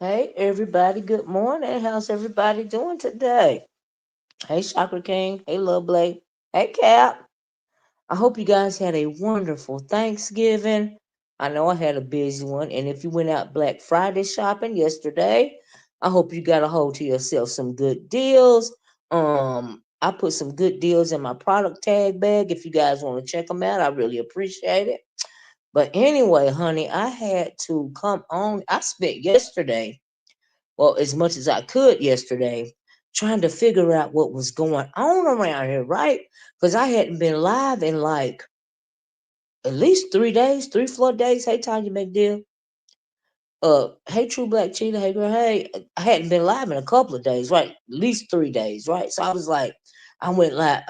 Hey everybody, good morning. How's everybody doing today? Hey Chakra King. Hey Love Blake. Hey Cap. I hope you guys had a wonderful Thanksgiving. I know I had a busy one. And if you went out Black Friday shopping yesterday, I hope you got a hold to yourself some good deals. I put some good deals in my product tag bag. If you guys want to check them out, I really appreciate it. But anyway, honey, I had to come on. I spent yesterday, well, as much as I could yesterday, trying to figure out what was going on around here, right? Because I hadn't been live in like at least 3 days, 3, 4 days. Hey, Tanya McDill. Hey, True Black Cheetah. Hey, girl. Hey, I hadn't been live in a couple of days, right? At least 3 days, right? So I was like, I went like,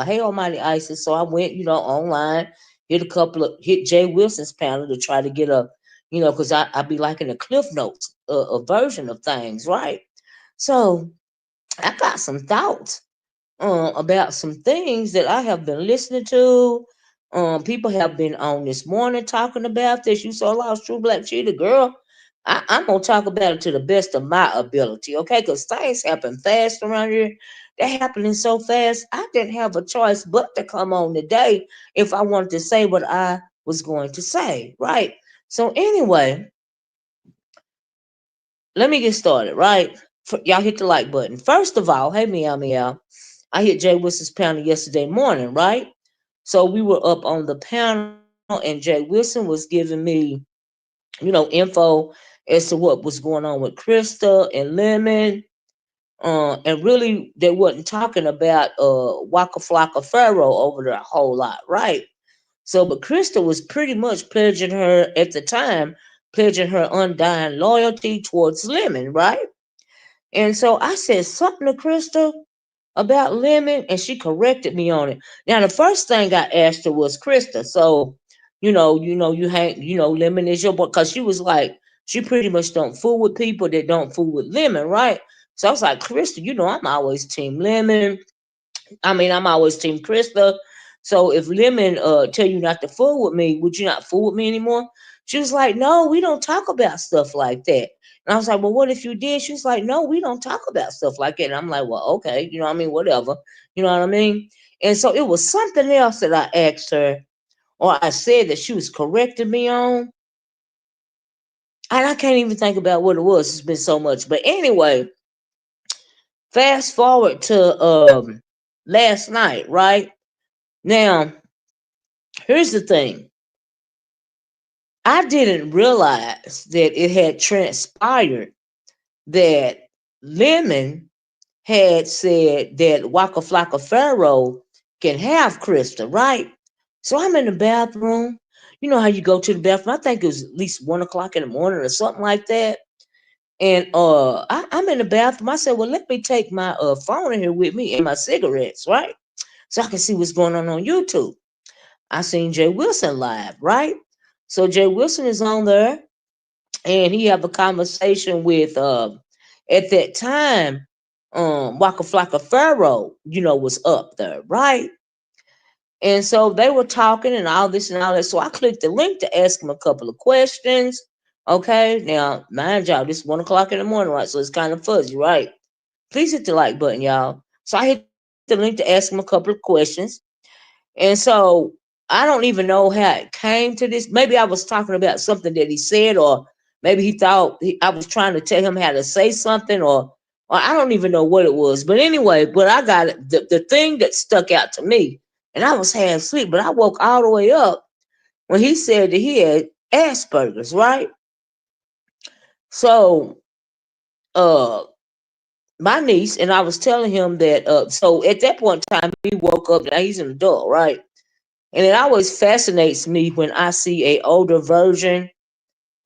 hey, Almighty Isis. So I went, online, hit Jay Wilson's panel to try to get a, because I be liking the Cliff Notes, a version of things, right? So I got some thoughts about some things that I have been listening to. People have been on this morning talking about this. You saw lost True Black Cheetah, girl. I'm gonna talk about it to the best of my ability, okay? Because things happen fast around here. They're happening so fast. I didn't have a choice but to come on today if I wanted to say what I was going to say, right? So anyway, let me get started, right? Y'all hit the like button. First of all, hey meow meow. I hit Jay Wilson's panel yesterday morning, right? So we were up on the panel, and Jay Wilson was giving me, info as to what was going on with Christa and Lemon. And really, they wasn't talking about Waka Flaka Pharaoh over there a whole lot, right? So, but Christa was pretty much pledging her at the time, pledging her undying loyalty towards Lemon, right? And so I said something to Krista about lemon, and she corrected me on it. Now, the first thing I asked her was, Krista, so you hang, lemon is your boy, because she was like, she pretty much don't fool with people that don't fool with lemon, right? So I was like, Krista, I'm always team lemon. I mean, I'm always team Krista. So if Lemon tell you not to fool with me, would you not fool with me anymore? She was like, no, we don't talk about stuff like that. And I was like, well, what if you did? She was like, no, we don't talk about stuff like that. And I'm like, well, okay, what I mean, whatever. You know what I mean? And so it was something else that I asked her, or I said that she was correcting me on. And I can't even think about what it was. It's been so much. But anyway, fast forward to last night, right? Now, here's the thing. I didn't realize that it had transpired that Lemon had said that Waka Flocka Pharaoh can have Krista, right? So I'm in the bathroom. You know how you go to the bathroom? I think it was at least 1 o'clock in the morning or something like that. And I'm in the bathroom. I said, well, let me take my phone in here with me and my cigarettes, right? So I can see what's going on YouTube. I seen Jay Wilson live, right? So Jay Wilson is on there, and he have a conversation with at that time, Waka Flocka Pharaoh, was up there, right? And so they were talking and all this and all that. So I clicked the link to ask him a couple of questions. Okay, now mind y'all, this is 1 o'clock in the morning, right? So it's kind of fuzzy, right? Please hit the like button, y'all. So I hit the link to ask him a couple of questions. And so I don't even know how it came to this. Maybe I was talking about something that he said, or maybe he thought I was trying to tell him how to say something, or I don't even know what it was. But anyway, but I got it. The thing that stuck out to me, and I was half asleep, but I woke all the way up when he said that he had Asperger's, right? So, uh, my niece and I was telling him that. So at that point in time, he woke up. Now he's an adult, right? And it always fascinates me when I see a older version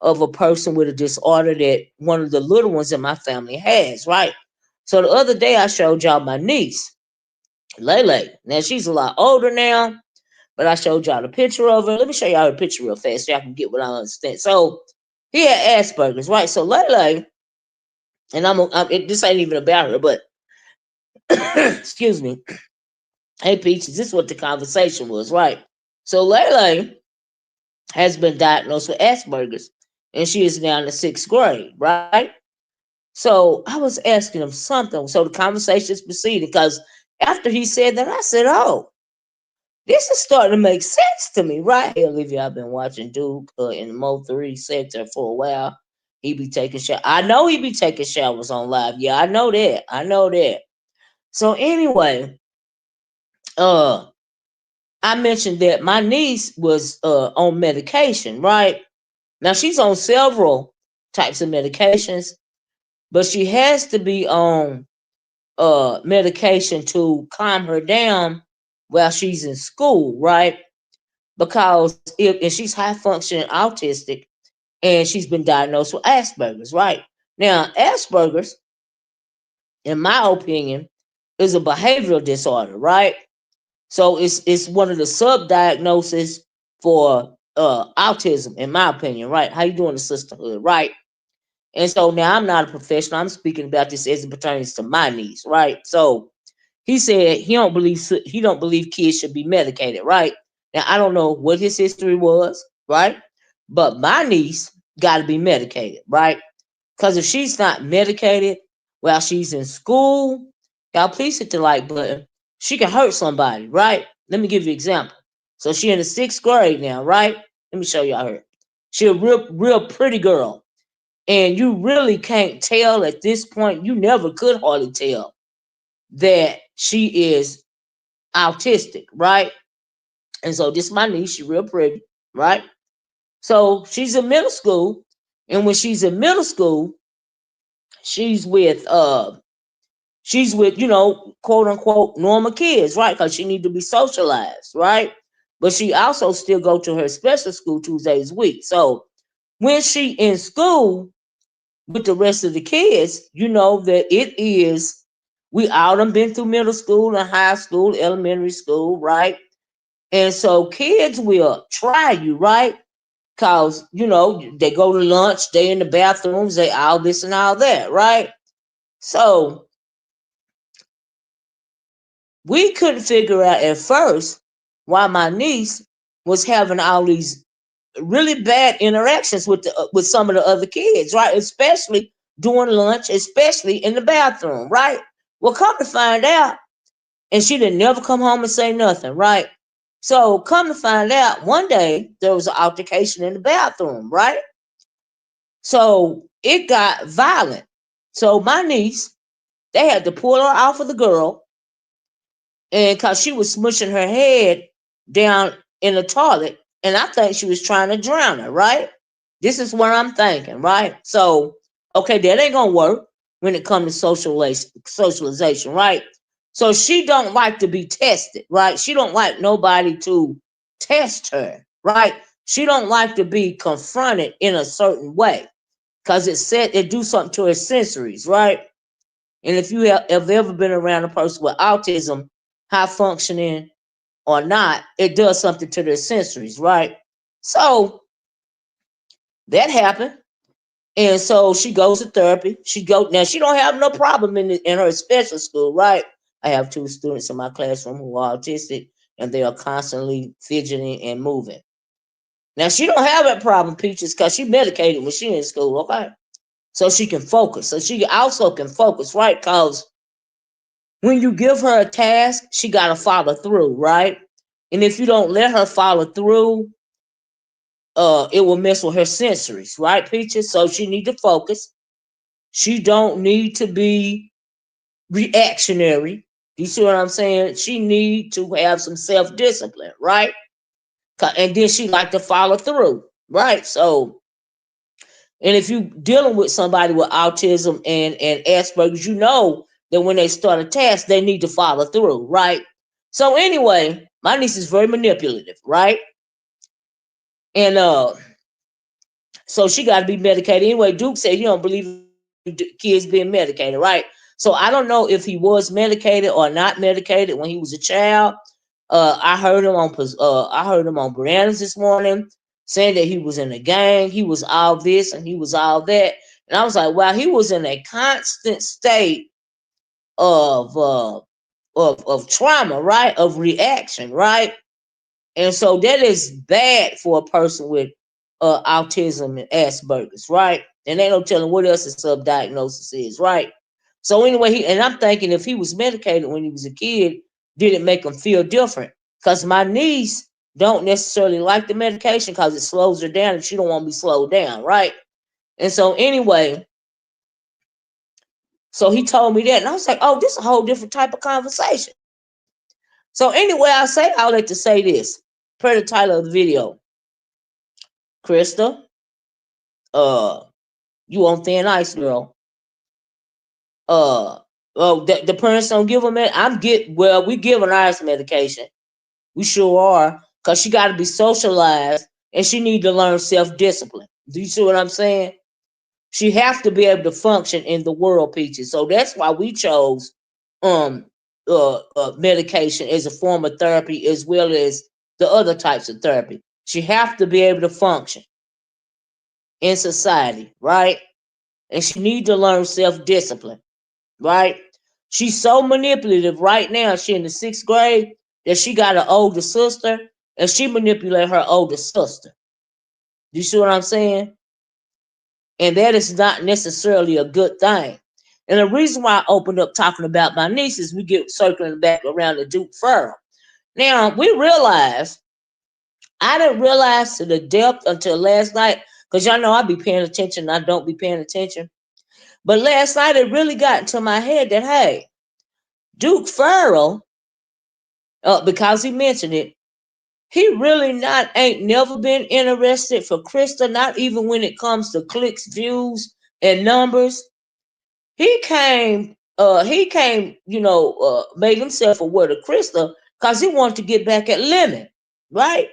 of a person with a disorder that one of the little ones in my family has, right? So the other day I showed y'all my niece, Lele. Now she's a lot older now, but I showed y'all the picture of her. Let me show y'all the picture real fast so y'all can get what I understand. So he had Asperger's, right? So Lele, and this ain't even about her, but excuse me. Hey Peaches, this is what the conversation was, right? So Lele has been diagnosed with Asperger's, and she is now in the 6th grade, right? So I was asking him something. So the conversation's proceeded because after he said that, I said, "Oh, this is starting to make sense to me, right?" Hey, Olivia, I've been watching Duke in the Mo 3 sector for a while. He be taking showers. I know he be taking showers on live. Yeah, I know that. I know that. So anyway, uh, I mentioned that my niece was on medication, right? Now she's on several types of medications, but she has to be on medication to calm her down while she's in school, right? Because if and she's high functioning autistic and she's been diagnosed with Asperger's, right? Now, Asperger's, in my opinion, is a behavioral disorder, right? So it's one of the sub diagnoses for autism, in my opinion, right? How you doing, the sisterhood, right? And so now I'm not a professional. I'm speaking about this as it pertains to my niece, right? So he said he don't believe kids should be medicated, right? Now I don't know what his history was, right? But my niece got to be medicated, right? Because if she's not medicated while she's in school, y'all please hit the like button. She can hurt somebody, right? Let me give you an example. So she in the 6th grade now, right? Let me show y'all her. She a real pretty girl, and you really can't tell at this point. You never could hardly tell that she is autistic, right? And so this my niece, she real pretty, right? So she's in middle school, and when she's in middle school, she's with she's with, quote unquote normal kids, right? Because she need to be socialized, right? But she also still go to her special school 2 days a week. So when she in school with the rest of the kids, you know that it is, we all done been through middle school and high school, elementary school, right? And so kids will try you, right? Cause they go to lunch, they in the bathrooms, they all this and all that, right? So we couldn't figure out at first why my niece was having all these really bad interactions with some of the other kids, right? Especially during lunch, especially in the bathroom, right? Well, come to find out, and she didn't never come home and say nothing, right? So come to find out, one day there was an altercation in the bathroom, right? So it got violent. So my niece, they had to pull her off of the girl, and because she was smushing her head down in the toilet, and I think she was trying to drown her, right? This is what I'm thinking, right? So, okay, that ain't gonna work when it comes to socialization, right? So she don't like to be tested, right? She don't like nobody to test her, right? She don't like to be confronted in a certain way because it do something to her sensories, right? And if you have ever been around a person with autism, high functioning or not, it does something to their sensories, right? So that happened. And so she goes to therapy. Now she don't have no problem in her special school, right? I have 2 students in my classroom who are autistic, and they are constantly fidgeting and moving. Now she don't have that problem, Peaches, because she medicated when she in school, okay? So she can focus. So she also can focus, right? Because when you give her a task, she gotta follow through, right? And if you don't let her follow through, it will mess with her sensories, right, Peaches? So she need to focus. She don't need to be reactionary. You see what I'm saying? She need to have some self-discipline, right? And then she like to follow through, right? So, and if you dealing with somebody with autism and Asperger's, you know that when they start a task, they need to follow through, right? So anyway, my niece is very manipulative, right? And So she got to be medicated anyway. Duke said he don't believe in kids being medicated, right? So I don't know if he was medicated or not medicated when he was a child. I heard him on Bananas this morning saying that he was in a gang, he was all this and he was all that, and I was like, wow, he was in a constant state of of trauma, right? Of reaction, right? And so that is bad for a person with autism and Asperger's, right? And they don't tell him what else his subdiagnosis is, right? So anyway, and I'm thinking if he was medicated when he was a kid, did it make him feel different? Because my niece don't necessarily like the medication because it slows her down and she don't want to be slowed down, right? And so anyway, so he told me that, and I was like, oh, this is a whole different type of conversation. So anyway, I would like to say this per the title of the video. Christa, uh, you on thin ice, girl. The parents don't give them it. We giving ours medication. We sure are, cause she got to be socialized and she need to learn self discipline. Do you see what I'm saying? She have to be able to function in the world, Peaches. So that's why we chose um medication as a form of therapy as well as the other types of therapy. She have to be able to function in society, right? And she need to learn self-discipline, right? She's so manipulative right now. She in the 6th grade that she got an older sister and she manipulate her older sister. You see what I'm saying? And that is not necessarily a good thing. And the reason why I opened up talking about my niece is we get circling back around the Duke Pharaoh. Now we realize I didn't realize to the depth until last night, because y'all know I be paying attention, I don't be paying attention. But last night it really got into my head that hey, Duke Pharaoh, because he mentioned it, he really not ain't never been interested for Christa, not even when it comes to clicks, views, and numbers. Made himself aware to Christa because he wanted to get back at Lemon, right?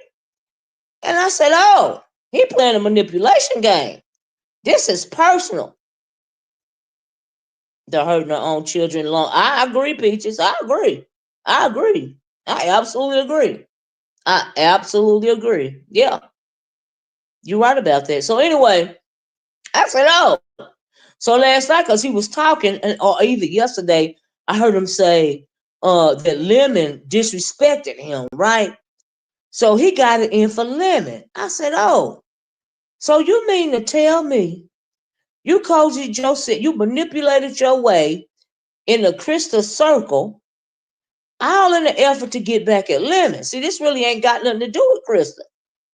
And I said, oh, he playing a manipulation game. This is personal. They're hurting their own children alone. I agree, Peaches. I agree. I agree. I absolutely agree. I absolutely agree. Yeah, you're right about that. So anyway, I said, oh. So last night, because he was talking, or even yesterday, I heard him say that Lemon disrespected him, right? So he got it in for Lemon. I said, oh, so you mean to tell me you cozied yourself, you manipulated your way in the Crystal circle, all in the effort to get back at Lemon. See, this really ain't got nothing to do with Crystal.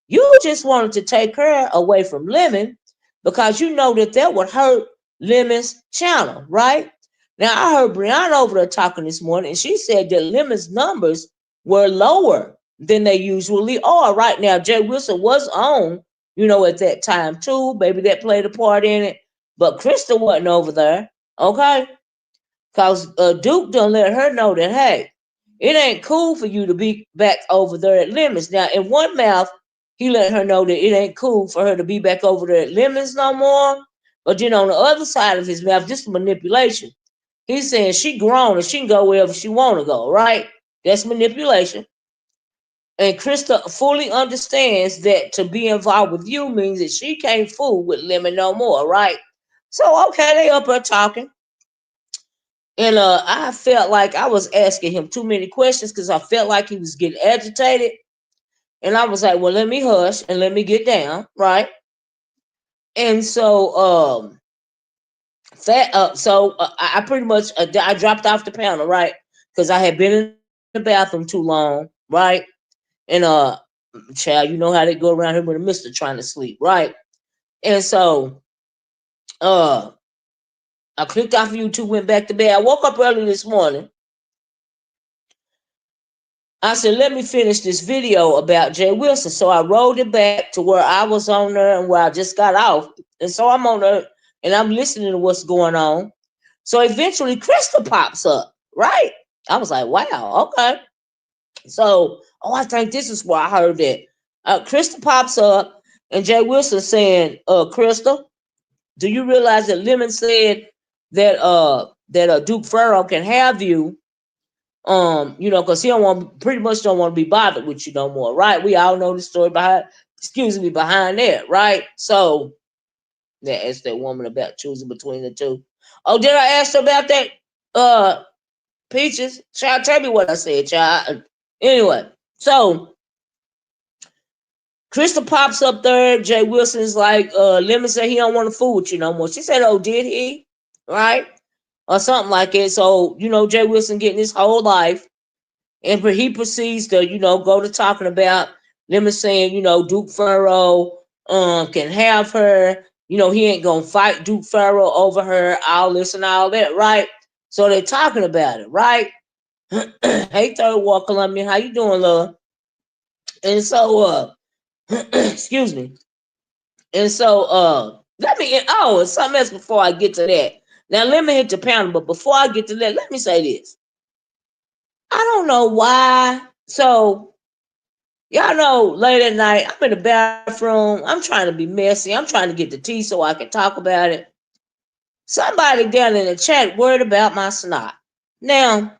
You just wanted to take her away from Lemon because you know that would hurt Lemon's channel, right? Now, I heard Brianna over there talking this morning, and she said that Lemon's numbers were lower than they usually are. Right now, Jay Wilson was on, at that time too. Maybe that played a part in it. But Krista wasn't over there, okay? Because Duke done let her know that, hey, it ain't cool for you to be back over there at Lemons. Now, in one mouth, he let her know that it ain't cool for her to be back over there at Lemons no more. But then on the other side of his mouth, just manipulation. He's saying she grown and she can go wherever she want to go, right? That's manipulation. And Krista fully understands that to be involved with you means that she can't fool with Lemon no more, right? So, okay, they up there talking. And I felt like I was asking him too many questions because I felt like he was getting agitated. And I was like, well, let me hush and let me get down, right? And so I pretty much I dropped off the panel, right? Because I had been in the bathroom too long, right? And child, you know how they go around here with a mister trying to sleep, right? And so uh I clicked off YouTube, went back to bed. I woke up early this morning. I said, let me finish this video about Jay Wilson. So I rolled it back to where I was on there and where I just got off. And so I'm on there and I'm listening to what's going on. So eventually Crystal pops up, right? I was like, wow, okay. So, I think this is where I heard that. Crystal pops up And Jay Wilson saying, Crystal, do you realize that Lemon said that Duke Pharaoh can have you, because he don't want pretty much don't want to be bothered with you no more, right? We all know the story behind that, right? So that asked that woman about choosing between the two. Oh, did I ask her about that? Peaches, child, tell me what I said, child. Anyway, so Krista pops up there. Jay Wilson's like, Lemon said he don't want to fool with you no more. She said, oh, did he? Right? Or something like it. So, Jay Wilson getting his whole life. And he proceeds to, go to talking about Lemon saying, Duke Pharaoh can have her. He ain't going to fight Duke Pharaoh over her, all this and all that, right? So they're talking about it, right? Hey, Third Ward Columbia, how you doing, love? And so, excuse me. And so, let me, oh, and something else before I get to that. Now, let me hit the panel, but before I get to that, let me say this. I don't know why. So, y'all know, late at night, I'm in the bathroom. I'm trying to be messy. I'm trying to get the tea so I can talk about it. Somebody down in the chat worried about my snot. Now,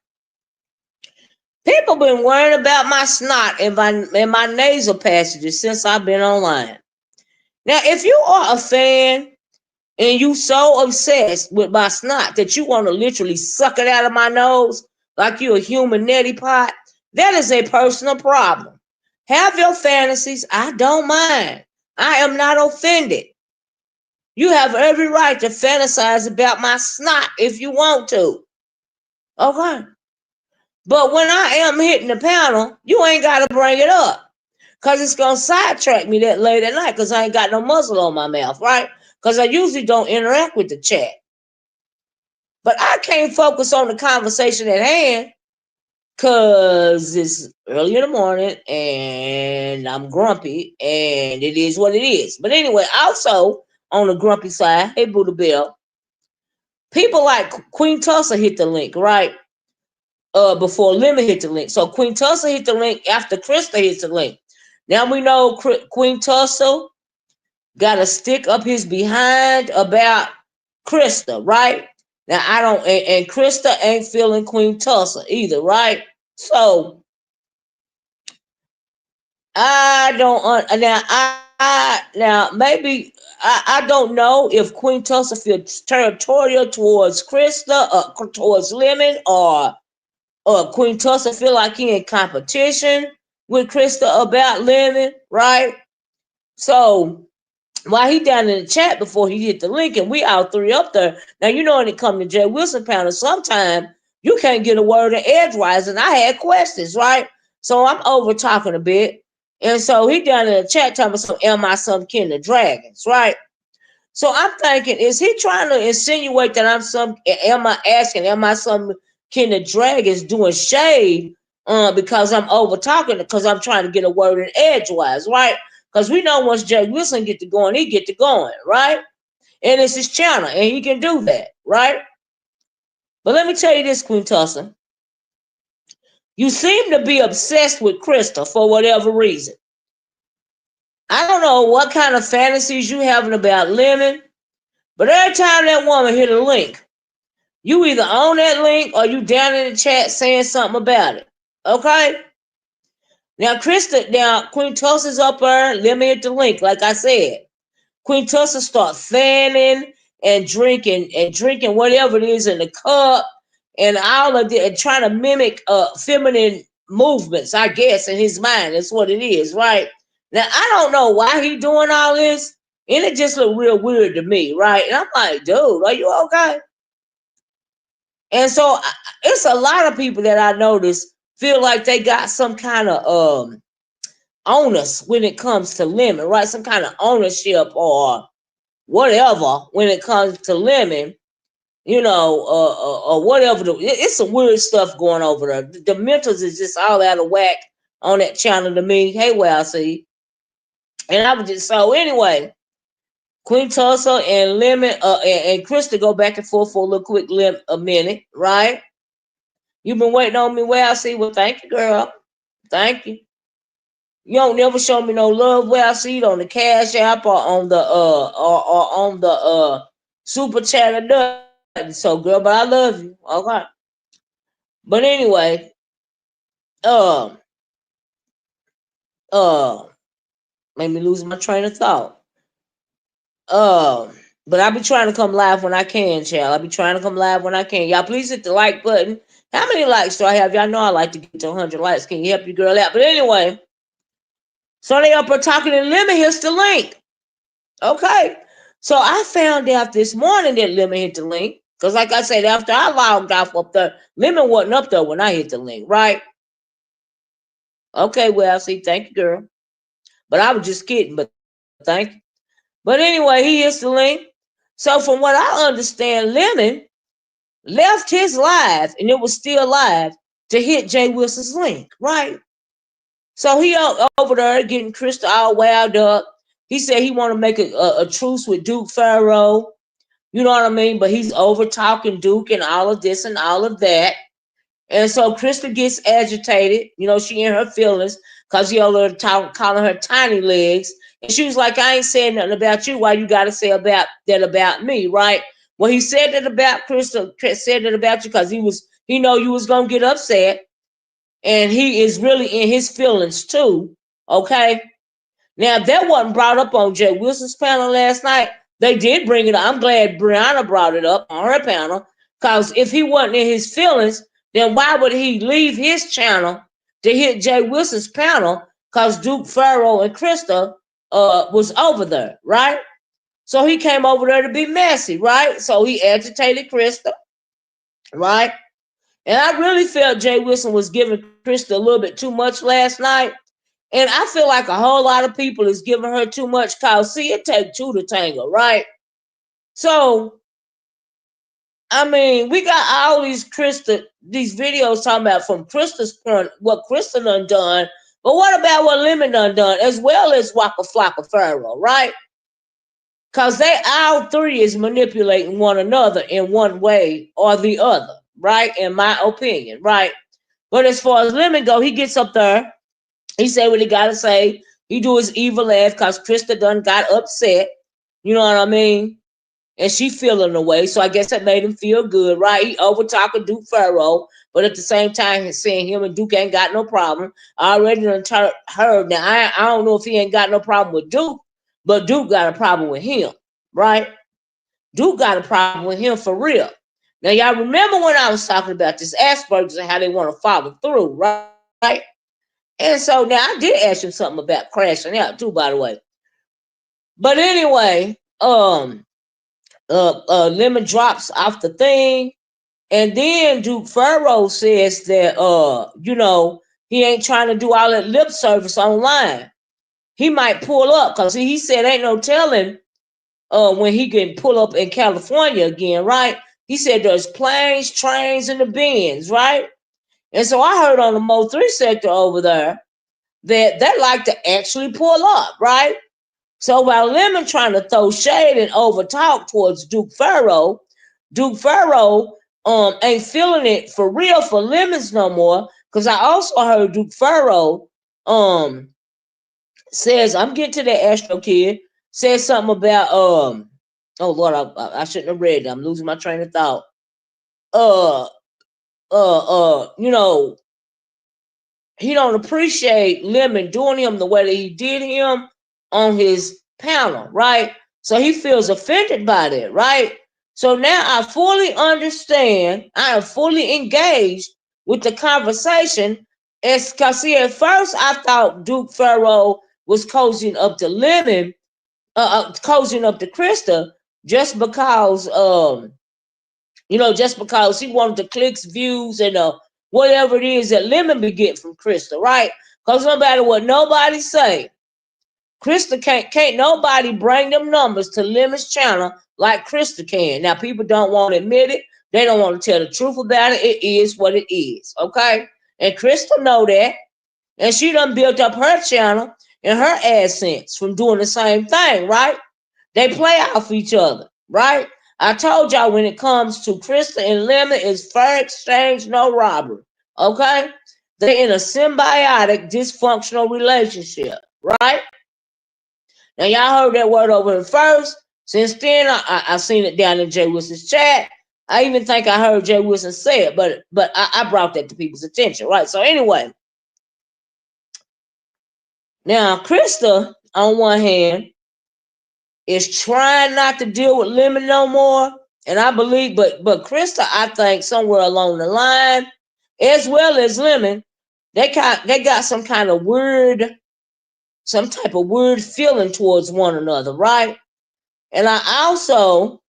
people been worrying about my snot and my nasal passages since I've been online. Now, if you are a fan and you so obsessed with my snot that you want to literally suck it out of my nose like you a human neti pot, that is a personal problem. Have your fantasies. I don't mind. I am not offended. You have every right to fantasize about my snot if you want to. Okay. But when I am hitting the panel, you ain't got to bring it up. Because it's going to sidetrack me that late at night because I ain't got no muzzle on my mouth, right? Because I usually don't interact with the chat. But I can't focus on the conversation at hand because it's early in the morning and I'm grumpy and it is what it is. But anyway, also on the grumpy side, hey, Buddha Bill, people like Queen Tulsa hit the link, right? Before Lemon hit the link. So Queen Tulsa hit the link after Christa hits the link. Now we know Queen Tulsa got to stick up his behind about Christa, right? Now I don't, and Christa ain't feeling Queen Tulsa either, right? So I don't now maybe I don't know if Queen Tulsa feels territorial towards Christa or towards Lemon or Queen Tulsa feel like he in competition with Christa about Lemon, right? So while he down in the chat before he hit the link and we all three up there. Now you know when it come to Jay Wilson panel, sometimes you can't get a word in edgewise, and I had questions, right? So I'm over talking a bit. And so he down in the chat talking about some am I some kin of dragons, right? So I'm thinking, is he trying to insinuate that am I some kin of dragons doing shade because I'm over talking because I'm trying to get a word in edgewise, right? Because we know once Jay Wilson get to going, he get to going, right? And it's his channel, and he can do that, right? But let me tell you this, Queen Tulsa. You seem to be obsessed with Krista for whatever reason. I don't know what kind of fantasies you having about Lemon, but every time that woman hit a link, you either on that link or you down in the chat saying something about it. Okay? Now Queen Tulsa's up there. Let me hit the link, like I said. Queen Tulsa start fanning and drinking whatever it is in the cup and all of that and trying to mimic feminine movements, I guess, in his mind. That's what it is, right? Now I don't know why he doing all this, and it just look real weird to me, right? And I'm like, dude, are you okay? And so it's a lot of people that I notice feel like they got some kind of onus when it comes to Lemon, right? Some kind of ownership or whatever when it comes to Lemon, or whatever. It's some weird stuff going over there. The mentals is just all out of whack on that channel to me. Hey, well, I see. And I was just so anyway. Queen Tulsa and Lemon and Krista go back and forth for a little quick a minute, right? You've been waiting on me. Well, I see. Well, thank you, girl. Thank you. You don't never show me no love where I see it on the Cash App or on the or on the super chat or nothing. So girl, but I love you. Okay. But anyway, um uh made me lose my train of thought. Um but I be trying to come live when I can, child. I be trying to come live when I can. Y'all please hit the like button. How many likes do I have? Y'all know I like to get to 100 likes. Can you help your girl out? But anyway, so they up there talking and Lemon. Here's the link. Okay. So I found out this morning that Lemon hit the link. Because like I said, after I logged off up there, Lemon wasn't up there when I hit the link, right? Okay, well, see, thank you, girl. But I was just kidding, but thank you. But anyway, he hits the link. So from what I understand, Lemon left his live, and it was still live, to hit Jay Wilson's link, right? So he over there getting Christa all wound up. He said he want to make a truce with Duke Pharaoh. You know what I mean? But he's over talking Duke and all of this and all of that. And so Christa gets agitated. You know, she in her feelings because he over there calling her tiny legs. And she was like, I ain't saying nothing about you. Why you got to say about that about me, right? Well, he said that about Christa, said that about you because he know you was going to get upset. And he is really in his feelings too. Okay. Now, if that wasn't brought up on Jay Wilson's panel last night, they did bring it up. I'm glad Brianna brought it up on her panel, because if he wasn't in his feelings, then why would he leave his channel to hit Jay Wilson's panel? Because Duke, Pharaoh, and Christa was over there, right? So he came over there to be messy, right? So he agitated Christa, right? And I really felt Jay Wilson was giving Christa a little bit too much last night. And I feel like a whole lot of people is giving her too much cause. See, it takes two to tango, right? So, I mean, we got all these videos talking about from Christa's point, what Christa done. But what about what Lemon done, as well as Waka Flaka Pharaoh, right? Because they all three is manipulating one another in one way or the other, right? In my opinion, right? But as far as Lemon go, he gets up there. He say what he gotta say. He do his evil ass because Christa done got upset. You know what I mean? And she feeling the way. So I guess that made him feel good, right? He over talking Duke Pharaoh, but at the same time he's saying him and Duke ain't got no problem. I already done heard. Now I don't know if he ain't got no problem with Duke, but Duke got a problem with him, right? Duke got a problem with him for real. Now y'all remember when I was talking about this Asperger's and how they want to follow through, right? And so now I did ask him something about crashing out too, by the way. But anyway, Lemon drops off the thing, and then Duke Pharaoh says that he ain't trying to do all that lip service online. He might pull up because he said ain't no telling when he can pull up in California again, right? He said there's planes, trains, and the Benz, right? And so I heard on the Mo 3 sector over there that they like to actually pull up, right? So while Lemon trying to throw shade and over talk towards Duke Pharaoh ain't feeling it for real for Lemons no more. Cause I also heard Duke Pharaoh says, I'm getting to that Astro Kid, says something about oh Lord, I shouldn't have read it. I'm losing my train of thought. Uh you know, he don't appreciate Lemon doing him the way that he did him on his panel, right? So he feels offended by that, right? So now I fully understand. I am fully engaged with the conversation. As because see, at first I thought Duke Pharaoh was cozying up to Lemon, cozying up to Christa, just because just because he wanted the clicks, views, and whatever it is that Lemon be getting from Christa, right? Because no matter what nobody say, Christa can't nobody bring them numbers to Lemon's channel like Christa can. Now people don't want to admit it. They don't want to tell the truth about it. It is what it is, okay? And Christa know that. And she done built up her channel and her AdSense from doing the same thing, right? They play off each other, right? I told y'all when it comes to Christa and Lemon, it's fair exchange, no robbery. Okay? They in a symbiotic, dysfunctional relationship, right? Now y'all heard that word over here first. Since then, I seen it down in Jay Wilson's chat. I even think I heard Jay Wilson say it, but I brought that to people's attention, right? So anyway, now Christa, on one hand, is trying not to deal with Lemon no more, and I believe, but Christa, I think somewhere along the line, as well as Lemon, they got some kind of weird, some type of weird feeling towards one another, right? And I also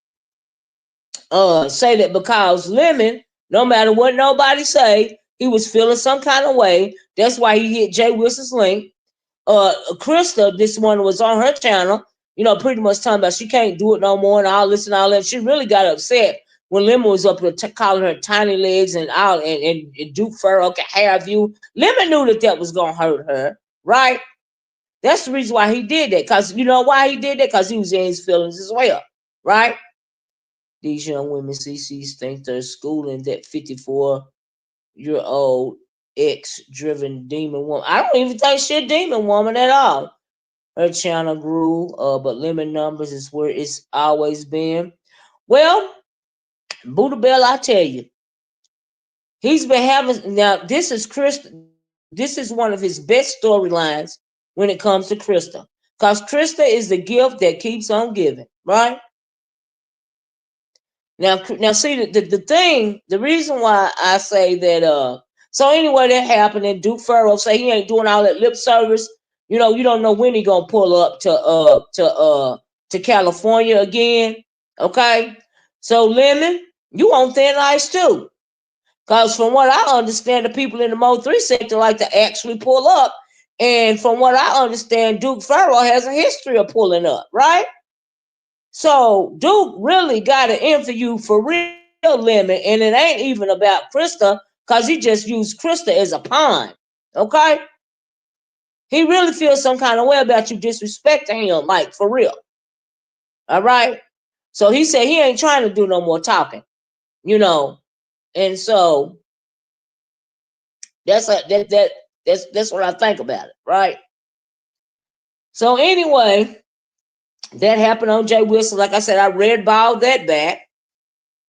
say that because Lemon, no matter what nobody say, he was feeling some kind of way. That's why he hit Jay Wilson's link. Christa, this one was on her channel, pretty much talking about she can't do it no more and all this and all that. She really got upset when Lemon was up there calling her tiny legs and all, and Duke Pharaoh can have you. Lemon knew that was gonna hurt her, right? That's the reason why he did that. Cause you know why he did that? Because he was in his feelings as well, right? These young women, CCs, think they're schooling that 54-year-old ex-driven demon woman. I don't even think she's a demon woman at all. Her channel grew, but lemon numbers is where it's always been. Well, Buddha Bell, I tell you, he's been having, now this is Christa. This is one of his best storylines when it comes to Christa. Because Christa is the gift that keeps on giving, right? Now, see the thing. The reason why I say that. So anyway, that happened, and Duke Pharaoh say he ain't doing all that lip service. You don't know when he gonna pull up to California again. Okay, so Lemon, you on thin ice too. Cause from what I understand, the people in the Mo 3 sector like to actually pull up, and from what I understand, Duke Pharaoh has a history of pulling up, right? So Duke really got it in for you for real, Lemon, and it ain't even about Christa, because he just used Christa as a pawn. Okay? He really feels some kind of way about you disrespecting him, like for real. All right? So he said he ain't trying to do no more talking, And so that's what I think about it, right? So anyway, that happened on Jay Wilson. Like I said, I red balled that back.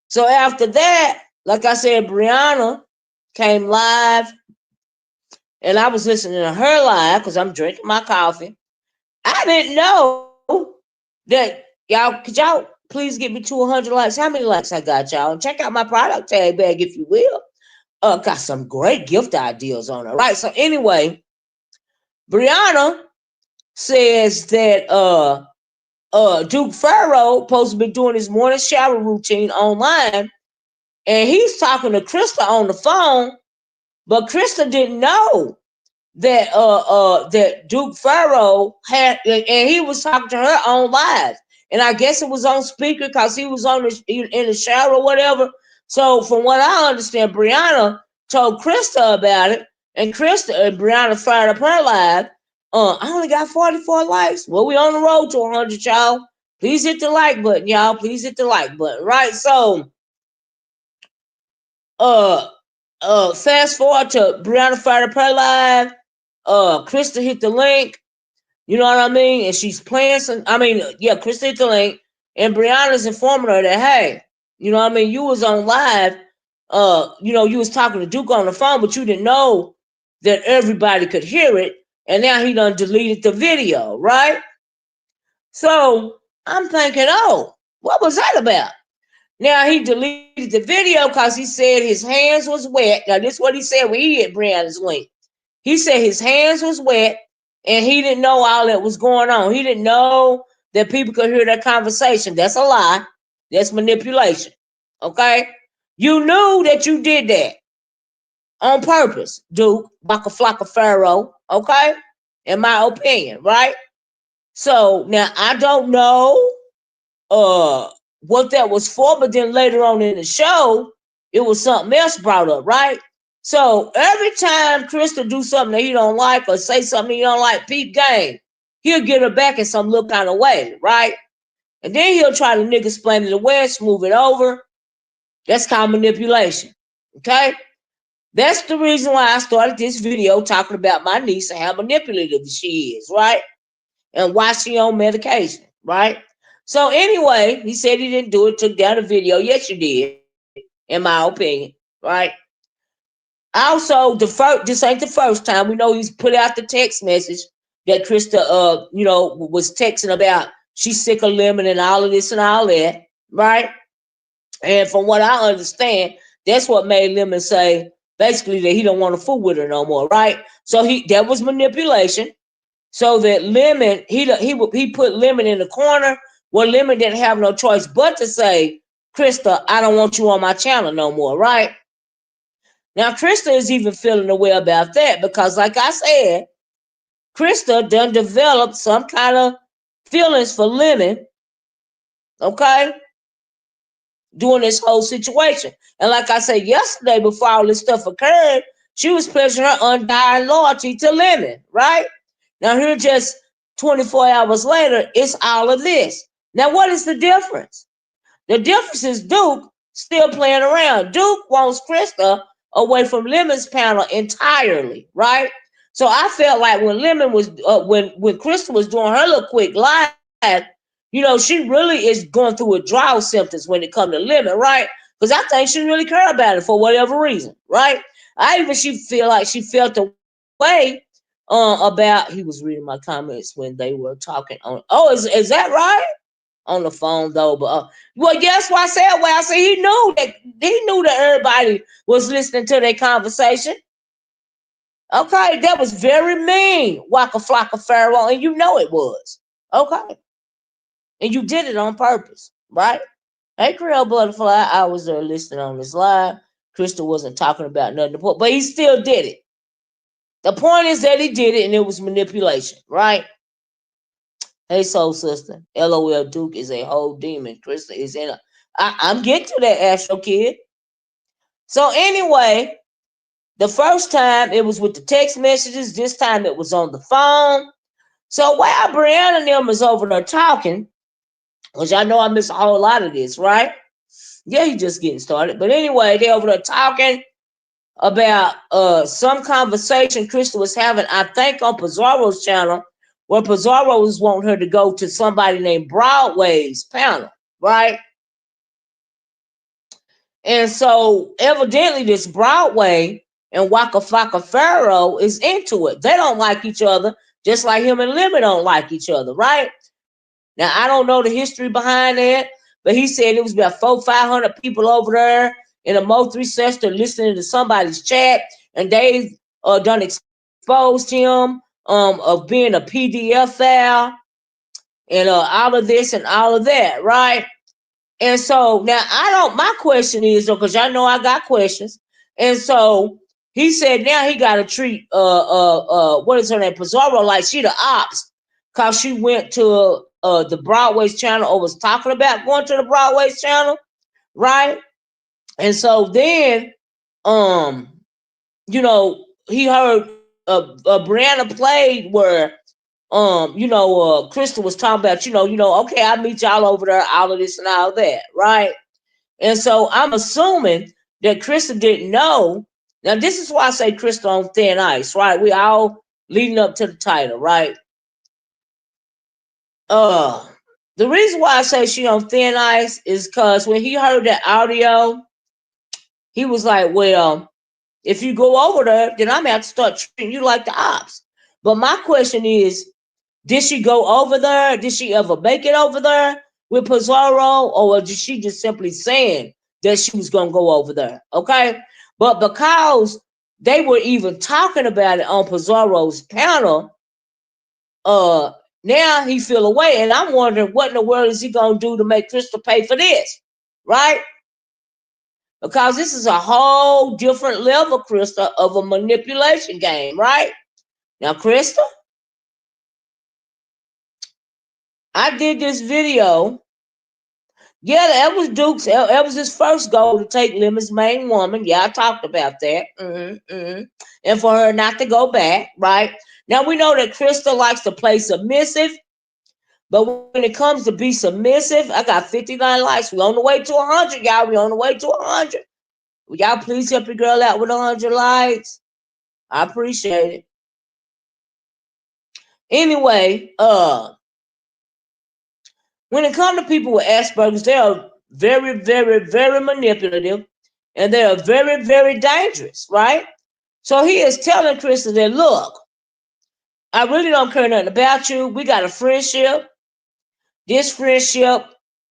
So after that, like I said, Brianna came live, and I was listening to her live because I'm drinking my coffee. I didn't know that could y'all please get me to 100 likes? How many likes I got, y'all? And check out my product tag bag if you will. Got some great gift ideas on it, right? So anyway, Brianna says that Duke Pharaoh supposed to be doing his morning shower routine online, and he's talking to Christa on the phone, but Christa didn't know that Duke Pharaoh had, and he was talking to her on live, and I guess it was on speaker because he was in the shower or whatever. So from what I understand, Brianna told Christa about it, and Brianna fired up her live. I only got 44 likes. Well, we on the road to 100, y'all. Please hit the like button, y'all. Please hit the like button, right? So, fast forward to Brianna fired up her live. Christa hit the link. You know what I mean? And she's playing some. Christa hit the link, and Brianna's informing her that, hey, you know what I mean? You was on live. You was talking to Duke on the phone, but you didn't know that everybody could hear it. And now he done deleted the video, right? So I'm thinking, oh, what was that about? Now he deleted the video because he said his hands was wet. Now this is what he said when he hit Brianna's link. He said his hands was wet and he didn't know all that was going on. He didn't know that people could hear that conversation. That's a lie. That's manipulation. Okay? You knew that you did that on purpose, Duke, Waka Flaka Pharaoh. Okay? In my opinion, right? So now I don't know what that was for, but then later on in the show, it was something else brought up, right? So every time Christa do something that he don't like or say something he don't like, peep game, he'll get her back in some little kind of way, right? And then he'll try to nigga explain it away, smooth it over. That's called manipulation. Okay? That's the reason why I started this video talking about my niece and how manipulative she is, right? And why she on medication, right? So anyway, he said he didn't do it, took down the video. Yes, you did, in my opinion, right? Also, this ain't the first time. We know he's put out the text message that Christa, was texting about she's sick of Lemon and all of this and all that, right? And from what I understand, that's what made Lemon say basically that he don't want to fool with her no more, right? So that was manipulation. So that Lemon, he put Lemon in the corner where Lemon didn't have no choice but to say, Christa, I don't want you on my channel no more, right? Now, Christa is even feeling the way about that because, like I said, Christa done developed some kind of feelings for Lemon, okay, during this whole situation. And like I said yesterday, before all this stuff occurred, she was pledging her undying loyalty to Lemon, right? Now, here just 24 hours later, it's all of this. Now, what is the difference? The difference is Duke still playing around. Duke wants Christa away from Lemon's panel entirely, right? So I felt like when Lemon was when Christa was doing her little quick live, she really is going through withdrawal symptoms when it comes to Lemon, right? Because I think she really care about it for whatever reason, right? She feel like she felt the way about he was reading my comments when they were talking on. Oh, is that right? On the phone though, but well, yes, why I said well, I said he knew that everybody was listening to their conversation. Okay, that was very mean, Waka Flaka Pharaoh, and you know it was. Okay, and you did it on purpose, right? Hey, Creole Butterfly, I was there listening on this live. Crystal wasn't talking about nothing, but he still did it. The point is that he did it, and it was manipulation, right? Hey, soul sister. LOL Duke is a whole demon. Krista is in a. I'm getting to that, Astro Kid. So, anyway, the first time it was with the text messages. This time it was on the phone. So, while Brianna and them is over there talking, which I know I missed a whole lot of this, right? Yeah, he just getting started. But anyway, they over there talking about some conversation Krista was having, I think, on Pizarro's channel, where Pizarro was wanting her to go to somebody named Broadway's panel, right? And so evidently this Broadway and Waka Flocka Pharaoh is into it. They don't like each other, just like him and Lemon don't like each other, right? Now I don't know the history behind that, but he said it was about 500 people over there in a Mo3 sector listening to somebody's chat, and they done exposed him of being a PDF file and all of this and all of that, right? And so now my question is, because y'all know I got questions. And so he said now he got to treat, what is her name? Pizarro like she the ops. Because she went to the Broadway's channel or was talking about going to the Broadway's channel, right? And so then, he heard Brianna played where Crystal was talking about, okay, I'll meet y'all over there, all of this and all that, right? And so I'm assuming that Crystal didn't know. Now, this is why I say Crystal on thin ice, right? We all leading up to the title, right? The reason why I say she on thin ice is because when he heard that audio, he was like, well, if you go over there, then I'm gonna have to start treating you like the ops. But my question is, did she go over there? Did she ever make it over there with Pizarro? Or did she just simply saying that she was going to go over there? Okay. But because they were even talking about it on Pizarro's panel, now he feel away. And I'm wondering what in the world is he going to do to make Crystal pay for this? Right? Because this is a whole different level, Krista, of a manipulation game, right? Now, Krista, I did this video. Yeah, that was Duke's. That was his first goal to take Lemon's main woman. Yeah, I talked about that. And for her not to go back, right? Now, we know that Krista likes to play submissive. But when it comes to be submissive, I got 59 likes. We on the way to 100, y'all. We on the way to 100. Y'all please help your girl out with 100 likes. I appreciate it. Anyway, when it comes to people with Asperger's, they are very, very, very manipulative, and they are very, very dangerous, right? So he is telling Christa that, look, I really don't care nothing about you. We got a friendship. This friendship,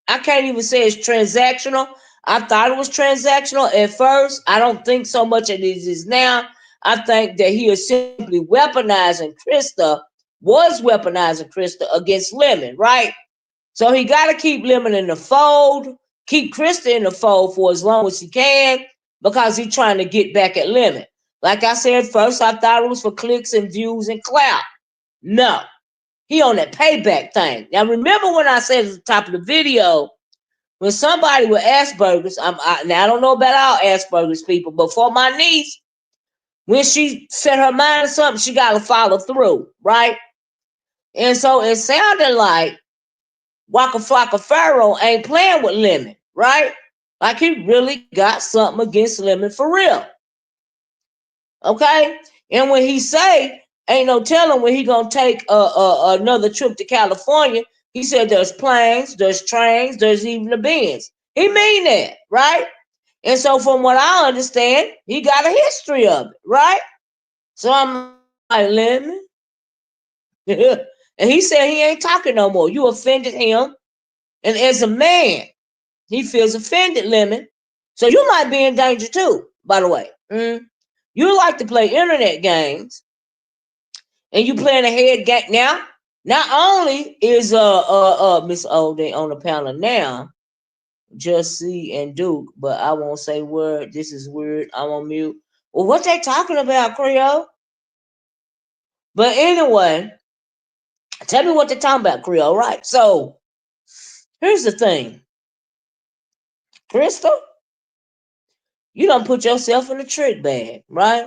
I can't even say it's transactional. I thought it was transactional at first. I don't think so much as it is now. I think that he is simply was weaponizing Christa against Lemon, right? So he got to keep Lemon in the fold, keep Christa in the fold for as long as he can, because he's trying to get back at Lemon. Like I said, first I thought it was for clicks and views and clout. No, he on that payback thing. Now remember when I said at the top of the video, when somebody with Asperger's, now I don't know about all Asperger's people, but for my niece, when she set her mind to something, she got to follow through, right? And so it sounded like Waka Flaka Pharaoh ain't playing with Lemon, right? Like he really got something against Lemon for real. Okay? And when he say, ain't no telling when he gonna take another trip to California, he said there's planes, there's trains, there's even the Benz. He mean that, right? And so from what I understand, he got a history of it, right? So I'm like, Lemon. And he said he ain't talking no more. You offended him. And as a man, he feels offended, Lemon. So you might be in danger too, by the way. You like to play internet games, and you playing a head game now. Not only is Miss O.D. on the panel now, Just C and Duke, but I won't say word. This is weird. I'm on mute. Well, what they talking about, Creole? But anyway, tell me what they're talking about, Creole, right? So here's the thing, Crystal, you don't put yourself in a trick bag, right?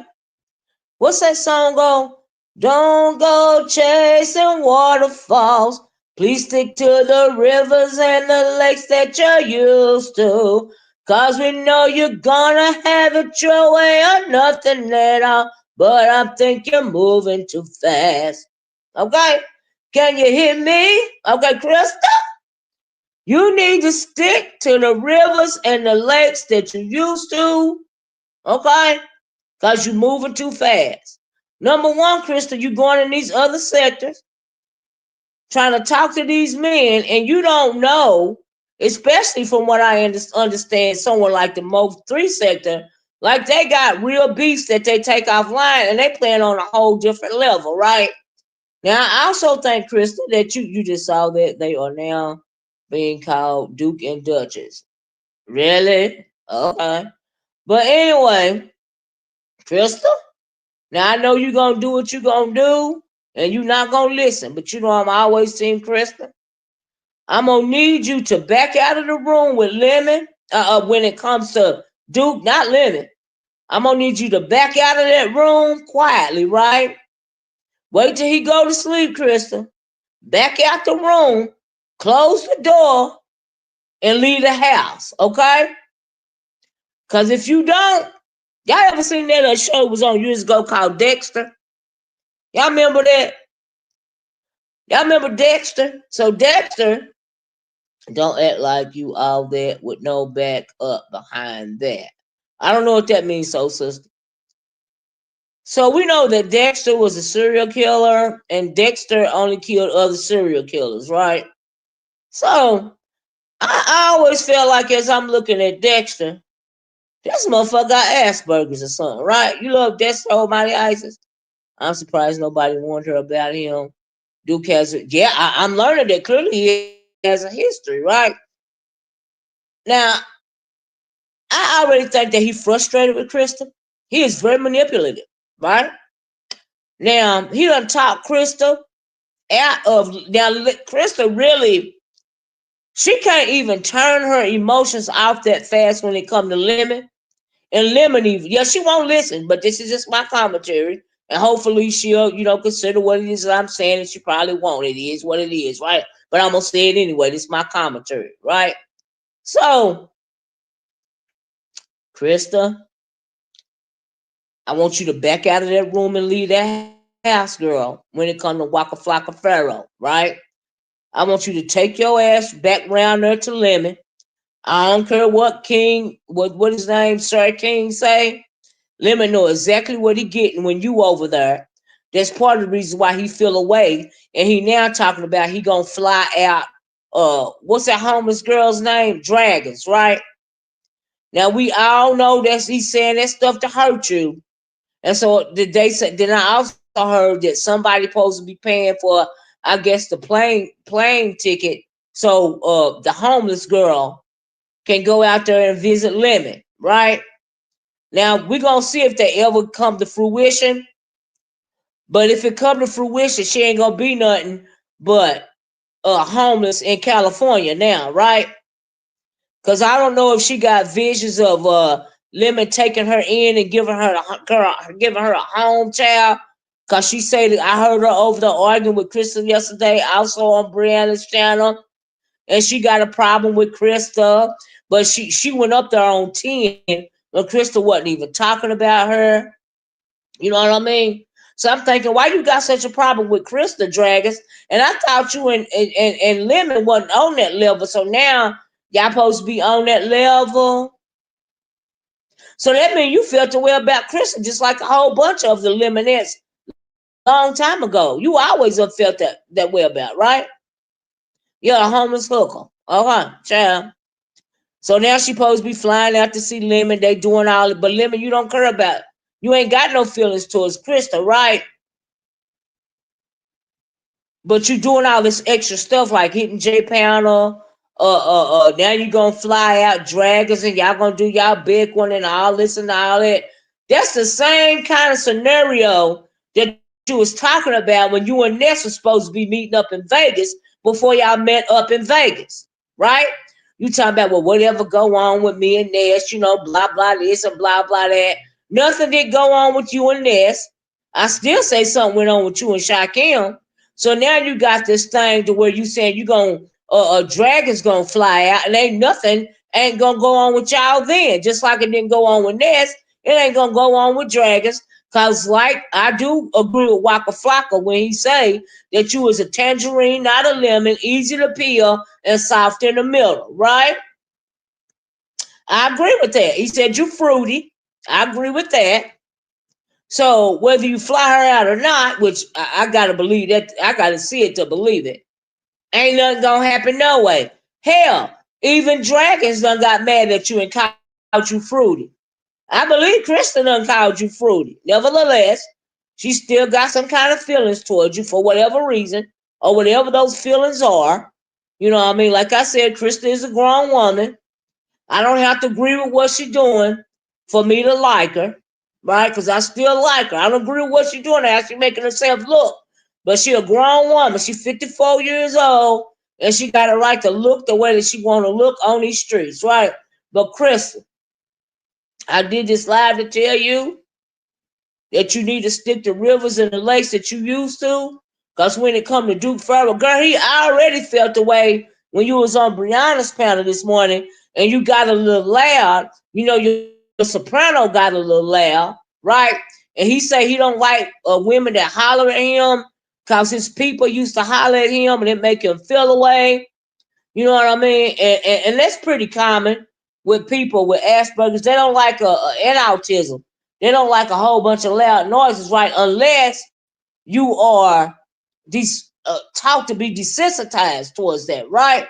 What's that song go? Don't go chasing waterfalls. Please stick to the rivers and the lakes that you're used to. Cause we know you're gonna have it your way or nothing at all. But I think you're moving too fast. Okay? Can you hear me? Okay, Krista? You need to stick to the rivers and the lakes that you used to. Okay? Because you're moving too fast. Number one, Krista, you're going in these other sectors, trying to talk to these men, and you don't know, especially from what I understand, someone like the Mo 3 sector, like they got real beefs that they take offline, and they playing on a whole different level, right? Now, I also think, Krista, that you just saw that they are now being called Duke and Duchess. Really? Okay. But anyway, Krista, now I know you're gonna do what you're gonna do, and you're not gonna listen. But you know I'm always Team Krista. I'm gonna need you to back out of the room with Lemon. When it comes to Duke, not Lemon. I'm gonna need you to back out of that room quietly, right? Wait till he go to sleep, Krista. Back out the room, close the door, and leave the house, okay? Cause if you don't, y'all ever seen that show was on years ago called Dexter? Y'all remember that? Y'all remember Dexter? So Dexter, don't act like you all that with no back up behind that. I don't know what that means, so sister. So we know that Dexter was a serial killer, and Dexter only killed other serial killers, right? So I always feel like as I'm looking at Dexter, this motherfucker got Asperger's or something, right? You love Dexter Almighty Isis? I'm surprised nobody warned her about him. Duke has a, yeah, I'm learning that clearly he has a history, right? Now, I already think that he's frustrated with Krista. He is very manipulative, right? Now, he done talked Krista out of, now Krista really, she can't even turn her emotions off that fast when it come to Lemon. And Lemon even, yeah, she won't listen, but this is just my commentary. And hopefully she'll, consider what it is that I'm saying, and she probably won't. It is what it is, right? But I'm going to say it anyway. This is my commentary, right? So, Krista, I want you to back out of that room and leave that house, girl, when it comes to Waka Flocka Pharaoh, right? I want you to take your ass back round there to Lemon. I don't care what King, what his name, Sir King say. Lemon know exactly what he getting when you over there. That's part of the reason why he feel away. And he now talking about he gonna fly out. What's that homeless girl's name? Dragons, right? Now we all know that he's saying that stuff to hurt you. And so did they say? Then I also heard that somebody supposed to be paying for, I guess, the plane ticket, so the homeless girl can go out there and visit Lemon, right? Now we're gonna see if they ever come to fruition. But if it come to fruition, she ain't gonna be nothing but homeless in California now, right? Because I don't know if she got visions of Lemon taking her in and giving her a home child. Cause she said I heard her over there arguing with Christa yesterday, also on Brianna's channel, and she got a problem with Christa, but she went up there on 10 when Christa wasn't even talking about her. You know what I mean? So I'm thinking, why you got such a problem with Christa Dragons? And I thought you and Lemon wasn't on that level. So now y'all supposed to be on that level. So that means you felt the way about Christa, just like a whole bunch of the Lemonettes long time ago. You always have felt that way about, right? You're a homeless hooker. Okay, child. So now she supposed to be flying out to see Lemon. They doing all it, but Lemon, you don't care about. You ain't got no feelings towards Christa, right? But you doing all this extra stuff like hitting J Pounder. Now you gonna fly out dragons and y'all gonna do y'all big one and all this and all that. That's the same kind of scenario that you was talking about when you and Ness was supposed to be meeting up in Vegas before y'all met up in Vegas, right? You talking about, well, whatever go on with me and Ness, blah blah this and blah blah that. Nothing did go on with you and Ness. I still say something went on with you and Shaquem. So now you got this thing to where you saying you gonna a dragon's gonna fly out and ain't gonna go on with y'all then. Just like it didn't go on with Ness, it ain't gonna go on with dragons. Cause like I do agree with Waka Flocka when he say that you is a tangerine, not a lemon, easy to peel and soft in the middle, right? I agree with that. He said you fruity. I agree with that. So whether you fly her out or not, which I gotta believe that, I gotta see it to believe it. Ain't nothing gonna happen no way. Hell, even dragons done got mad at you and called you fruity. I believe Krista done called you fruity. Nevertheless, she still got some kind of feelings towards you for whatever reason or whatever those feelings are. You know what I mean? Like I said, Krista is a grown woman. I don't have to agree with what she's doing for me to like her, right? Because I still like her. I don't agree with what she's doing, how she's making herself look. But she a grown woman. She's 54 years old, and she got a right to look the way that she want to look on these streets, right? But Chris, I did this live to tell you that you need to stick to rivers and the lakes that you used to. Because when it come to Duke Pharaoh, girl, he already felt the way when you was on Brianna's panel this morning and you got a little loud. Your soprano got a little loud, right? And he say he don't like women that holler at him because his people used to holler at him and it make him feel away. You know what I mean? And that's pretty common with people with Asperger's. They don't like and autism. They don't like a whole bunch of loud noises, right? Unless you are taught to be desensitized towards that, right?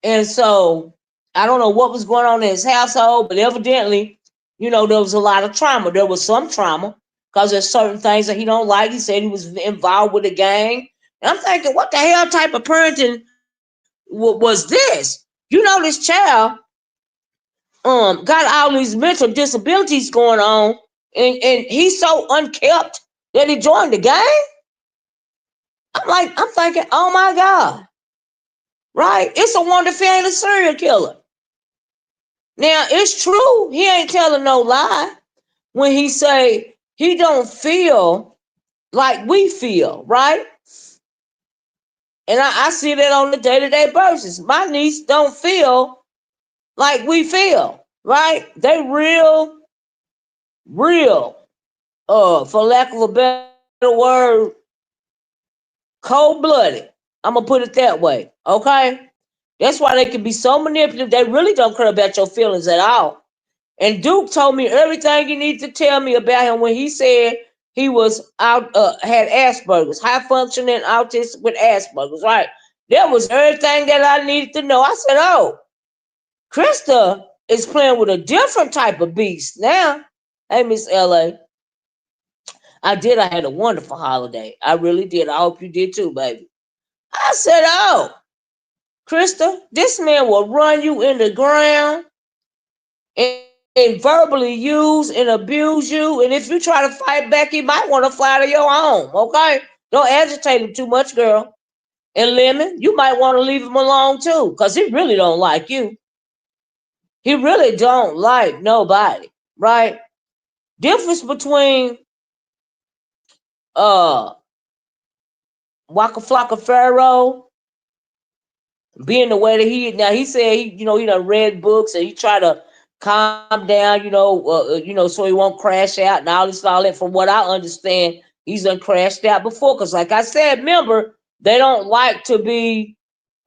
And so I don't know what was going on in his household, but evidently, there was a lot of trauma. There was some trauma because there's certain things that he don't like. He said he was involved with a gang. And I'm thinking, what the hell type of parenting was this? This child got all these mental disabilities going on, and he's so unkept that he joined the gang. I'm thinking, oh my God, right? It's a wonder if he ain't a serial killer. Now it's true, he ain't telling no lie when he say he don't feel like we feel, right? And I see that on the day-to-day basis. My niece don't feel like we feel. right? They real, for lack of a better word, cold blooded. I'm gonna put it that way, okay? That's why they can be so manipulative. They really don't care about your feelings at all. And Duke told me everything you need to tell me about him when he said he was out, had Asperger's, high functioning autistic with Asperger's, right? That was everything that I needed to know. I said, oh, Christa is playing with a different type of beast now. Hey, Miss LA. I did. I had a wonderful holiday. I really did. I hope you did too, baby. I said, oh, Christa, this man will run you in the ground and verbally use and abuse you. And if you try to fight back, he might want to fly to your home. Okay? Don't agitate him too much, girl. And Lemon, you might want to leave him alone too, because he really don't like you. He really don't like nobody, right? Difference between uh Waka Flocka Pharaoh being the way that he said he done read books and he tried to calm down, so he won't crash out and all that. From what I understand, he's done crashed out before. Cause like I said, remember they don't like to be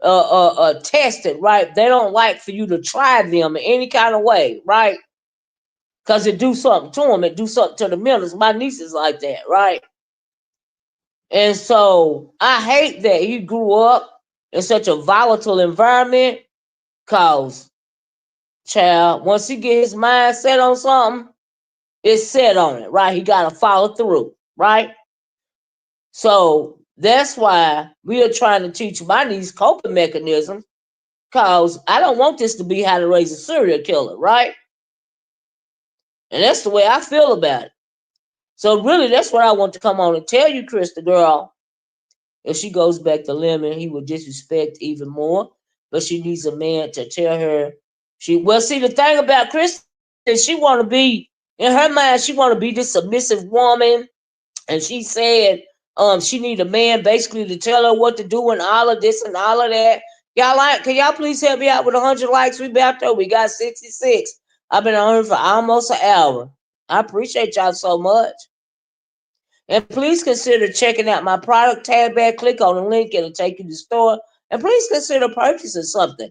tested, right? They don't like for you to try them in any kind of way, right? Cause it do something to them, it do something to the mentals. My niece is like that, right? And so I hate that he grew up in such a volatile environment. Cause child, once he get his mind set on something, it's set on it, right? He gotta follow through, right? So that's why we are trying to teach my niece coping mechanisms, cause I don't want this to be how to raise a serial killer, right? And that's the way I feel about it. So really, that's what I want to come on and tell you, Krista, girl. If she goes back to Lemon, he will disrespect even more. But she needs a man to tell her see the thing about Krista is she wanna be in her mind, she wanna be this submissive woman. And she said she need a man basically to tell her what to do and all of this and all of that. Can y'all please help me out with 100 likes? We about there. We got 66. I've been on here for almost an hour. I appreciate y'all so much. And please consider checking out my product tab back. Click on the link, it'll take you to the store. And please consider purchasing something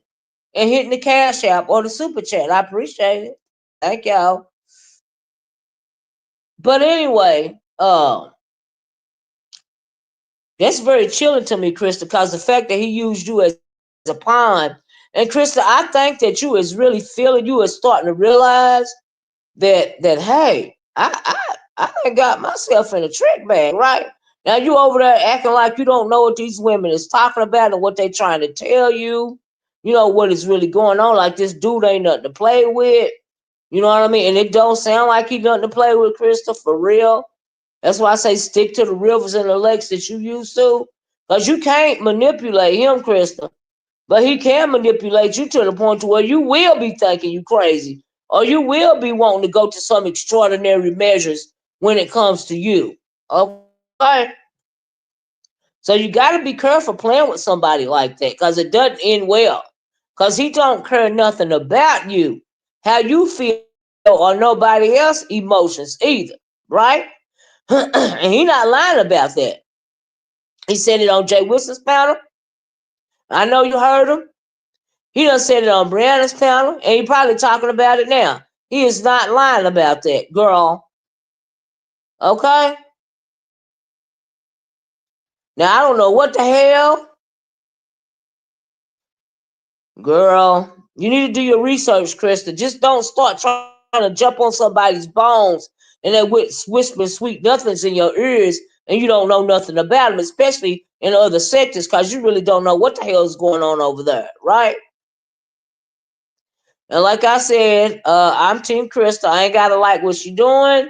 and hitting the Cash App or the Super Chat. I appreciate it. Thank y'all. But anyway, that's very chilling to me, Krista, because the fact that he used you as a pawn. And Krista, I think that you is really feeling, you is starting to realize that hey, I done got myself in a trick bag, right? Now you over there acting like you don't know what these women is talking about and what they trying to tell you. You know what is really going on. Like this dude ain't nothing to play with. You know what I mean? And it don't sound like he nothing to play with, Krista, for real. That's why I say stick to the rivers and the lakes that you used to. Because you can't manipulate him, Krista. But he can manipulate you to the point to where you will be thinking you crazy. Or you will be wanting to go to some extraordinary measures when it comes to you. Okay? So you got to be careful playing with somebody like that because it doesn't end well. Because he don't care nothing about you, how you feel, or nobody else emotions either. Right? And he not lying about that. He said it on Jay Wilson's panel. I know you heard him. He done said it on Brianna's panel, and he probably talking about it now. He is not lying about that, girl. Okay? Now, I don't know what the hell, girl. You need to do your research, Krista. Just don't start trying to jump on somebody's bones and then whisper sweet nothings in your ears and you don't know nothing about them, especially in other sectors, because you really don't know what the hell is going on over there, right? And like I said, I'm Team Krista. I ain't gotta like what she doing,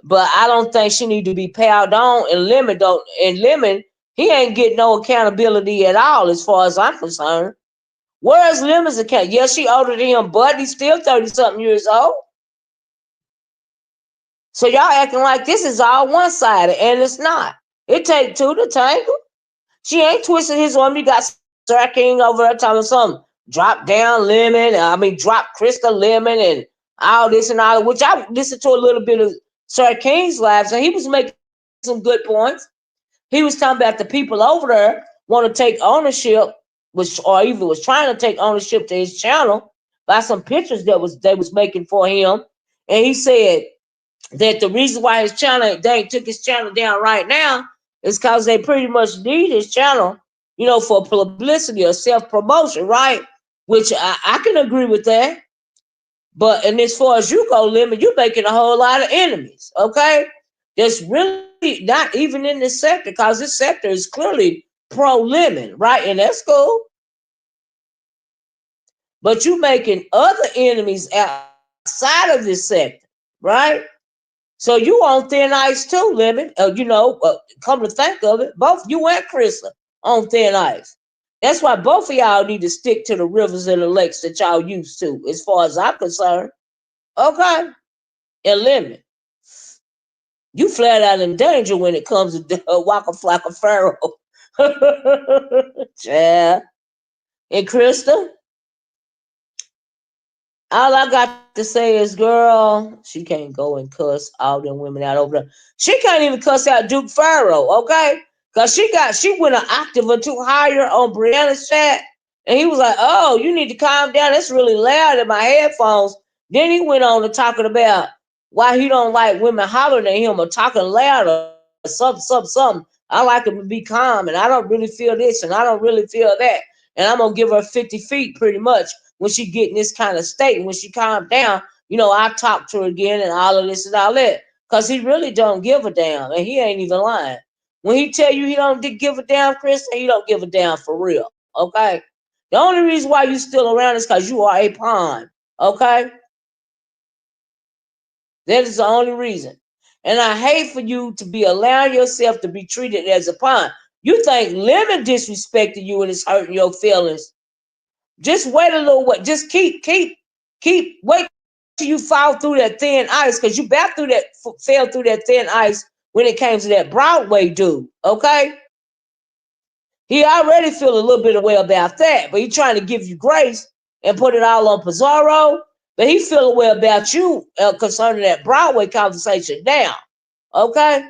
but I don't think she need to be piled on. And Lemon don't. And Lemon, he ain't getting no accountability at all, as far as I'm concerned. Where's Lemon's account? Yes, she older than him, but he's still 30-something years old. So y'all acting like this is all one-sided, and it's not. It take two to tangle. She ain't twisting his arm. You got Sir King over there telling something. drop down Lemon. I mean, drop Christa Lemon and all this and all, which I listened to a little bit of Sir King's lives, and he was making some good points. He was talking about the people over there want to take ownership, which or even was trying to take ownership to his channel by some pictures that was they was making for him. And he said that the reason why his channel they ain't took his channel down right now is because they pretty much need his channel, for publicity or self promotion, right? Which I can agree with that. But and as far as you go, Lemon, you're making a whole lot of enemies. Okay, that's really not even in this sector because this sector is clearly pro Lemon, right? And that's cool. But you making other enemies outside of this sector, right? So you on thin ice too, Lemon. Come to think of it, both you and Christa on thin ice. That's why both of y'all need to stick to the rivers and the lakes that y'all used to, as far as I'm concerned. Okay, and Lemon, you flat out in danger when it comes to Waka Flaka Pharaoh. Yeah. And Christa, all I got to say is, girl, she can't go and cuss all them women out over there. She can't even cuss out Duke Pharaoh, okay? Cause she went an octave or two higher on Brianna's chat, and he was like, "Oh, you need to calm down. It's really loud in my headphones." Then he went on to talking about why he don't like women hollering at him or talking loud or something. I like him to be calm, and I don't really feel this, and I don't really feel that, and I'm gonna give her 50 feet pretty much when she get in this kind of state. And when she calm down, I talk to her again and all of this and all that. Cause he really don't give a damn, and he ain't even lying. When he tell you he don't give a damn, Chris, he don't give a damn for real. Okay. The only reason why you still around is because you are a pawn. Okay. That is the only reason. And I hate for you to be allowing yourself to be treated as a pawn. You think Lemon disrespected you and it's hurting your feelings. Just wait a little way. Just wait till you fall through that thin ice, because you fell through that thin ice when it came to that Broadway dude. Okay, he already feel a little bit of way about that, but he trying to give you grace and put it all on Pizarro. But he feel a way about you concerning that Broadway conversation now. Okay,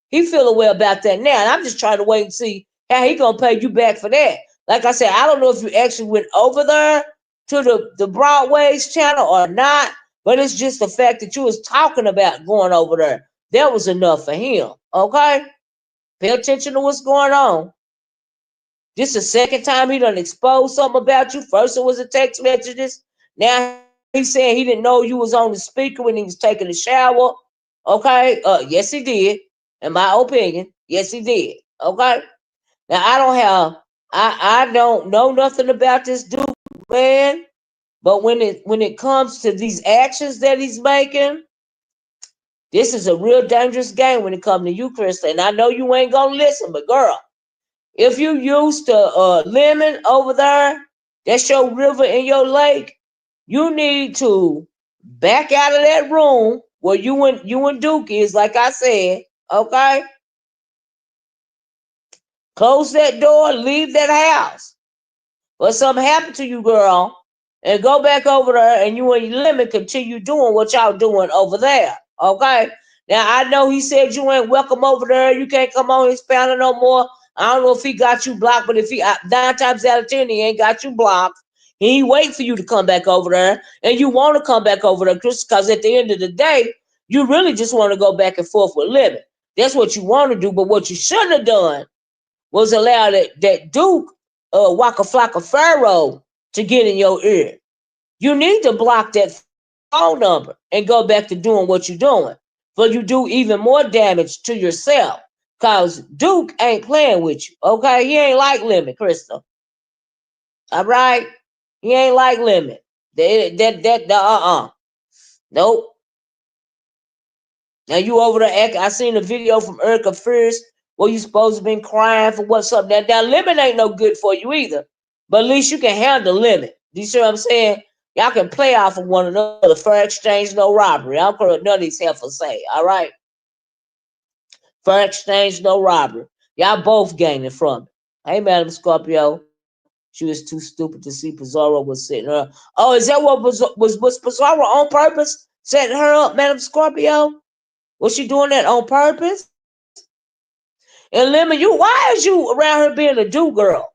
he feel a way about that now, and I'm just trying to wait and see how he gonna pay you back for that. Like I said, I don't know if you actually went over there to the Broadway's channel or not, but it's just the fact that you was talking about going over there. That was enough for him. Okay, pay attention to what's going on. This is the second time he done exposed something about you. First it was the text messages. Now he's saying he didn't know you was on the speaker when he was taking a shower. Okay, yes he did. In my opinion, yes he did. Okay. Now I don't know nothing about this dude, man. But when it comes to these actions that he's making, this is a real dangerous game when it comes to you, Krista. And I know you ain't gonna listen, but girl, if you used to Lemon over there, that's your river and your lake, you need to back out of that room where you and Duke is, like I said, okay? Close that door, leave that house. But something happened to you, girl, and go back over there and you and Lemon continue doing what y'all doing over there. Okay? Now I know he said you ain't welcome over there, you can't come on his panel no more. I don't know if he got you blocked, but if he 9 times out of 10 he ain't got you blocked. He ain't wait for you to come back over there, and you want to come back over there, Chris, because at the end of the day, you really just want to go back and forth with Lemon. That's what you want to do, but what you shouldn't have done was allow that Duke Waka Flocka Pharaoh to get in your ear. You need to block that phone number and go back to doing what you're doing. For you do even more damage to yourself. Cause Duke ain't playing with you. Okay? He ain't like Lemon, Crystal. All right? He ain't like Lemon. Nope. Now you over there, I seen a video from Erica Fierce where you supposed to been crying for what's up. Now Lemon ain't no good for you either. But at least you can handle Lemon. Do you see what I'm saying? Y'all can play off of one another. Fair exchange, no robbery. I don't care what none of these heifers say. All right? Fair exchange, no robbery. Y'all both gaining from it. Hey, Madam Scorpio. She was too stupid to see Pizarro was setting her up. Oh, is that what was Pizarro on purpose setting her up, Madam Scorpio? Was she doing that on purpose? And Lemon, why is you around her being a do girl?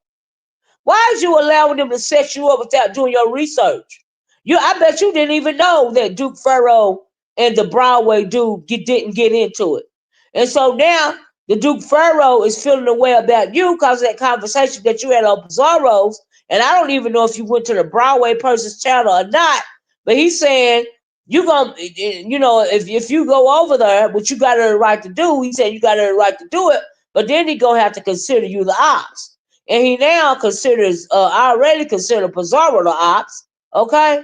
Why is you allowing them to set you up without doing your research? I bet you didn't even know that Duke Pharaoh and the Broadway dude didn't get into it. And so now the Duke Pharaoh is feeling the way about you because of that conversation that you had on Pizarro's. And I don't even know if you went to the Broadway person's channel or not, but he's saying you gonna, if you go over there, which you got the right to do, he said you got the right to do it, but then he gonna have to consider you the ops. And he now considers, already consider Pizarro the ops. Okay?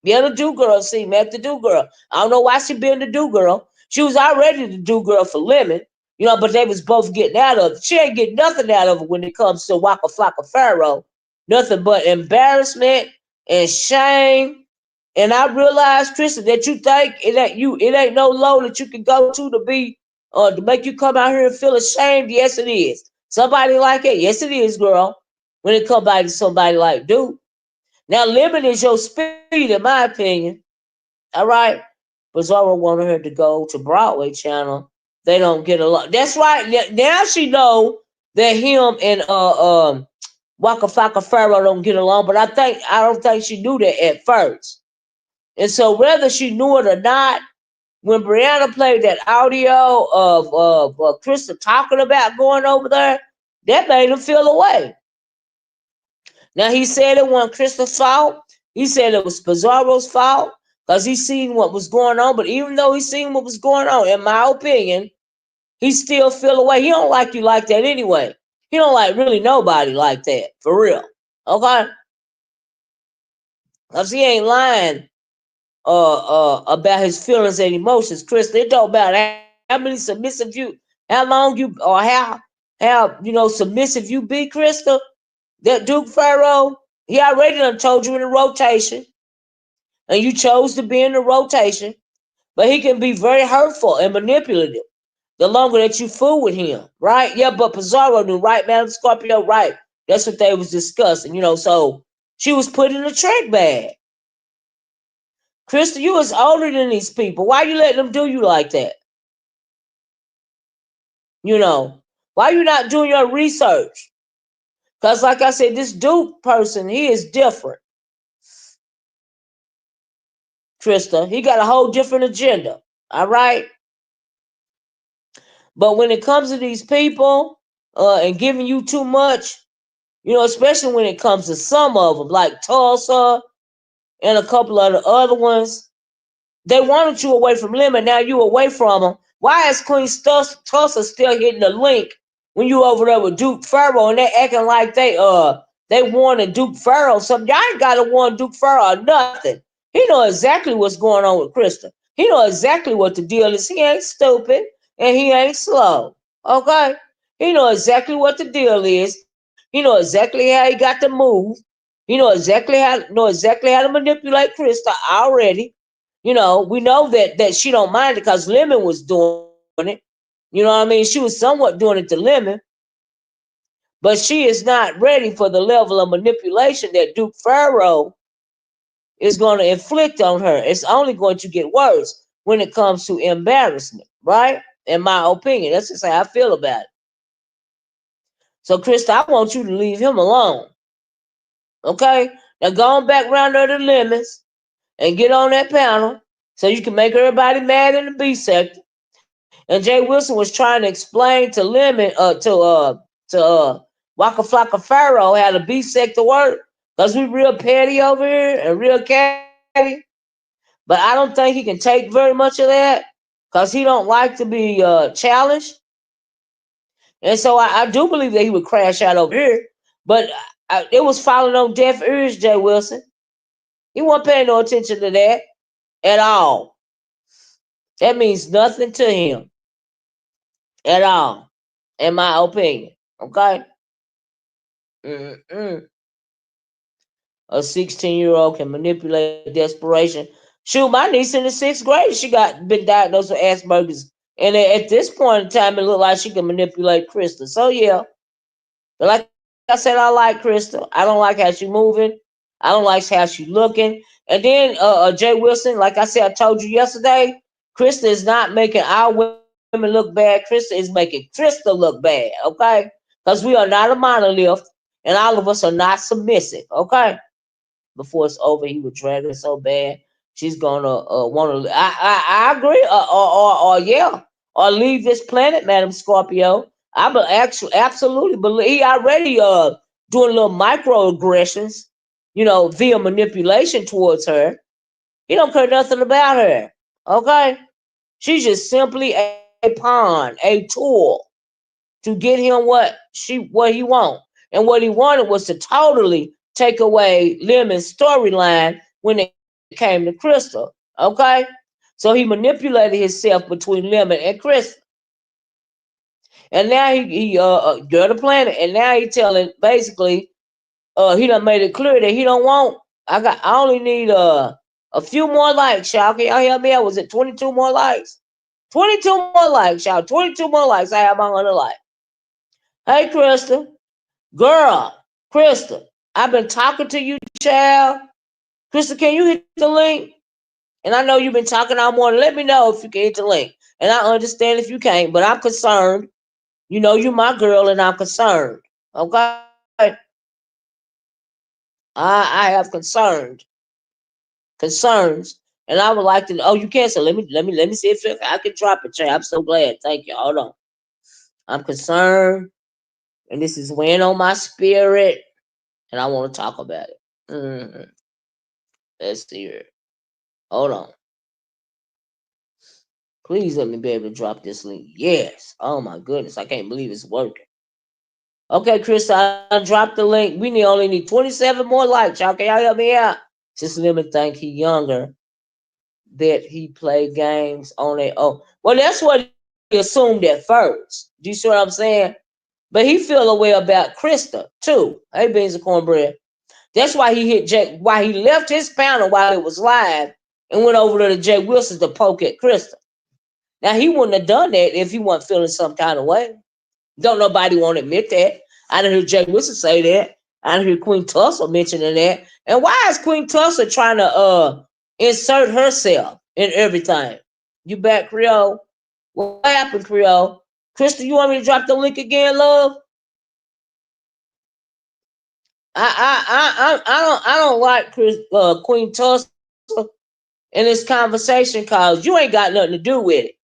Yeah, the do girl, see, Mac the do girl. I don't know why she been the do girl. She was already the do girl for Lemon, but they was both getting out of it. She ain't getting nothing out of it when it comes to Waka Flocka Pharaoh. Nothing but embarrassment and shame. And I realized, Tristan, that you think it ain't no low that you can go to make you come out here and feel ashamed. Yes, it is. Somebody like it, yes, it is, girl. When it come back to somebody like Duke. Now, Lemon is your speed, in my opinion. All right. Bizarro wanted her to go to Broadway channel. They don't get along. That's right. Now she know that him and Waka Flocka Pharaoh don't get along, but I don't think she knew that at first. And so whether she knew it or not, when Brianna played that audio of Christa talking about going over there, that made him feel away. Now he said it wasn't Christa's fault. He said it was Pizarro's fault because he seen what was going on. But even though he seen what was going on, in my opinion, he still feel away. He don't like you like that anyway. He don't like really nobody like that, for real. Okay? Because he ain't lying about his feelings and emotions, Chris. It don't matter how long you, or how submissive you be, Krista. That Duke Pharaoh, he already done told you in the rotation, and you chose to be in the rotation. But he can be very hurtful and manipulative the longer that you fool with him, right? Yeah, but Pizarro knew, right, Madam Scorpio, right? That's what they was discussing, so she was put in a trick bag. Krista, you was older than these people. Why you letting them do you like that? Why you not doing your research? Because like I said, this Duke person, he is different. Krista, he got a whole different agenda. All right? But when it comes to these people and giving you too much, especially when it comes to some of them, like Tulsa and a couple of the other ones, they wanted you away from Lemon. Now you away from them. Why is Queen Tulsa still hitting the link when you over there with Duke Pharaoh and they acting like they wanted Duke Pharaoh something? Y'all ain't gotta want Duke Pharaoh or nothing. He know exactly what's going on with Christa. He know exactly what the deal is. He ain't stupid and he ain't slow. Okay? He know exactly what the deal is. He know exactly how he got to move. He know exactly how to manipulate Christa already. We know that she don't mind it because Lemon was doing it. You know what I mean? She was somewhat doing it to Lemon, but she is not ready for the level of manipulation that Duke Pharaoh is going to inflict on her. It's only going to get worse when it comes to embarrassment, right? In my opinion, that's just how I feel about it. So, Krista, I want you to leave him alone. Okay? Now, go on back round there to Lemons and get on that panel so you can make everybody mad in the B sector. And Jay Wilson was trying to explain to Lemon, to Waka Flocka Pharaoh how the B sector work, because we real petty over here and real catty. But I don't think he can take very much of that because he don't like to be challenged. And so I do believe that he would crash out over here. But it was falling on deaf ears, Jay Wilson. He wasn't paying no attention to that at all. That means nothing to him at all, in my opinion. Okay? Mm-mm. A 16-year-old can manipulate desperation. Shoot, my niece in the 6th grade, she got been diagnosed with Asperger's. And at this point in time, it looked like she can manipulate Krista. So, yeah. But like I said, I said, I like Krista. I don't like how she moving. I don't like how she looking. And then Jay Wilson, like I said, I told you yesterday, Krista is not making our women look bad. Krista is making Krista look bad, okay? Because we are not a monolith, and all of us are not submissive, okay? Before it's over, he would drag her so bad. She's gonna want to. I agree. Or yeah, or leave this planet, Madam Scorpio. I be actually absolutely believe he already doing little microaggressions, via manipulation towards her. He don't care nothing about her. Okay, she's just simply a pawn, a tool to get him what he want. And what he wanted was to totally take away Lemon's storyline when it came to Crystal. Okay? So he manipulated himself between Lemon and Crystal. And now they're the planet, and now he telling basically he done made it clear that he don't want I only need a few more likes, y'all. Can y'all help me out? Was it 22 more likes? 22 more likes, y'all. 22 more likes. I have my 100 likes. Hey, Krista. Girl, Krista, I've been talking to you, child. Krista, can you hit the link? And I know you've been talking all morning. Let me know if you can hit the link. And I understand if you can't, but I'm concerned. You know you my girl, and I'm concerned. Okay, I have concerns, and I would like to. Oh, you can. So let me see if I can drop it, child. I'm so glad. Thank you. Hold on. I'm concerned, and this is weighing on my spirit, and I want to talk about it. Let's see here. Hold on. Please let me be able to drop this link. Yes. Oh my goodness. I can't believe it's working. Okay, Chris, I dropped the link. Only need 27 more likes. Y'all, can y'all help me out? Just let me think he younger. That he played games on it. Oh, well, that's what he assumed at first. Do you see what I'm saying? But he feel a way about Krista too. Hey, beans and cornbread. That's why he hit Jay. Why he left his panel while it was live and went over to Jay Wilson to poke at Krista. Now he wouldn't have done that if he wasn't feeling some kind of way. Don't nobody want to admit that. I didn't hear Jay Wilson say that. I didn't hear Queen Tulsa mentioning that. And why is Queen Tulsa trying to insert herself in everything? You back, Creole? What happened, Creole? Krista, you want me to drop the link again, love? I don't like Queen Tulsa in this conversation cause you ain't got nothing to do with it.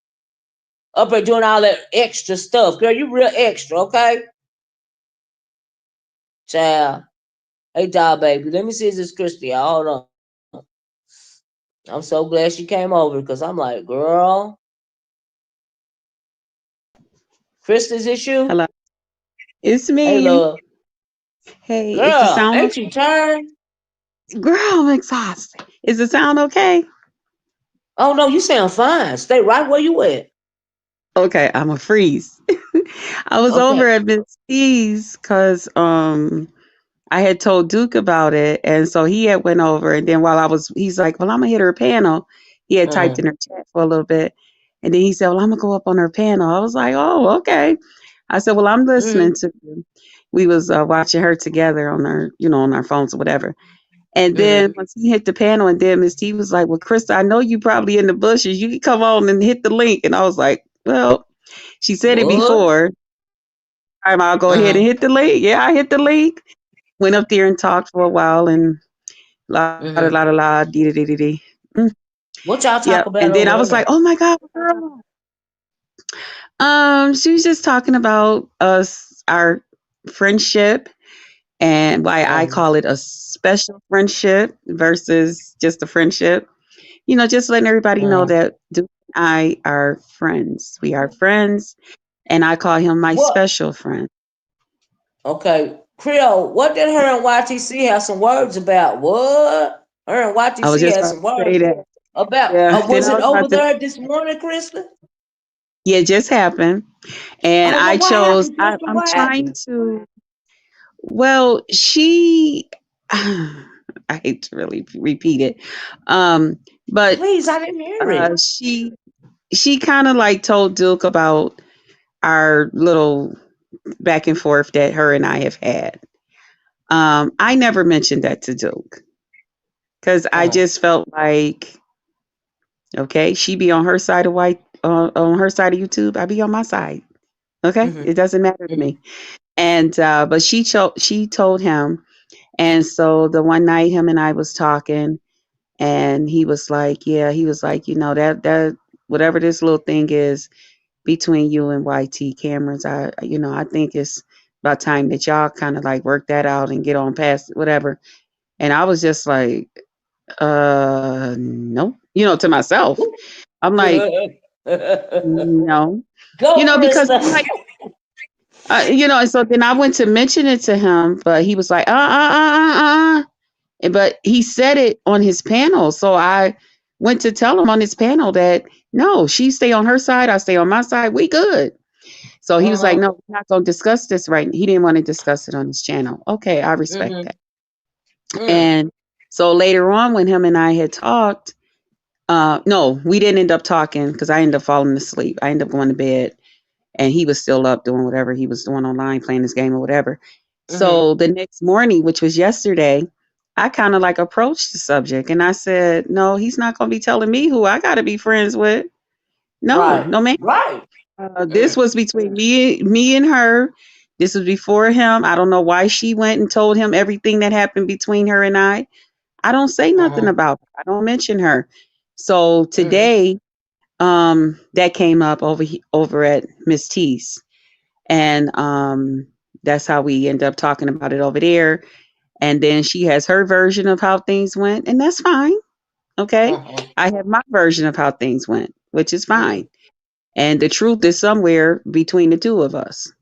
Up there doing all that extra stuff. Girl, you real extra, okay? Child. Hey, dog, baby. Let me see if this Christy. Hold on. I'm so glad she came over because I'm like, girl, Christy, is this you? Hello. It's Hey, me. love. Hey, is the Girl, sound ain't okay? you turned? Girl, I'm exhausted. Is the sound okay? Oh, no, you sound fine. Stay right where you at. Okay, I'm a freeze. I was over Okay. at Miss T's because I had told Duke about it, and so he had went over, and then while he's like, "Well, I'm gonna hit her panel." He had typed in Mm-hmm. her chat for a little bit, and then he said, "Well, I'm gonna go up on her panel." I was like, "Oh, okay." I said, "Well, I'm listening Mm-hmm. to you." We was watching her together on our, on our phones or whatever. And then Mm-hmm. once he hit the panel, and then Miss T was like, "Well, Krista, I know you probably in the bushes. You can come on and hit the link." And I was like, "Well, she said it What? before. I'll go ahead and Uh-huh. hit the link." Yeah, I hit the link. Went up there and talked for a while, and la da la da Mm-hmm. la, dee dee dee dee dee. What y'all Yep. talk about And then I over was like, there? "Oh my god, girl." She was just talking about us, our friendship, and why I Um, call it a special friendship versus just a friendship. Just letting everybody know um, that Duke and I are friends. We are friends, and I call him my what? special friend. Okay. Creole, what did her and YTC have some words about? What? Her and I was YTC just had about some to say words that. about. Yeah. Then Was I it was about over to. there this morning, Krista? Yeah, it just happened, and Oh, I well, what chose. happened, Krista? I'm What trying happened? to. Well, she. I hate to really repeat it, but Please, I didn't hear it. she kind of like told Duke about our little back and forth that her and I have had. I never mentioned that to Duke because I Uh-huh. just felt like, okay, she be on her side of on her side of YouTube. I be on my side. Okay, Mhm. it doesn't matter to Mhm. me. And but she told him, and so the one night him and I was talking, and he was like, yeah, he was like, that whatever this little thing is between you and YT Cameron's, I think it's about time that y'all kind of like work that out and get on past whatever. And I was just like, no, to myself. I'm like, no, Go, because Christa. I'm like, and so then I went to mention it to him, but he was like, but he said it on his panel. So I went to tell him on his panel that no, she stay on her side, I stay on my side, we good. So he was like, Uh-huh. no, we're not going to discuss this right now. He didn't want to discuss it on his channel. Okay, I respect Mhm. that. Mm. And so later on, when him and I had talked, no, we didn't end up talking because I ended up falling asleep. I ended up going to bed and he was still up doing whatever he was doing online, playing this game or whatever. Mhm. So the next morning, which was yesterday, I kind of like approached the subject and I said, no, he's not going to be telling me who I got to be friends with. No, Right. no, man. Right. This Mm. was between me and her. This was before him. I don't know why she went and told him everything that happened between her and I. I don't say nothing Uh-huh. about her. I don't mention her. So Mhm. today, that came up over at Miss T's, and that's how we end up talking about it over there. And then she has her version of how things went, and that's fine. Okay, Uh-huh. I have my version of how things went, which is fine. Mm. And the truth is somewhere between the two of us.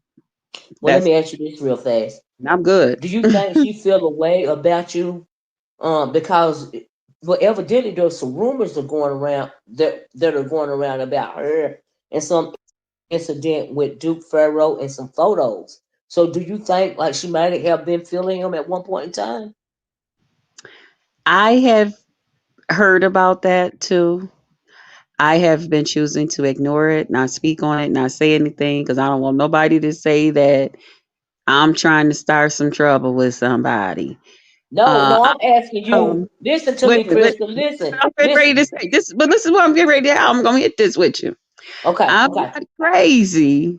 Well, let That's me ask you this real fast. I'm good. Do you think she feel a way about you? Because well, evidently there's some rumors that are going around that are going around about her and some incident with Duke Pharaoh and some photos. So, do you think like she might have been feeling him at one point in time? I have heard about that too. I have been choosing to ignore it, not speak on it, not say anything because I don't want nobody to say that I'm trying to start some trouble with somebody. No, Uh, no, I, I'm asking you. um, Listen to wait, me, wait, wait. Krista. Listen, I'm getting ready listen. to say this, but listen, what I'm getting ready to. How I'm gonna hit this with you. Okay, I'm okay. not crazy.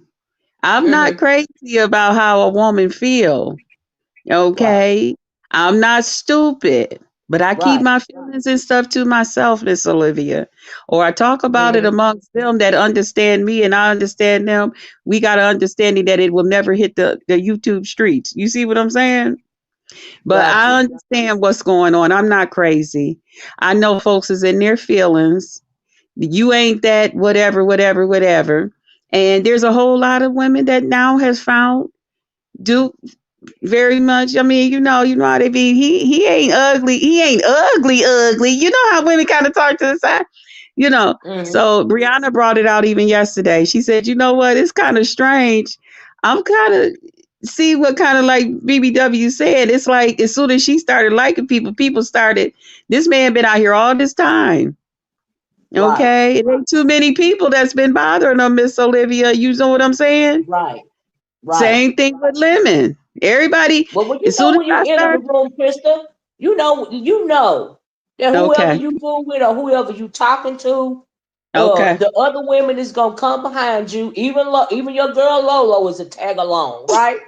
I'm not Mm-hmm. crazy about how a woman feel. Right, Okay. I'm not stupid, but I keep right. my feelings and stuff to myself, Miss Olivia. Or I talk about it Mm-hmm. amongst them that understand me and I understand them. We got an understanding that it will never hit the YouTube streets. You see what I'm saying? But Got I you. understand what's going on. I'm not crazy. I know folks is in their feelings. You ain't that whatever, whatever, whatever. And there's a whole lot of women that now has found Duke very much. I mean, how they be. He ain't ugly. He ain't ugly, ugly. You know how women kind of talk to the side. You know. Mm-hmm. So Brianna brought it out even yesterday. She said, "You know what? It's kind of strange. I'm kind of see what kind of like BBW said. It's like as soon as she started liking people, people started. This man been out here all this time. Right, Okay, it ain't too many people that's been bothering him, Miss Olivia. You know what I'm saying? right, right. Same thing with Lemon. Everybody, Well, when you as know soon as when you I enter the start, room, Krista, you know that whoever okay, you fool with or whoever you talking to, okay. the other women is gonna come behind you. Even your girl Lolo is a tag along, right?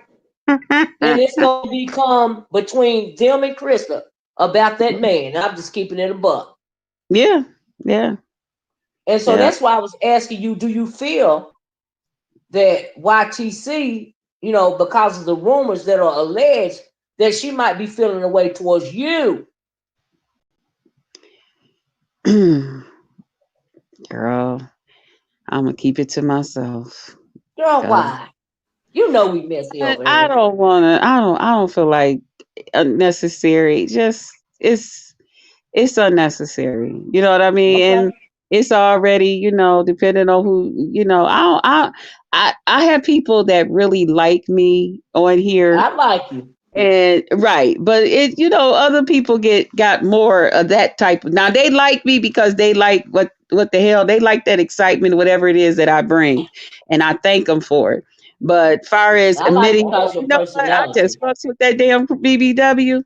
And it's gonna become between them and Krista about that man. I'm just keeping it a buck. Yeah, yeah, And so yeah. that's why I was asking you, do you feel that YTC, because of the rumors that are alleged, that she might be feeling a way towards you? Girl, I'm gonna keep it to myself. Girl, 'Cause why? You know we messy over I here. don't wanna. I don't feel like unnecessary. Just it's unnecessary. You know what I mean? Okay. And it's already, depending on who, I have people that really like me on here. I like you. And right, but other people got more of that type of. Now they like me because they like what the hell they like, that excitement, whatever it is that I bring, and I thank them for it. But far as I like admitting, because your you know what, I personality. just fucks with that damn BBW.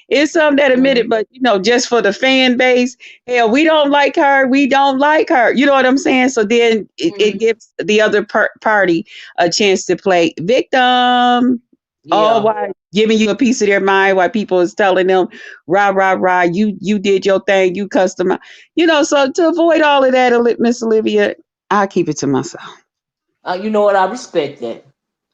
It's some that admit it, Mm, but just for the fan base, hell, we don't like her. We don't like her. You know what I'm saying? So then it mm, gives the other party a chance to play victim. All yeah. while giving you a piece of their mind, while people is telling them, rah rah rah, you did your thing, you custom. So to avoid all of that, Miss Olivia, I keep it to myself. You know what? I respect that.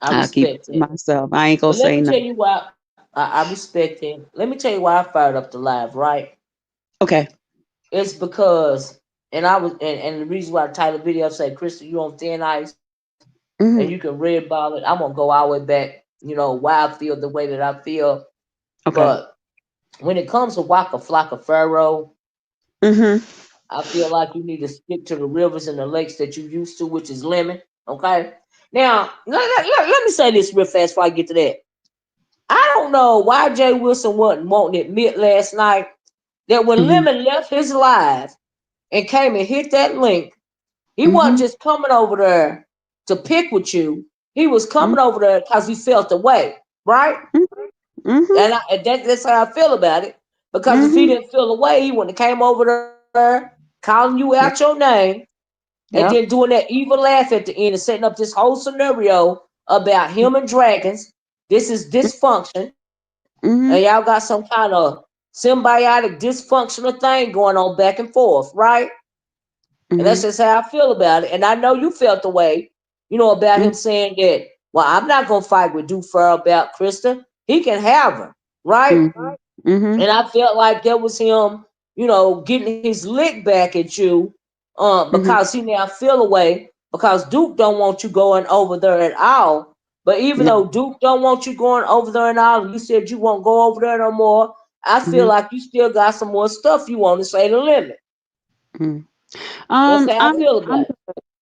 I I keep it respect to that. myself. I ain't gonna But let say me tell nothing. you why I respect it. Let me tell you why I fired up the live, right? Okay. It's because, and I was, and the reason why I titled the video say, Christa, you on thin ice, and you can Hmm. red ball it. I'm gonna go all the way back, why I feel the way that I feel. Okay. But when it comes to Waka Flaka Pharaoh, Hmm. I feel like you need to stick to the rivers and the lakes that you used to, which is lemon. Okay. Now, let me say this real fast before I get to that. I don't know why Jay Wilson wasn't wanting to admit last night that when Hmm. Lemon left his live and came and hit that link, he wasn't Hmm. just coming over there to pick with you. He was coming over there because he felt the way, right? Hmm. And that's how I feel about it. Because if he Hmm. didn't feel the way, he wouldn't have came over there, calling you out your Yep. name, and then Yep. doing that evil laugh at the end and setting up this whole scenario about him and dragons. This is dysfunction, and y'all got Hmm. some kind of symbiotic dysfunctional thing going on back and forth, right? And that's just Hmm. how I feel about it. And I know you felt the way, about him saying that, well, I'm not gonna fight with Duke Fur about Krista. He can have her, right? Hmm. Hmm. And I felt like that was him, getting his lick back at you, Hmm. because he now feel away because Duke don't want you going over there at all. But even No. though Duke don't want you going over there and all, and you said you won't go over there no more, I feel Hmm. like you still got some more stuff you want to say to Limit. Hmm. That's how I I'm feel I'm about it.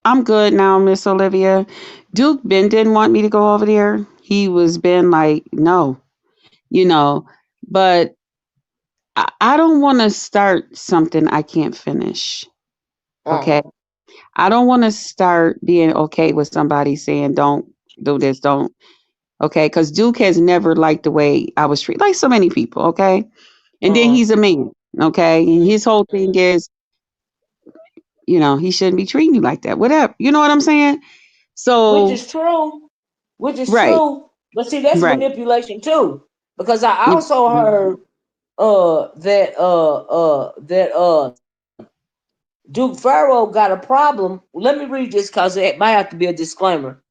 I'm good now, Miss Olivia. Duke Ben didn't want me to go over there. He was been like, no, you know, but I don't want to start something I can't finish. Okay. Uh, I don't want to start being okay with somebody saying, don't do this, don't. Okay. Because Duke has never liked the way I was treated, like so many people. Okay. And then uh, he's a man. Okay. And his whole thing mm. is, he shouldn't be treating you like that. Whatever. You know what I'm saying? Which So, is true. Which is right. true. But see, that's Right. manipulation too. Because I Mm, also mm, heard that Duke Pharaoh got a problem. Let me read this because it might have to be a disclaimer.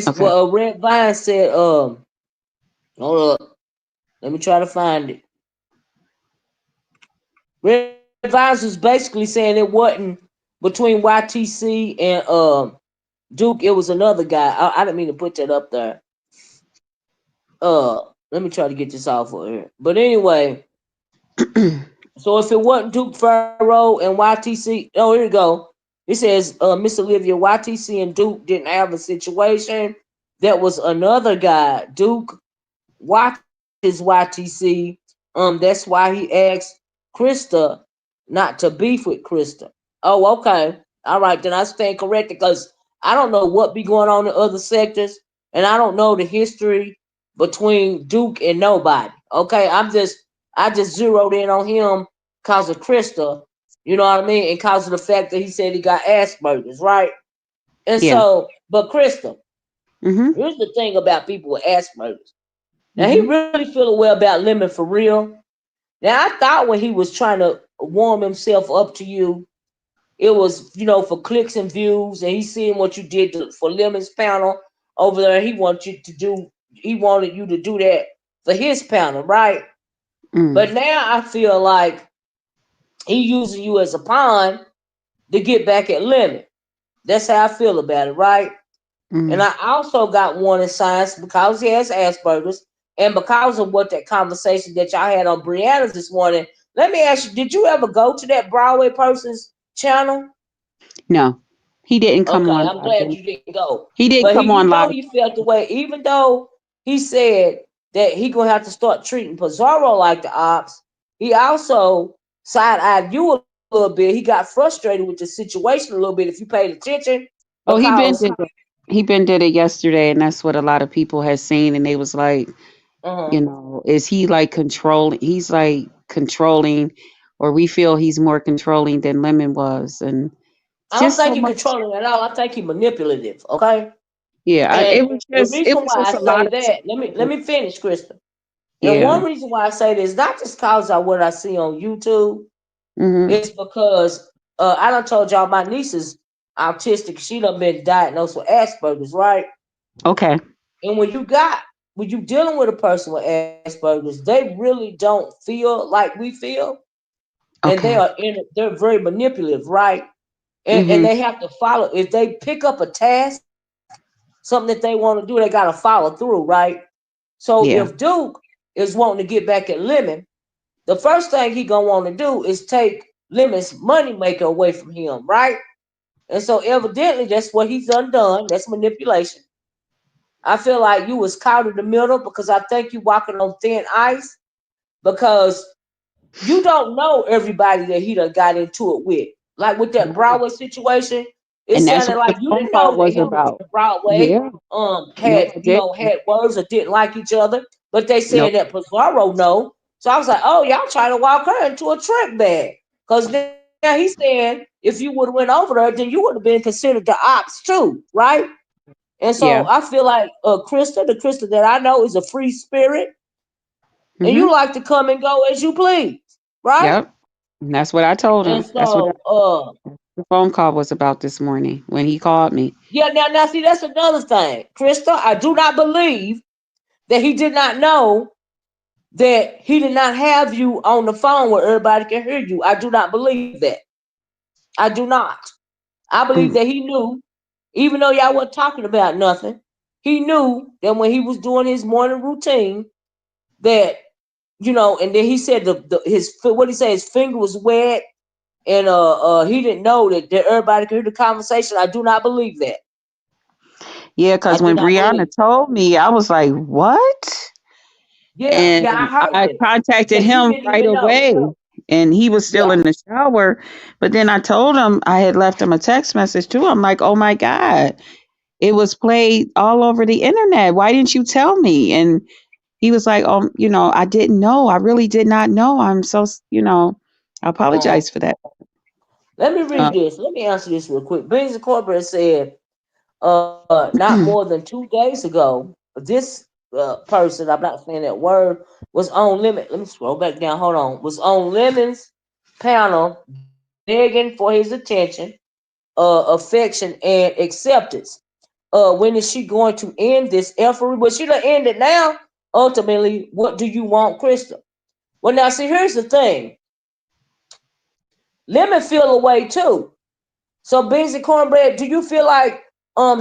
okay. Red Vine said, hold up, let me try to find it. Red Vines was basically saying it wasn't between YTC and Duke. It was another guy. I didn't mean to put that up there. Let me try to get this off of here. But anyway, so if it wasn't Duke Faro and YTC, oh here you go. It says, Miss Olivia, YTC and Duke didn't have a situation. That was another guy. Duke watches YTC. That's why he asked Krista not to beef with Krista. Oh, okay. All right, then I stand corrected because I don't know what be going on in other sectors, and I don't know the history between Duke and nobody. Okay, I just zeroed in on him because of Krista. You know what I mean? And because of the fact that he said he got Asperger's, right? And Yeah. so, but Krista, Mhm. here's the thing about people with Asperger's. Now he Mhm. really feel a way about Lemon for real. Now I thought when he was trying to warm himself up to you, it was for clicks and views, and he seeing what you did for Lemon's panel over there. He wanted you to do that for his panel, right? Mm. But now I feel like he using you as a pawn to get back at Lemon. That's how I feel about it, right? And Mm. I also got warning signs because he has Asperger's and because of what that conversation that y'all had on Brianna's this morning. Let me ask you, did you ever go to that Broadway person's channel? No, he didn't come Okay, on I'm live. glad you didn't go. He didn't But come on you know live. he felt the way, even though he said that he gonna have to start treating Pizarro like the ops. He also side-eyed you a little bit. He got frustrated with the situation a little bit if you paid attention Oh, he been because did that. he been did it yesterday, and that's what a lot of people had seen, and they was like, Uh-huh. is he like controlling? He's like controlling, or we feel he's more controlling than Lemon was, and it's I don't just so think he much. controlling at all. I think he manipulative. Okay. Yeah, And it the was reason why I just a say lot of that, let me finish, Krista. And yeah. one reason why I say this, not just cause of what I see on YouTube, Mhm. it's because I done told y'all my niece is autistic. She done been diagnosed with Asperger's, right? Okay. And when you dealing with a person with Asperger's, they really don't feel like we feel, and Okay. they're very manipulative, right? And Mhm. they have to follow. If they pick up a task, something that they want to do, they got to follow through, right? So if Yeah. Duke is wanting to get back at Lemon, the first thing he gonna want to do is take Lemon's money maker away from him, right? And so evidently that's what he's undone. That's manipulation. I feel like you was caught in the middle because I think you walking on thin ice because you don't know everybody that he done got into it with. Like with that Right. Broadway situation, it And that's sounded what the like you phone didn't call know that was him and about. Broadway Yeah. had No, I didn't. had words or didn't like each other, but they said Nope. that Faro no. So I was like, oh, y'all trying to walk her into a trick bag. Because now he's saying if you would have went over there, then you would have been considered the ops too, right? And so Yeah. I feel like Krista, the Krista that I know is a free spirit, and you Mhm. like to come and go as you please, right? Yep. And that's what I told And him. That's what so the phone call was about this morning when he called me. yeah, now see that's another thing. Krista, I do not believe that he did not know that he did not have you on the phone where everybody can hear you. I do not believe that. I do not. I believe that Mm. he knew, even though y'all weren't talking about nothing, he knew that when he was doing his morning routine, that and then he said his what he said his finger was wet, and he didn't know that everybody could hear the conversation. I do not believe that. Yeah, I because do when not Brianna believe. told me, I was like, "What?" Yeah, I And heard I this contacted that you him didn't right even know. away, and he was still Yeah. in the shower. But then I told him I had left him a text message too. I'm like, "Oh my god, it was played all over the internet. Why didn't you tell me?" And he was like, I didn't know. I really did not know. I'm so, I Uh-huh. apologize for that." Let me read Uh, this. Let me answer this real quick. Beans and Corporate said, not more than 2 days ago, this person, I'm not saying that word, was on Lemon. Let me scroll back down. Hold on. Was on Lemon's panel begging for his attention, affection, and acceptance. When is she going to end this effort? But she done end it now. Ultimately, what do you want, Krista? Well, now see, here's the thing. Lemon feel away too. So beans and cornbread, do you feel like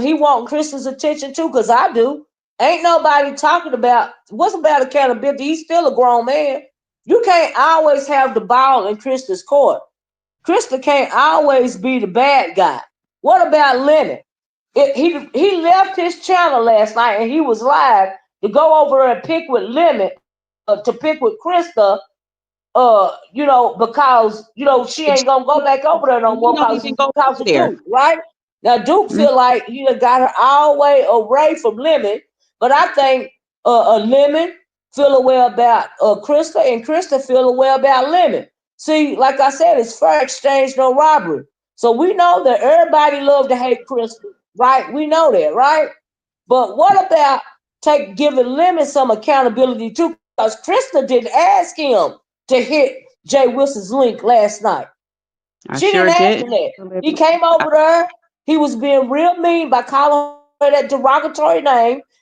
he want Krista's attention too? Cause I do. Ain't nobody talking about what's about accountability. He's still a grown man. You can't always have the ball in Krista's court. Krista can't always be the bad guy. What about Lemon? He left his channel last night and he was live to go over and pick with Lemon, to pick with Krista, because she but ain't gonna go back over there no he more don't because even go because over of there. Duke, right? Now Duke Mm, feel like he done got her all the way away from Lemon, but I think Lemon feel a way about Krista, and Krista feel a way about Lemon. See, like I said, it's fair exchange, no robbery. So we know that everybody love to hate Krista, right? We know that, right? But what about take giving Lemon some accountability too? Because Krista didn't ask him to hit Jay Wilson's link last night. I She didn't sure ask did. him that. He came over there. He was being real mean by calling her that derogatory name.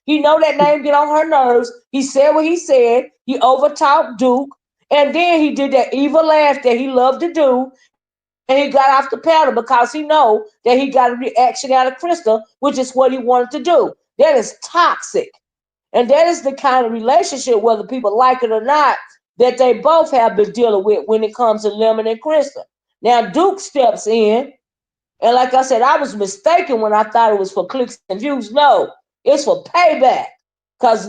He know that name get on her nerves. He said what he said. He overtalked Duke. And then he did that evil laugh that he loved to do. And he got off the panel because he know that he got a reaction out of Krista, which is what he wanted to do. That is toxic. And that is the kind of relationship, whether people like it or not, that they both have been dealing with when it comes to Lemon and Krista. Now Duke steps in, and like I said, I was mistaken when I thought it was for clicks and views. No, it's for payback. Cause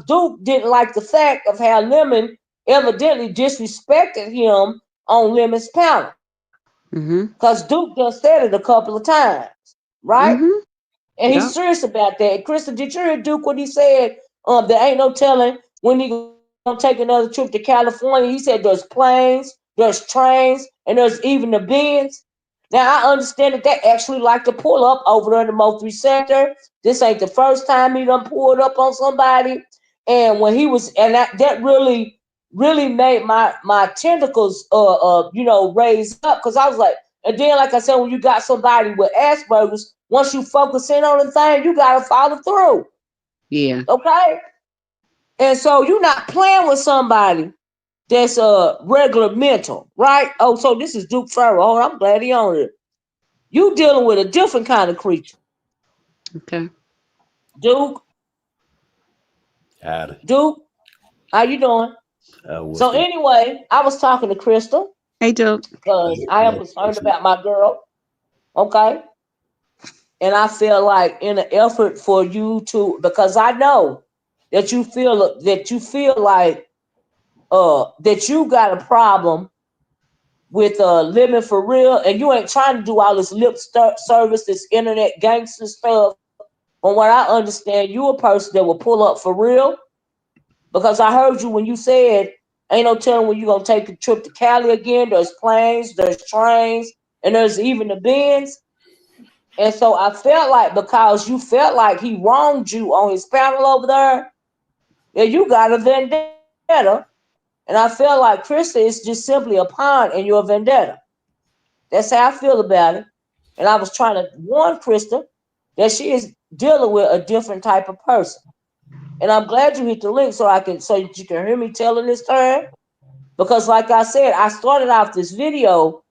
Duke didn't like the fact of how Lemon evidently disrespected him on Lemon's panel. Mm-hmm. Cause Duke just said it a couple of times, right? Mm-hmm. And he's Yeah. serious about that. Krista, did you hear Duke what he said? There ain't no telling when he gonna take another trip to California. He said there's planes, there's trains, and there's even the Benz. Now I understand that they actually like to pull up over there in the Mo3 sector. This ain't the first time he done pulled up on somebody. And when he was, and that really, really made my tentacles, raise up because I was like, and then like I said, when you got somebody with Asperger's, once you focus in on the thing, you gotta follow through. Yeah. Okay, and so you're not playing with somebody that's a regular mental, right? Oh, so this is Duke Pharaoh. Oh, I'm glad he on it. You dealing with a different kind of creature, Okay. Duke. Howdy. Duke, how you doing? What's So the anyway, I was talking to Krista Hey, Doug. because I am concerned about my girl. Okay, and I feel like in an effort for you to, because I know that you feel like that you got a problem with living for real, and you ain't trying to do all this service, this internet gangster stuff. From what I understand, you a person that will pull up for real. Because I heard you when you said, "Ain't no telling when you gonna take a trip to Cali again." There's planes, there's trains, and there's even the Benz. And so I felt like because you felt like he wronged you on his panel over there, yeah, you got a vendetta. And I feel like Krista is just simply a pawn in your vendetta. That's how I feel about it. And I was trying to warn Krista that she is dealing with a different type of person. And I'm glad you hit the link so that you can hear me telling this to her. Because like I said, I started off this video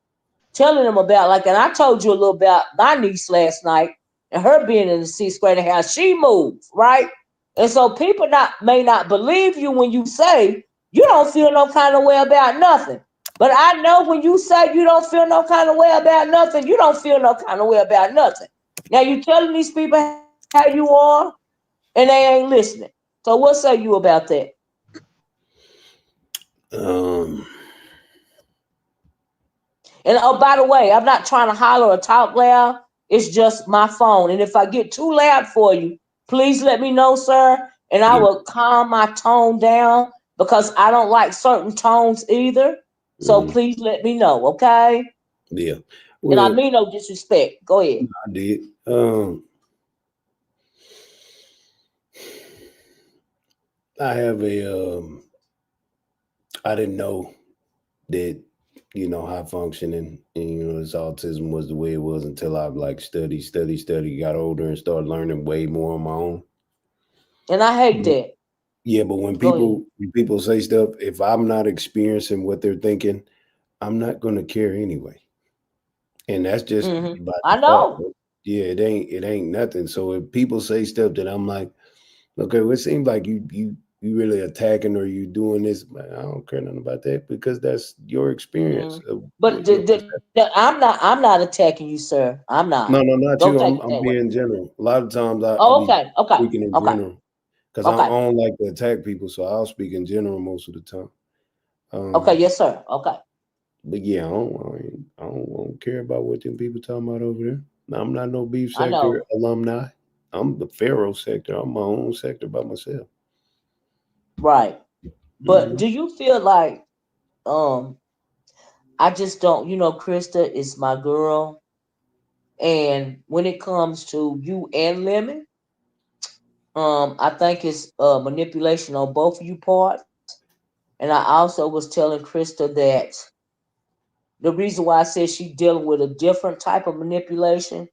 telling them about and I told you a little about my niece last night and her being in the sixth grade and how she moved, right? And so people may not believe you when you say you don't feel no kind of way about nothing. But I know when you say you don't feel no kind of way about nothing, you don't feel no kind of way about nothing. Now you telling these people how you are, and they ain't listening. So what say you about that? um And oh, by the way, I'm not trying to holler or talk loud. It's just my phone. And if I get too loud for you, please let me know, sir. And I yeah. will calm my tone down because I don't like certain tones either. So Mhm. please let me know, okay? Yeah. And I Well, mean no disrespect. Go ahead. I did. I have a I didn't know that, high functioning and this autism was the way it was until I like study, got older and started learning way more on my own. And I hate But that. yeah, but when Go ahead. people say stuff, if I'm not experiencing what they're thinking, I'm not gonna care anyway. And that's just by I default. know. Yeah, it ain't nothing. So if people say stuff that I'm like, okay, well, it seems like you really attacking or you doing this, but I don't care nothing about that because that's your experience Mm. of But what your perception. I'm not attacking you, sir. I'm not. No, no, not Don't you. take I'm it I'm that way. being general. A lot of times I Oh, be okay, okay, speaking in okay, general because I okay. don't like to attack people, so I'll speak in general most of the time. Okay, Um, yes, sir. Okay. but yeah, I don't care about what them people talking about over there. I'm not no beef I sector know. alumni. I'm the Pharaoh sector. I'm my own sector by myself. Right. But Hmm. do you feel like um I just don't, Krista is my girl, and when it comes to you and Lemon, I think it's manipulation on both of you parts. And I also was telling Krista that the reason why I said she dealing with a different type of manipulation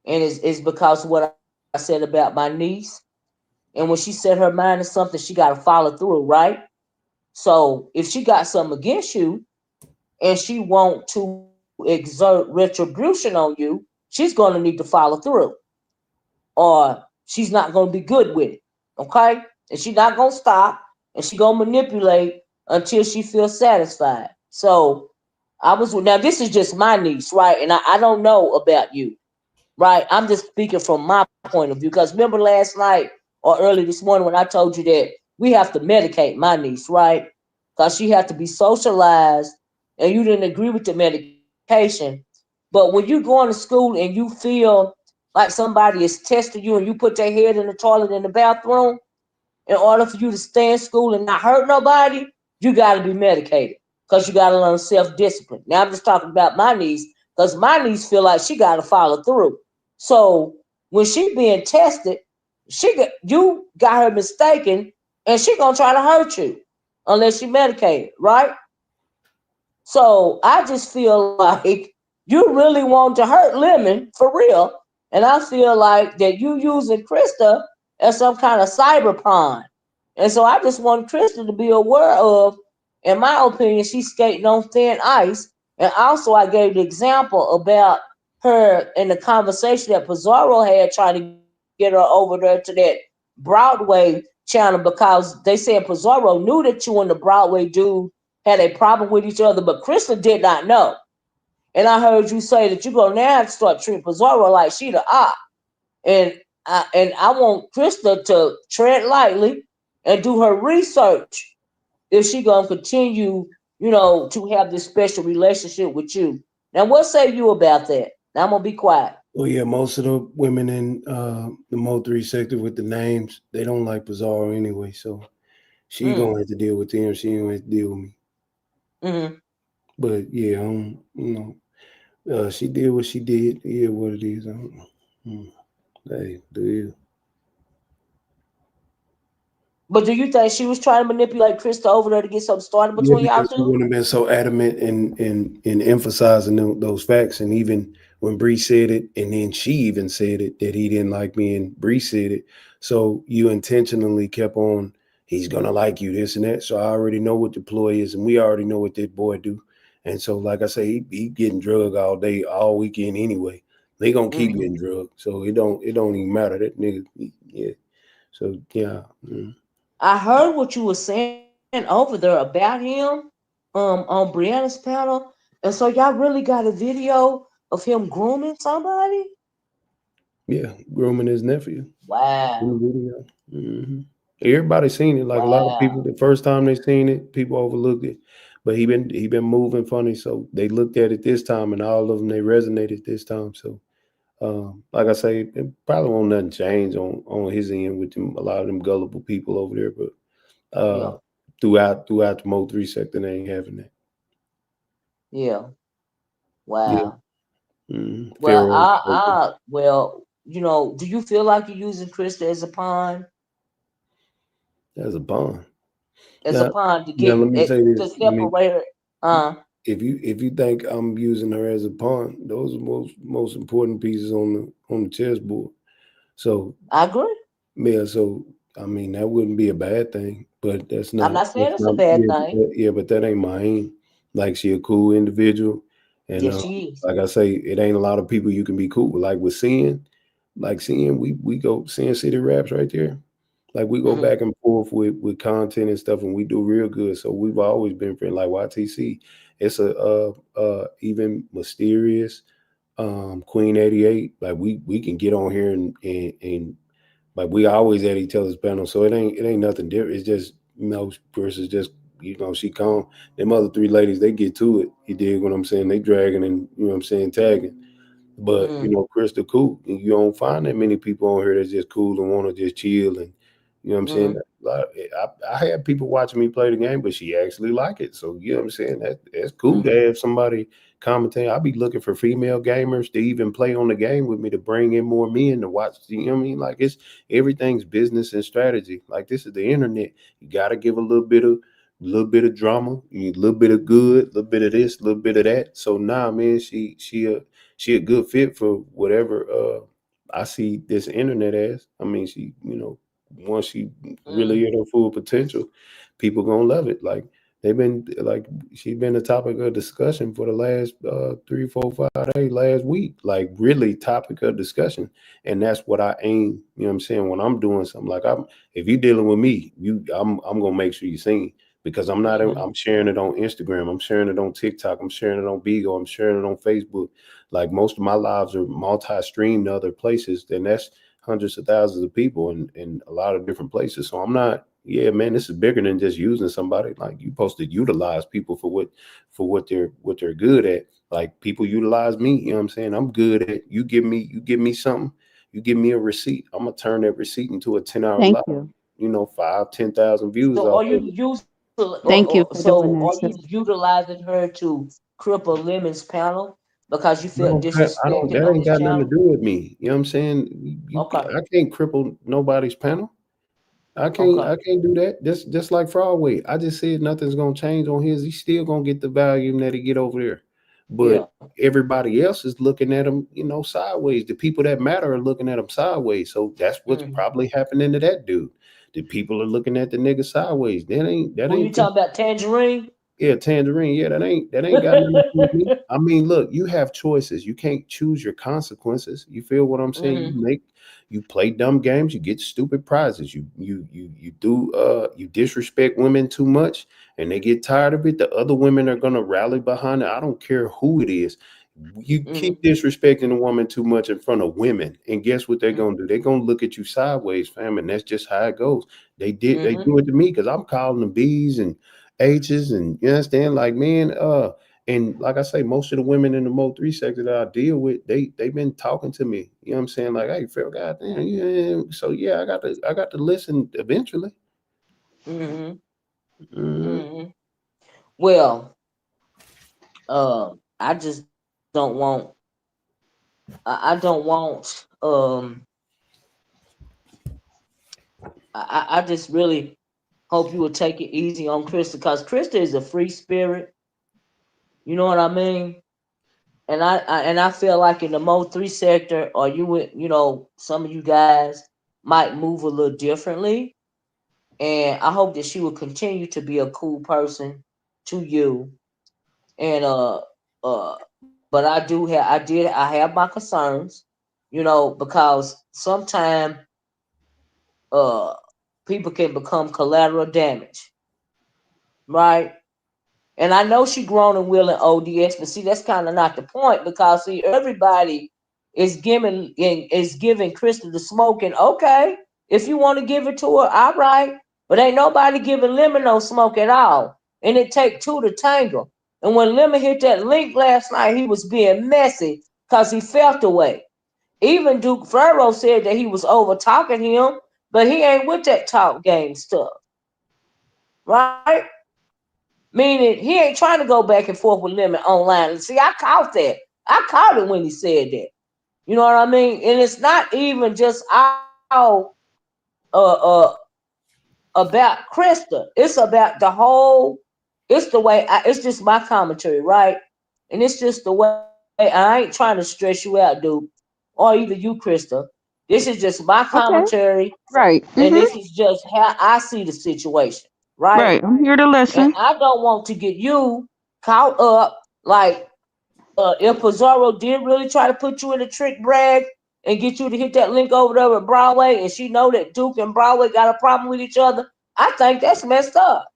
and is because of what I said about my niece. And when she set her mind to something, she got to follow through, right? So if she got something against you and she want to exert retribution on you, she's going to need to follow through, or she's not going to be good with it. Okay? And she's not going to stop, and she going to manipulate until she feels satisfied. So now this is just my niece, right? And I don't know about you, right? I'm just speaking from my point of view. Because remember last night or early this morning when I told you that we have to medicate my niece, right? Because she had to be socialized, and you didn't agree with the medication. But when you go into school and you feel like somebody is testing you and you put your head in the toilet in the bathroom, in order for you to stay in school and not hurt nobody, you got to be medicated because you got to learn self discipline. Now I'm just talking about my niece because my niece feel like she got to follow through. So when she being tested, you got her mistaken, and she gonna try to hurt you unless she medicated, right? So I just feel like you really want to hurt Lemon for real. And I feel like that you using Krista as some kind of cyber pawn. And so I just want Krista to be aware of, in my opinion, she's skating on thin ice. And also I gave the example about her in the conversation that Pizarro had trying to get her over there to that Broadway channel because they said Pizarro knew that you and the Broadway dude had a problem with each other, but Krista did not know. And I heard you say that you're gonna now have to start treating Pizarro like she the op. And I want Krista to tread lightly and do her research if she gonna continue, to have this special relationship with you. Now, what say you about that? Now I'm gonna be quiet. Well, yeah, most of the women in the Mo3 sector with the names, they don't like Pizarro anyway. So she Mm. gonna have to deal with them. She don't have to deal with me. Hmm. But yeah, she did what she did. Yeah, what it is. Mm, hey, do you? But do you think she was trying to manipulate Krista over there to get something started Yeah, between y'all because she two? wouldn't have been so adamant in emphasizing those facts. And even when Bree said it, and then she even said it that he didn't like me, and Bree said it. So you intentionally kept on. He's gonna like you, this and that. So I already know what the ploy is, and we already know what that boy do. And so, like I say, he getting drug all day, all weekend anyway. They gonna keep Hmm. getting drug, so it don't even matter. That nigga, yeah. So yeah. I heard what you were saying over there about him, on Brianna's panel, and so y'all really got a video of him grooming somebody. Yeah, grooming his nephew in the Wow, video. Hmm. Everybody seen it. Like a lot of wow. people, the first time they seen it, people overlooked it. But he been moving funny, so they looked at it this time, and all of them they resonated this time. So, like I say, it probably won't nothing change on his end with them, a lot of them gullible people over there. But Yeah, throughout the Mo3 sector, they ain't having that. yeah. Yeah, Wow. Well, Pharaoh do you feel like you're using Krista as a pawn, as a bond. as a Now, pawn to now get let me it say to this. Let me separate her? if you think I'm using her as a pawn, those are most important pieces on the chessboard. So I agree. yeah, so I mean that wouldn't be a bad thing, but that's I'm not not saying that's it's a not bad yeah thing. but that ain't my aim. Like she a cool individual, and Yes, she is. like I say, it ain't a lot of people you can be cool with. Like with seeing we go SynCity raps right there. Like we go Hmm. back and forth with content and stuff, and we do real good. So we've always been friends. Like YTC, it's a even mysterious Queen 88. Like we can get on here and like we always at each other's panel. So it ain't nothing different. It's just versus just she calm. Them other three ladies they get to it. You dig what I'm saying? They dragging and what I'm saying tagging. But Hmm. Krista cool. And you don't find that many people on here that's just cool and want to just chill and what I'm saying. Hmm. I had people watching me play the game, but she actually like it. So you know what I'm saying. That's cool Hmm. to have somebody commentate. I'll be looking for female gamers to even play on the game with me to bring in more men to watch. You know what I mean? Like it's everything's business and strategy. Like this is the internet. You got to give a little bit of drama, a little bit of good, a little bit of this, a little bit of that. So nah, man, she a good fit for whatever I see this internet as. I mean, once she really Hmm. hit her full potential, people gonna love it. Like they've been like she's been a topic of discussion for the last 3, 4, 5 days, last week. Like really topic of discussion. And that's what I aim, you know what I'm saying, when I'm doing something. Like I'm if you're dealing with me, I'm gonna make sure you seen because Hmm. I'm sharing it on Instagram, I'm sharing it on TikTok, I'm sharing it on Bigo, I'm sharing it on Facebook. Like most of my lives are multi-streamed to other places, then that's hundreds of thousands of people in a lot of different places. So I'm not, yeah, man, this is bigger than just using somebody. Like you supposed to utilize people for what they're good at. Like people utilize me, you know what I'm saying? I'm good at you give me something. You give me a receipt, I'm gonna turn that receipt into a 10-hour Thank live. you. 5, 10,000 views So off are of you it. Thank you for doing so that, are you sis. utilizing her to cripple Lemon's panel because you felt I don't. disrespected That on ain't his got nothing to channel? do with me. You know what I'm saying? Okay, I can't cripple nobody's panel. okay, I can't do that. Just like Broadway. I just said nothing's gonna change on his. He's still gonna get the volume that he get over there. But yeah, everybody else is looking at him, sideways. The people that matter are looking at him sideways. So that's what's hmm. probably happening to that dude. The people are looking at the nigga sideways. That Who you ain't the talking about, Tangerine? yeah, tangerine. Yeah, that ain't got nothing to do with me. I mean, look, you have choices. You can't choose your consequences. You feel what I'm saying? Hmm. You play dumb games, you get stupid prizes. You disrespect women too much and they get tired of it. The other women are gonna rally behind it. I don't care who it is. You Hmm. keep disrespecting a woman too much in front of women, and guess what they're Hmm. gonna do? They're gonna look at you sideways, fam, and that's just how it goes. They Hmm. do it to me because I'm calling them B's and H's, and you understand, like, man, and like I say, most of the women in the Mo3 sector that I deal with, they've been talking to me. You know what I'm saying? Like, hey, Phil, goddamn, yeah. So yeah, I got to listen eventually. Hmm. Hmm. Hmm. Well, I just don't want. I don't want. I just really hope you will take it easy on Krista because Krista is a free spirit. You know what I mean? And I feel like in the Mo3 sector, or some of you guys might move a little differently. And I hope that she will continue to be a cool person to you. And but I have my concerns, because sometimes uh people can become collateral damage, right? And I know she grown and willing O.D.S, but see that's kind of not the point because see everybody is giving Krista the smoke and okay, if you want to give it to her, all right. But ain't nobody giving Lemon no smoke at all. And it take two to tangle. And when Lemon hit that link last night, he was being messy because he felt away. Even Duke Pharaoh said that he was over talking him, but he ain't with that talk game stuff, right? Meaning he ain't trying to go back and forth with Lemon online. See, I caught that. I caught it when he said that. You know what I mean? And it's not even just all uh uh about Krista. It's about the whole. It's the way. It's just my commentary, right? And it's just the way. I ain't trying to stress you out, dude, or either you, Krista. This is just my Okay. commentary, Right. and this Mm-hmm. is just how I see the situation, right? Right. I'm here to And listen. I don't want to get you caught up like if Pizarro did really try to put you in a trick brag and get you to hit that link over there with Broadway, and she know that Duke and Broadway got a problem with each other, I think that's messed up.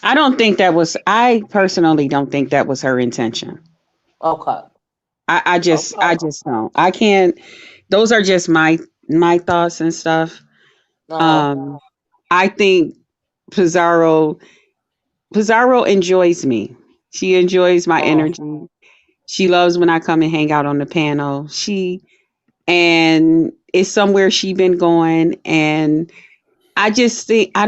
I don't think that was. I personally don't think that was her intention. Okay, I okay, just don't. I can't. Those are just my thoughts and stuff. uh Um, I think Pizarro Pizarro enjoys me. She enjoys my huh, energy. She loves when I come and hang out on the panel. And it's somewhere she been going, and I just think I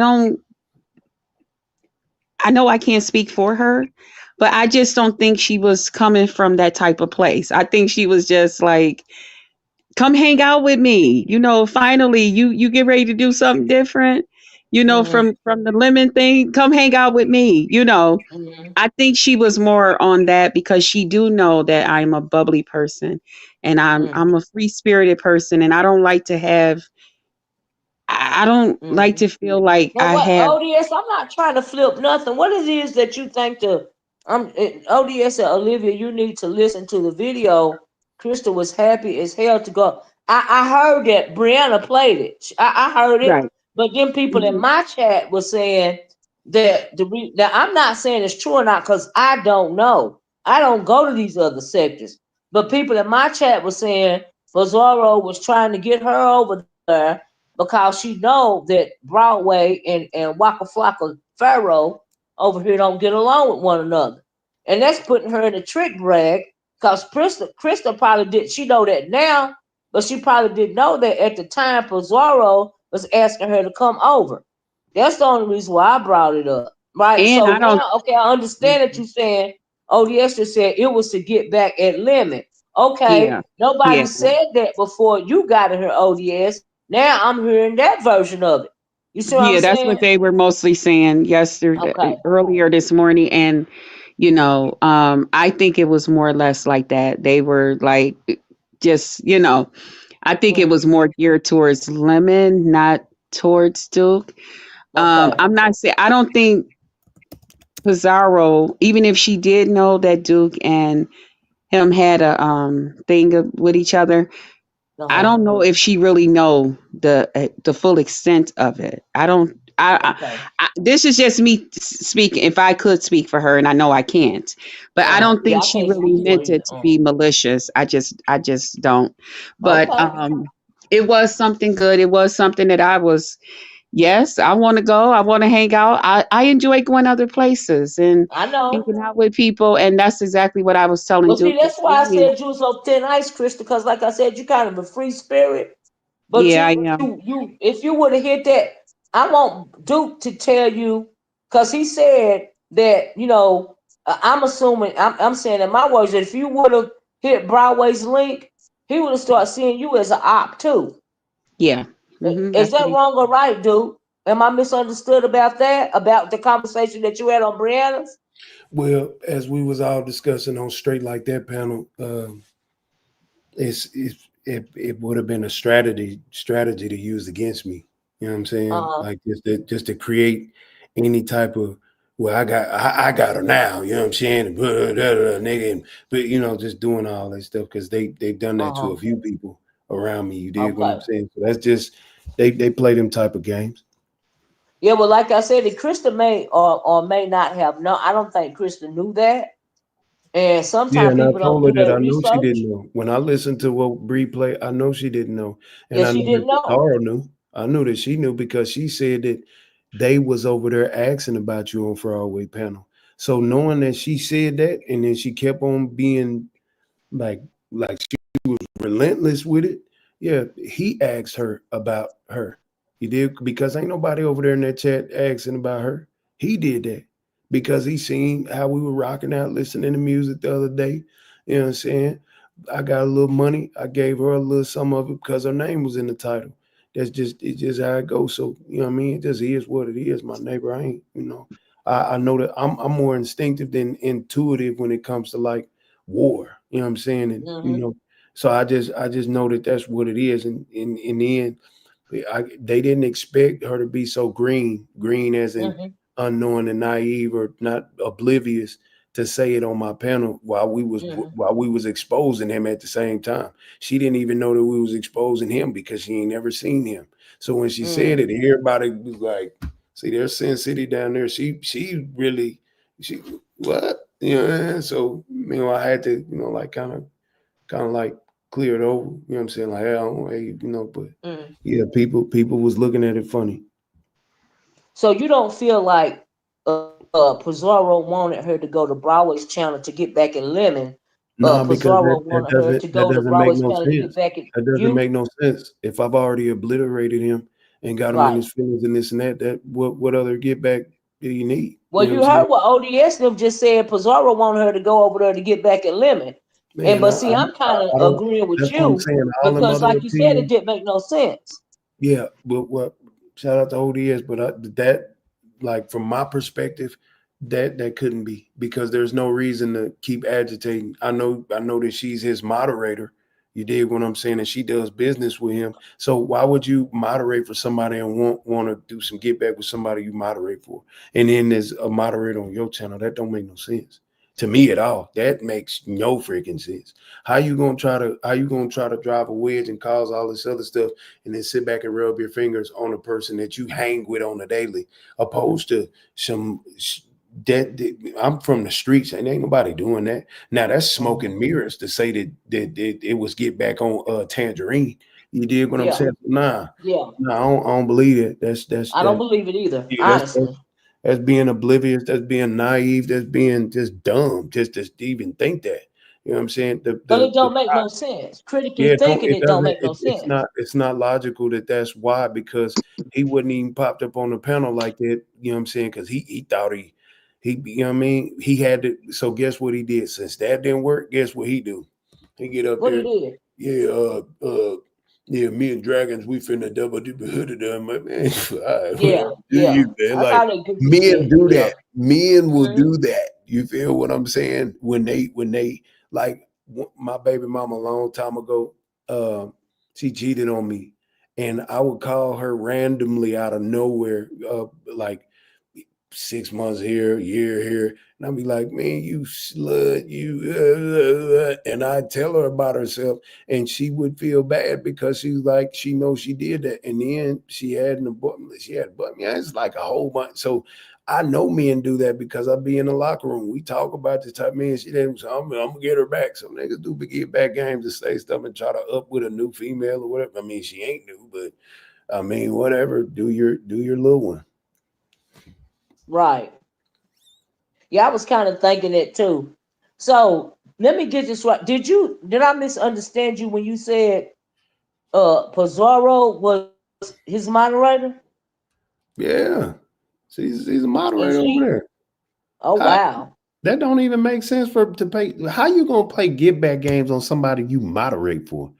know I can't speak for her, but I just don't think she was coming from that type of place. I think she was just like, come hang out with me. Finally you get ready to do something different. hmm, From the lemon thing, come hang out with me. hmm, I think she was more on that because she do know that I'm a bubbly person, and I'm hmm, a free spirited person, and I don't like hmm. to feel like Now I what, have. ODS? I'm not trying to flip nothing. What it is that you think ODS and Olivia? You need to listen to the video. Krista was happy as hell to go. I heard that Brianna played it. I heard it, Right. but then people in Mhm. my chat were saying that now I'm not saying it's true or not because I don't know. I don't go to these other sectors, but people in my chat were saying Fazaro was trying to get her over there because she know that Broadway and Waka Flocka Pharaoh over here don't get along with one another. And that's putting her in a trick brag because Krista probably did. She know that now, but she probably didn't know that at the time Pizarro was asking her to come over. That's the only reason why I brought it up. Right. And So I don't. now, okay, I understand that you saying ODS just said it was to get back at Lemon. Okay, Yeah, nobody yeah, said that before you got in her ODS. Now I'm hearing that version of it. You see what I'm yeah. That's saying? what they were mostly saying yesterday, Okay. earlier this morning, and I think it was more or less like that. They were like, just I think it Mm, was more geared towards Lemon, not towards Duke. okay. I'm not saying I don't think Pizarro, even if she did know that Duke and him had a thing with each other, I Uh-huh. don't know if she really know the full extent of it. I don't. Okay. This is just me speaking. If I could speak for her, and I know I can't, but I don't Yeah, think I she can't really speak for meant you. it to be malicious. I just don't. But Okay. it was something good. It was something that I was. Yes, I want to go. I want to hang out. I enjoy going other places and I know. hanging out with people, and that's exactly what I was telling Well, see, Duke that's this why I morning. said you was on thin ice, Krista, because like I said, you kind of a free spirit. But Yeah, I am. if you would have hit that, I want Duke to tell you, because he said that, I'm assuming, I'm saying in my words, that if you would have hit Broadway's link, he would have started seeing you as an op too. Yeah. Is That's what that he. wrong or right, Duke? Am I misunderstood about that? About the conversation that you had on Brianna's? Well, as we was all discussing on Straight Like That panel, it would have been a strategy to use against me. You know what I'm saying? Uh-huh. Like just to create any type of, well, I got her now. You know what I'm saying? And nigga, but just doing all that stuff because they've done that to Uh-huh. a few people around me. You dig what I'm Okay. saying? So that's just they play them type of games. Yeah, well, like I said, Krista may or may not have known. I don't think Krista knew that. And Yeah, sometimes and I people don't told her do that their I know she research. didn't know. When I listened to what Bree played, I know she didn't know, and Yeah, I she know that didn't know. Tara knew. I knew that she knew because she said that they was over there asking about you on Faraway panel. So knowing that she said that, and then she kept on being like she was relentless with it. Yeah, he asked her about her. He did because ain't nobody over there in that chat asking about her. He did that because he seen how we were rocking out, listening to music the other day. You know what I'm saying? I got a little money. I gave her a little some of it because her name was in the title. It's just how it goes. So you know what I mean? It just is what it is. My neighbor, I ain't, I know that I'm more instinctive than intuitive when it comes to like war. You know what I'm saying? And Hmm. so I just know that that's what it is. And in the end, they didn't expect her to be so green as in Hmm. unknowing and naive or not oblivious to say it on my panel Hmm. while we was exposing him at the same time. She didn't even know that we was exposing him because she ain't never seen him. So when she said Hmm. it, everybody was like, "See, there's SynCity down there. She really she what So I had to like kind of like clear it over. You know what I'm saying? Like, hey, I don't, hey, but Hmm. yeah, people was looking at it funny. So you don't feel like Pizarro wanted her to go to Broadway's channel to get back at Lemon. Nah, because Pizarro that wanted her doesn't to that go to doesn't make Broadway's no channel to get sense. back at That doesn't you. make no sense. If I've already obliterated him and got him in Right. his feelings and this and that, what other get back do you need? Well, You know what I'm you saying? heard what ODS them just said. Pizarro wanted her to go over there to get back at Lemon. And Man, but see, I'm kind I of don't. agreeing with That's what I'm you saying. All them because, other like you said, it opinions. didn't make no sense. Yeah, but what? Shout out to O.D.S. But that, like from my perspective, that couldn't be because there's no reason to keep agitating. I know that she's his moderator. You dig what I'm saying? And she does business with him. So why would you moderate for somebody and want to do some get back with somebody you moderate for? And then there's a moderator on your channel. That don't make no sense to me at all. That makes no freaking sense. How you gonna try to drive a wedge and cause all this other stuff and then sit back and rub your fingers on a person that you hang with on a daily, opposed to some that I'm from the streets and ain't nobody doing that. Now that's smoke Mhm. and mirrors to say that it was get back on Tangerine. You did what I'm Yeah, saying? Nah, yeah. nah, I don't believe it. That's I don't that. believe it either, Yeah, honestly. that's being oblivious. That's being naive. That's being just dumb. Just to even think that. You know what I'm saying? But it don't make no sense. Yeah, Critically it don't thinking, it it don't doesn't make no sense. it's not logical that that's why, because he wouldn't even popped up on the panel like that, you know what I'm saying? Because he thought he you know what I mean? He had to, so guess what he did? Since that didn't work, guess what he do? He get up What he there, did? yeah, yeah, me and Dragons, we finna double dip hood of them. Like, man, all right, Yeah, whatever. Do yeah. you, man? That's Like how they goofy men shit. do Yeah. that. Men will Hmm. do that. You feel what I'm saying? When they like my baby mama a long time ago, uh, she cheated on me, and I would call her randomly out of nowhere, like 6 months here, year here, and I'd be like, "Man, you slut, you," and I'd tell her about herself, and she would feel bad because she's like, she knows she did that, and then she had an abortion. She had, but yeah, it's like a whole bunch. So I know men do that because I be in the locker room. We talk about this type of man. She didn't. So I'm gonna get her back. Some niggas do get back games to say stuff and try to up with a new female or whatever. I mean, she ain't new, but I mean, whatever. Do your little one. Right. Yeah, I was kind of thinking it too. So let me get this right. Did I misunderstand you when you said Pizarro was his moderator? Yeah. He's a And moderator over she there. oh How, wow. that don't even make sense for to pay. How you gonna play get back games on somebody you moderate for,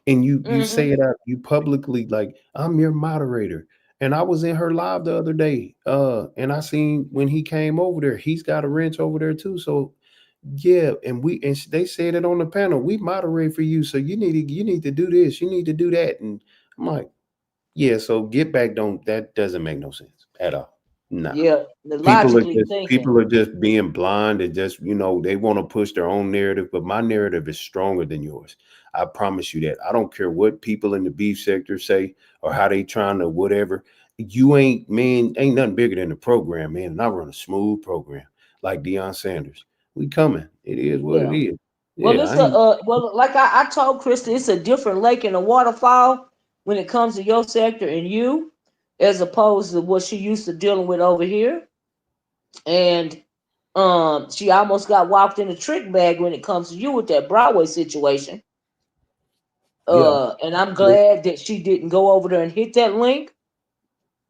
and you say Hmm. it out, you publicly like I'm your moderator. And I was in her live the other day, and I seen when he came over there, he's got a wrench over there too. So yeah, they said it on the panel. We moderate for you, so you need to do this, you need to do that, and I'm like, yeah. So get back don't that doesn't make no sense at all. Nah. Yeah, People are logically just thinking. people are just being blind and just, they want to push their own narrative, but my narrative is stronger than yours. I promise you that. I don't care what people in the beef sector say or how they trying to whatever. You ain't, man, ain't nothing bigger than the program, man. And I run a smooth program like Deion Sanders. We coming. It is what it Yeah. is. Well, Yeah, it's I a ain't. like I told Krista, it's a different lake and a waterfall when it comes to your sector and you, as opposed to what she used to dealing with over here. And she almost got walked in a trick bag when it comes to you with that Broadway situation. Yeah. And I'm glad that she didn't go over there and hit that link.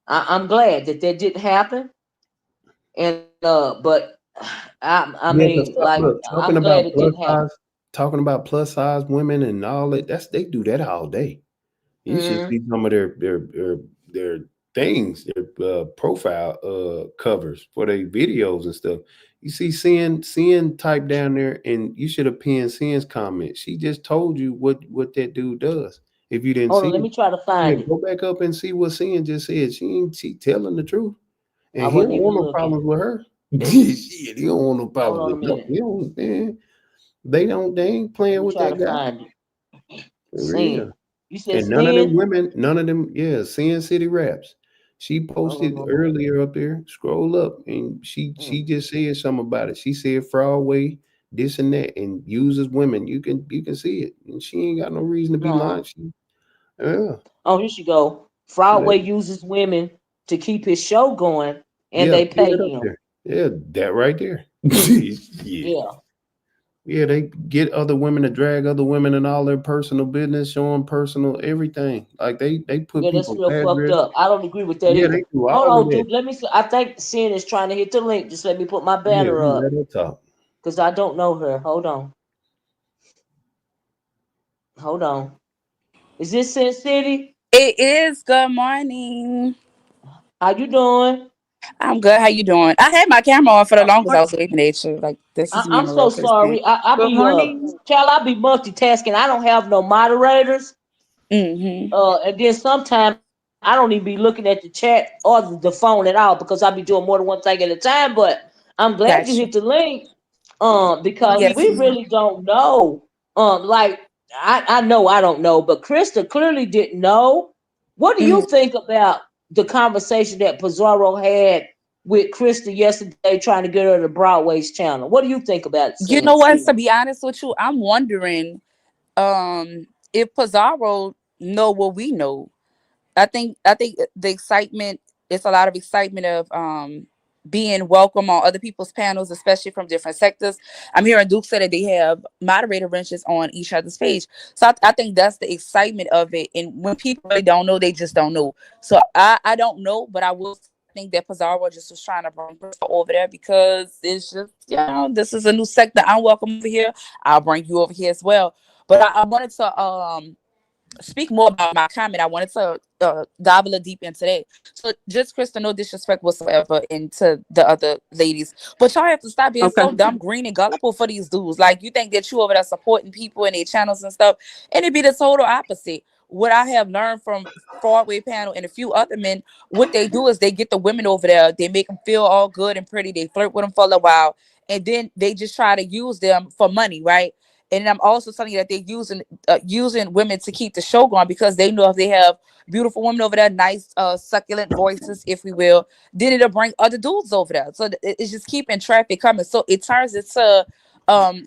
I'm glad that that didn't happen. And but I Yeah, mean, because like look, I'm glad it didn't happen. talking about plus size women and all that, they do that all day. You should Hmm. see some of their things, their profile covers for their videos and stuff. You see Sin type down there, and you should have pinned Sin's comment. She just told you what that dude does. If you didn't Hold see on, let it, me try to yeah, find it. go back up and see what Sin just said. She telling the truth, I and he wasn't don't even want no looking. problems with her. Shit, he don't want no Hold problems on a with no. minute. He don't, man. They ain't Let playing me with try that to guy find it. for Sin. real. You said And none of them sin? women, none of them, yeah, SynCity raps. She Hold on posted a minute. earlier up there. Scroll up, and she Mm. just said something about it. She said Faro, this and that, and uses women. You can see it, and she ain't got no reason to be No. lying. Yeah, Oh, here she go. yeah, Broadway uses women to keep his show going, and yeah, they get pay it up him. there. Yeah, that right there. Yeah. Yeah. Yeah, they get other women to drag other women in all their personal business, showing personal everything. Like they put Yeah, that's people's real fucked address. up. I don't agree with that Yeah, they either. do Hold all of on, that. dude. Let me see. I think Sin is trying to hit the link. Just let me put my Yeah, banner we up let her talk. because I don't know her. Hold on. Hold on. Is this Sin City? It is. Good morning. How you doing? I'm good. How you doing? I had my camera on for the longest. I was waving at you. Like, this is me I'm in a real so person. sorry. I Good be morning. child, I be multitasking. I don't have no moderators. Mm-hmm. And then sometimes I don't even be looking at the chat or the phone at all because I be doing more than one thing at a time. But I'm glad you hit Gotcha. the link. Because we Yes, ma'am. really don't know. Like I know I don't know, but Krista clearly didn't know. What do Mhm. you think about the conversation that Pizarro had with Krista yesterday, trying to get her to Broadway's channel? What do you think about it, You know Sin? what? To be honest with you, I'm wondering if Pizarro know what we know. I think the excitement. It's a lot of excitement of being welcome on other people's panels, especially from different sectors. I'm hearing Duke say that they have moderator wrenches on each other's page. So I think that's the excitement of it. And when people really don't know, they just don't know. So I don't know, but I will say I think that Pizarro just was trying to bring Christa over there because it's just, this is a new sector. I'm welcome over here. I'll bring you over here as well. But I wanted to speak more about my comment. I wanted to dive a little deep into that. So just Krista, no disrespect whatsoever into the other ladies, but y'all have to stop being Okay. so dumb, green, and gullible for these dudes. Like you think that you over there supporting people and their channels and stuff, and it be the total opposite. What I have learned from Broadway panel and a few other men, what they do is they get the women over there, they make them feel all good and pretty, they flirt with them for a while, and then they just try to use them for money, right? And I'm also telling you that they're using women to keep the show going because they know if they have beautiful women over there, nice succulent voices, if we will, then it'll bring other dudes over there. So it's just keeping traffic coming. So it turns into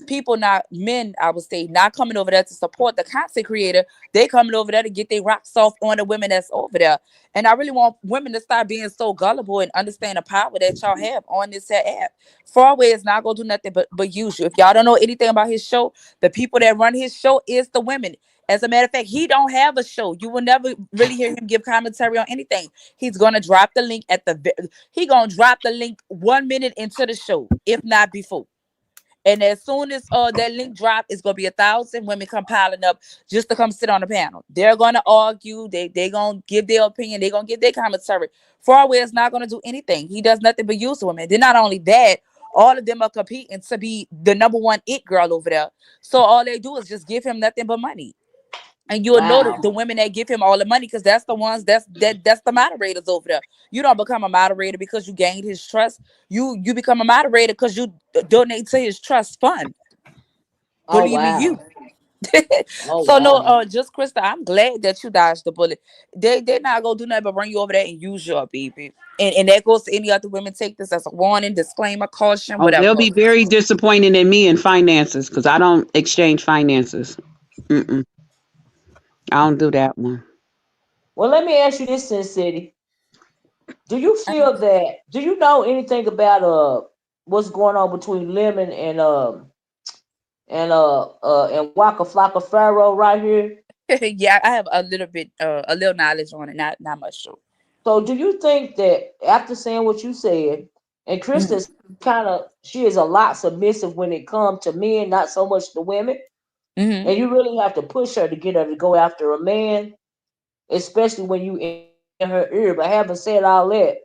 people, not men, I would say, not coming over there to support the content creator. They coming over there to get their rocks off on the women that's over there. And I really want women to start being so gullible and understand the power that y'all have on this here app. Faraway is not gonna do nothing but use you. If y'all don't know anything about his show, the people that run his show is the women. As a matter of fact, he don't have a show. You will never really hear him give commentary on anything. He's gonna drop the link he gonna drop the link 1 minute into the show, if not before. And as soon as that link drop, it's gonna be 1,000 women compiling up just to come sit on the panel. They're gonna argue. They gonna give their opinion. They gonna give their commentary. Faraway is not gonna do anything. He does nothing but use women. Then not only that, all of them are competing to be the number one it girl over there. So all they do is just give him nothing but money. And you'll know Wow. the women that give him all the money because that's the ones that's the moderators over there. You don't become a moderator because you gained his trust. You become a moderator because you donate to his trust fund. Oh Believe me, wow. you. Oh So no, wow. just Krista, I'm glad that you dodged the bullet. They not gonna do nothing but bring you over there and use your baby. And that goes to any other women. Take this as a warning, disclaimer, caution, Oh, they'll whatever. be very disappointed in me in finances because I don't exchange finances. Mm-mm, I don't do that one. Well, let me ask you this, Sin City. Do you feel that? Do you know anything about what's going on between Lemon and Waka Flaka Pharaoh right here? Yeah, I have a little bit, a little knowledge on it, not much. So. So do you think that after saying what you said, and Krista Hmm. is she is a lot submissive when it comes to men, not so much the women, Hmm. and you really have to push her to get her to go after a man, especially when you in her ear. But having said all that,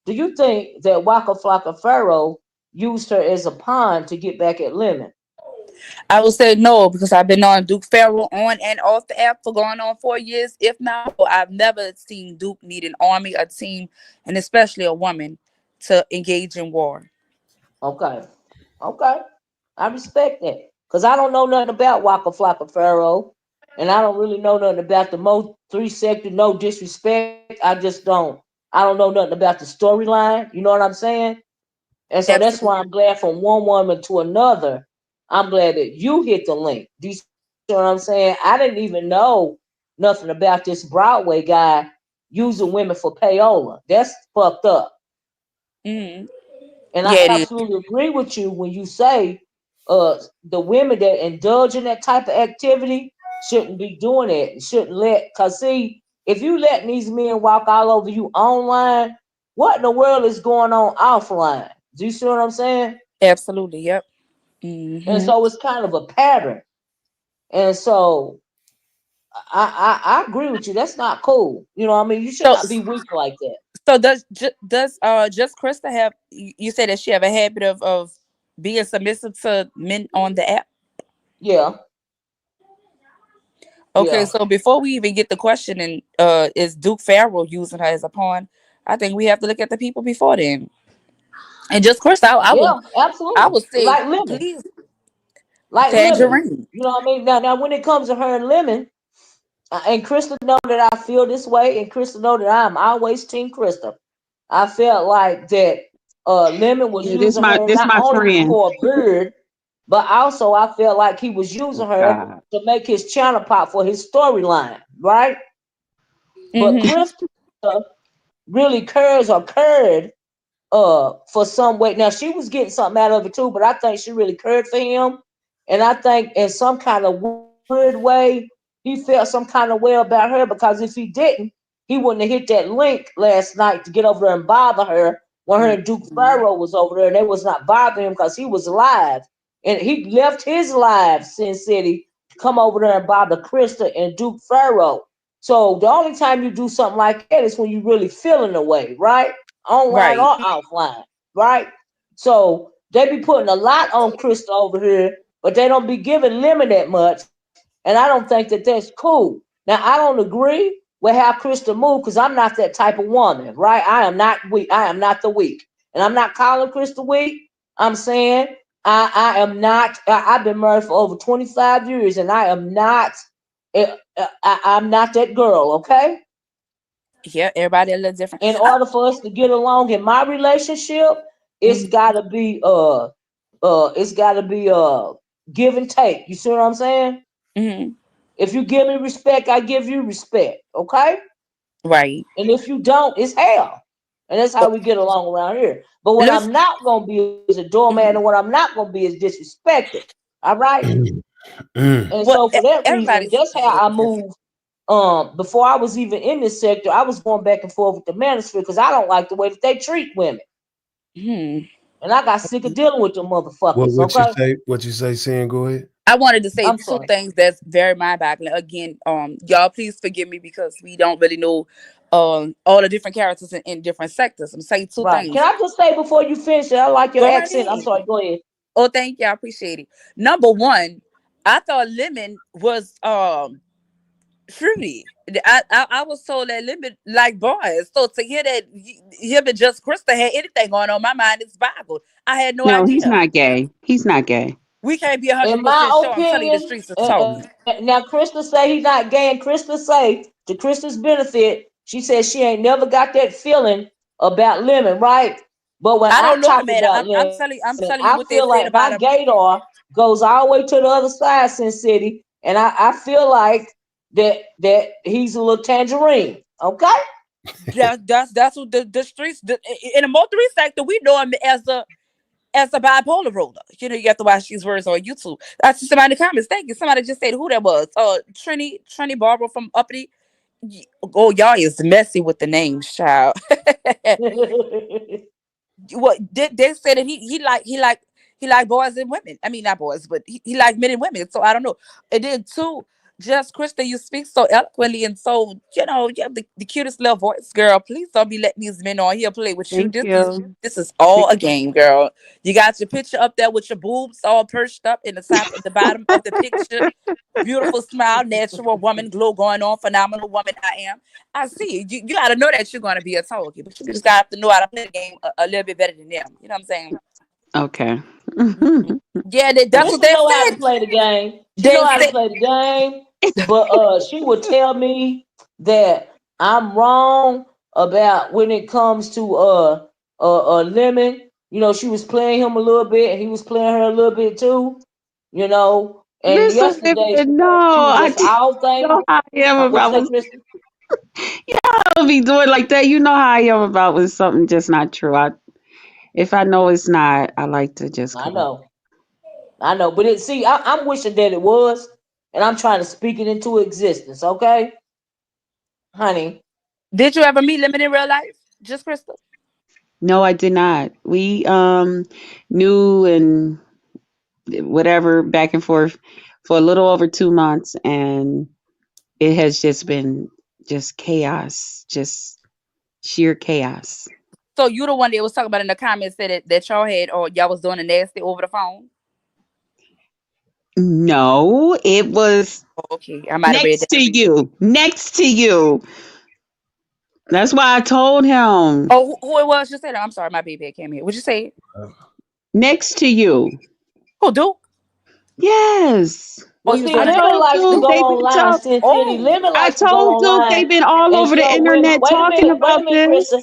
do you think that Waka Flocka Pharaoh used her as a pawn to get back at Lemon? I would say no because I've been on Duke Pharaoh on and off the app for going on 4 years, if not more. I've never seen Duke need an army, a team, and especially a woman to engage in war. Okay, okay, I respect that because I don't know nothing about Waka Flocka Pharaoh, and I don't really know nothing about the Mo three sector. No disrespect, I just don't. I don't know nothing about the storyline. You know what I'm saying? And so that's why I'm Absolutely. glad from one woman to another. I'm glad that you hit the link. Do you see what I'm saying? I didn't even know nothing about this Broadway guy using women for payola. That's fucked up. Hmm. And I Yeah, it is. absolutely agree with you when you say the women that indulge in that type of activity shouldn't be doing it. Shouldn't let, cause see, if you letting these men walk all over you online, what in the world is going on offline? Do you see what I'm saying? Absolutely. Yep. And Hmm. so it's kind of a pattern. And so I agree with you. That's not cool. You know what I mean? You should So not be weak like that. so does just Krista have? You said that she have a habit of being submissive to men on the app. Yeah, Okay, yeah, so before we even get the question, and is Duke Pharaoh using her as a pawn? I think we have to look at the people before then. And just Chris, yeah, I absolutely. would say, Like lemon. please, Like lemon. tangerine. You know what I mean? Now when it comes to her and lemon, and Krista know that I feel this way, and Krista know that I'm always Team Krista. I felt like that Lemon was Yeah, this using my her this not my only friend. for a bird, but also I felt like he was using Oh her God. to make his channel pop for his storyline, right? But Mm-hmm. Krista really curves or curd for some way. Now she was getting something out of it too, but I think she really cared for him, and I think in some kind of weird way he felt some kind of way about her, because if he didn't, he wouldn't have hit that link last night to get over there and bother her when her and Duke Mhm. Pharaoh was over there, and they was not bothering him because he was alive, and he left his live Sin City to come over there and bother Christa and Duke Pharaoh. So the only time you do something like that is when you really feeling the way, right? Online Right. or offline, right? So they be putting a lot on Krista over here, but they don't be giving Lemon that much, and I don't think that that's cool. Now I don't agree with how Krista moved because I'm not that type of woman, right? I am not weak. I am not the weak, and I'm not calling Krista weak. I'm saying I am not. I've been married for over 25 years, and I am not. I'm not that girl, okay? Yeah, everybody a little different. In order for us to get along in my relationship, it's Mhm. gotta be it's gotta be give and take. You see what I'm saying? Mhm. If you give me respect, I give you respect. Okay? Right. And if you don't, it's hell. And that's how we get along around here. But what Let me. I'm not gonna be is a doormat, and Mhm. what I'm not gonna be is disrespected. All right? And Well, so for that reason, everybody's that's a how little I bit different. move. Before I was even in this sector, I was going back and forth with the manosphere because I don't like the way that they treat women. Hmm. And I got sick of dealing with them motherfuckers, What you okay? say? What you say? Saying, go ahead. I wanted to say I'm two sorry. things that's very mind-boggling. Again, y'all please forgive me because we don't really know all the different characters in different sectors. I'm saying two Right. Can things. I just say before you finish it, I like your Go right accent. I'm ahead. sorry, go ahead. Oh, thank you. I appreciate it. Number one, I thought Lemon was fruity. I was told that Lemon like boys. So to hear that him and just Krista had anything going on, my mind is boggled. I had no No, he's idea. not gay. He's not gay. We can't be In 100% my sure. I'm telling you, the opinion, streets is talking. now Krista say he's not gay, and Krista say to Krista's benefit, she said she ain't never got that feeling about Lemon, right? But when I I don't know the talk man. about I'm Lemon, telling I you what feel they like said my about him. gaydar goes all the way to the other side, Sin City, and I feel like that he's a little tangerine, okay? That's what the streets in the motoring sector we know him as a bipolar roller. You know, you have to watch these words on YouTube. I see somebody in the comments. Thank you. Somebody just said who that was. Trini Barbara from Uppity. Oh, y'all is messy with the names, child. What did they say that he like boys and women. I mean not boys, but he like men and women. So I don't know. And then two, just Krista, you speak so eloquently and so you have the cutest little voice, girl. Please don't be letting these men on here play with you. Thank you. This is all a game, girl. You got your picture up there with your boobs all perched up in the top at the bottom of the picture. Beautiful smile, natural woman, glow going on, phenomenal woman I am. I see you. You got to know that you're going to be a target, but you just got to know how to play the game a little bit better than them. You know what I'm saying? Okay. Mhm. Yeah, that's what Krista they know how to said. play the game. She They know how to said, play the game, but she would tell me that I'm wrong about when it comes to Lemon. You know, she was playing him a little bit, and he was playing her a little bit too. You know, and Listen, yesterday no, she was I just all you know thing. how I am What you about say, when Krista? I be doing like that. You know how I am about when something just not true. If I know it's not, I like to just I correct. know, I know, but I'm wishing that it was, and I'm trying to speak it into existence. Okay, honey. did you ever meet Lemon in real life? Just Crystal? No, I did not. We knew and whatever back and forth for a little over 2 months, and it has just been just chaos, just sheer chaos. So you the one that was talking about in the comments said that y'all had or y'all was doing a nasty over the phone? No, it was Oh, okay, I might have read next that. to you. Next to you. That's why I told him. Oh, who it was? Just say that. I'm sorry, my baby came here. Would you say it? Next to you. Who do? Yes. Oh, Well, you was see, I doing a Lemon told likes to Duke go they've been online, talking. Sin City. Oh, Lemon I likes to go told Duke online they've been all and over the show women. internet talking Wait about a minute, this. Krista.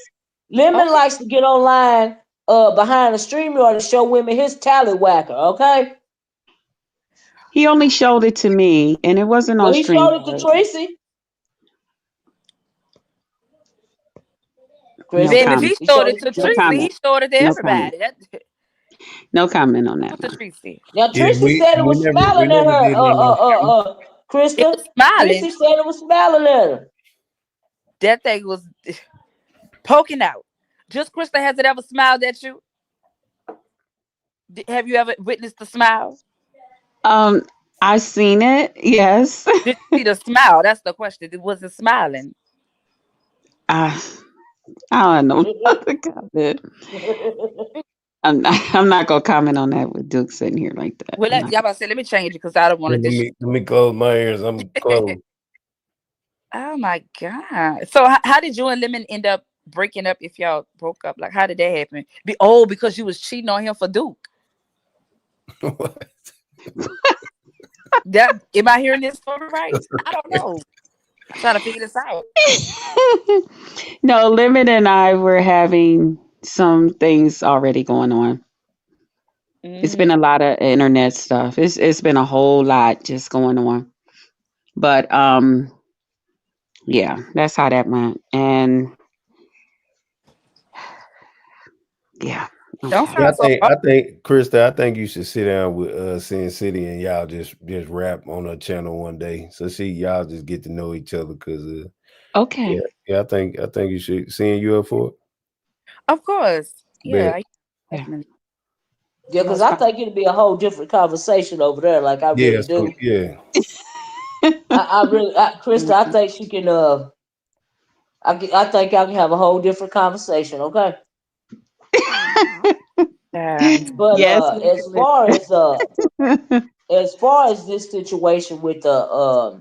Lemon okay. likes to get online behind the stream yard to show women his tallywhacker, okay? He only showed it to me, and it wasn't Well, on he showed it to StreamYard. Tracy. No Krista, Baby, if he comment. you showed showed it it to to No Tracy, Tracy. he comment. showed it to No comment. everybody. That No comment on that to one. Tracy. Now Yeah, Tracy said it we was never smiling at her. did none on camera. It Krista. was smiling. Tracy said it was smiling at her. That thing was poking out. Just Krista, has it ever smiled at you? Have you ever witnessed the smile? Um, I seen it. Yes. Did you see the smile? That's the question. Was it smiling? I I don't know how to comment. I'm not gonna comment on that with Duke sitting here like that. Well, I'm not. y'all about to say, let me change it because I don't want Yeah, to dis. let me close my ears. I'm closed. Oh my god! So how did you and Lemon end up breaking up? If y'all broke up, like how did that happen? Because you was cheating on him for Duke. That am I hearing this story right? I don't know. I'm trying to figure this out. No, Lemon and I were having some things already going on. It's been Mm, a lot of internet stuff. It's been a whole lot just going on. But yeah, that's how that went. And yeah, don't okay. Yeah, sound so hard. I think, Krista, I think you should sit down with Sin City and y'all just rap on her channel one day. So see y'all just get to know each other because Okay. yeah, I think you should seeing you up for it. Of course, yeah, Bet. Yeah. definitely. Yeah, because Most I fun. think it'd be a whole different conversation over there. Like I Yeah, really so do. yeah. Krista, I think she can. I think y'all can have a whole different conversation. Okay. But Yes, we can as far as this situation with the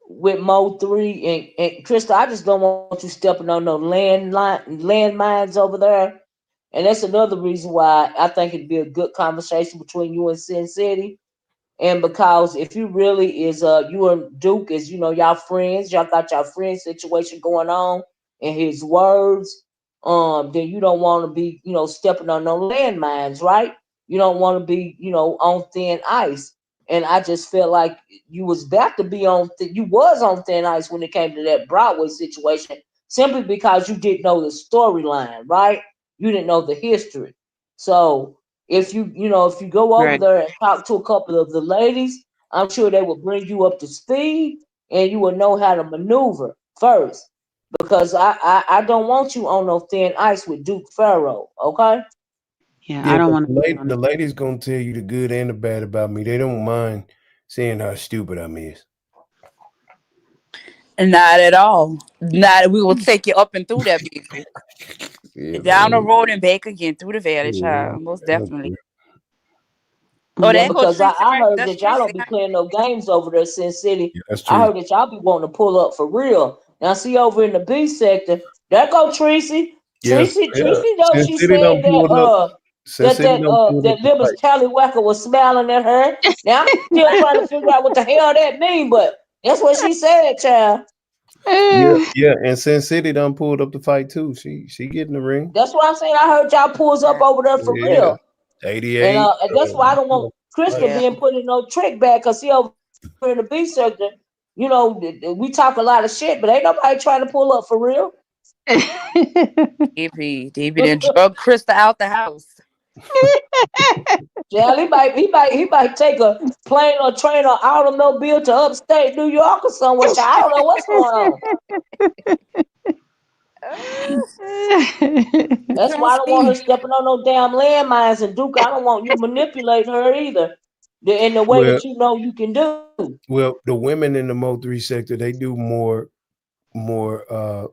with Mo 3 and Krista, I just don't want you stepping on no landmines over there. And that's another reason why I think it'd be a good conversation between you and Sin City. And because if you really is you and Duke is, y'all friends, y'all got your friend situation going on in his words, then you don't want to be, stepping on no landmines, right? You don't want to be, on thin ice. And I just felt like you was about to be you was on thin ice when it came to that Broadway situation, simply because you didn't know the storyline, right? You didn't know the history. So if you go over right. there and talk to a couple of the ladies, I'm sure they will bring you up to speed and you will know how to maneuver first. Because I don't want you on no thin ice with Duke Pharaoh, okay? Yeah, I Yeah, don't but want to be on the ladies gonna tell you the good and the bad about me. They don't mind saying how stupid I is. Not at all. Not we will take you up and through that, baby. Yeah, Down the man. road and back again through the valley, Yeah, child. Most okay. definitely. Oh, Yeah, there Mm. goes because Tracy, I right? heard That's that y'all Tracy. don't be playing no games over there, Sin City. Yeah, that's I true. heard that y'all be wanting to pull up for real. Now, see over in the B sector, there go Tracy. Yes, yeah. Tracy, though Sin she City said done pulled up. Sin City done pulled up that the Libbers fight. Tallywhacker was smiling at her. Now I'm still trying to figure out what the hell that mean, but that's what she said, child. Yeah, yeah, and Sin City done pulled up the fight too. She get in the ring. That's what I'm saying. I heard y'all pulls up over there for Yeah, real. '88. And that's why I don't want Krista Yeah. being put in no trick bag because he over in the B sector. We talk a lot of shit, but ain't nobody trying to pull up for real. They be done drug Krista out the house. Yeah, he might take a plane or train or automobile to upstate New York or somewhere. Child. I don't know what's going on. That's Trying why to I don't want her see. stepping on no damn landmines. And Duke, I don't want you manipulating her either. In the way Well, that you know you can do. the women in the Mo3 sector, they do more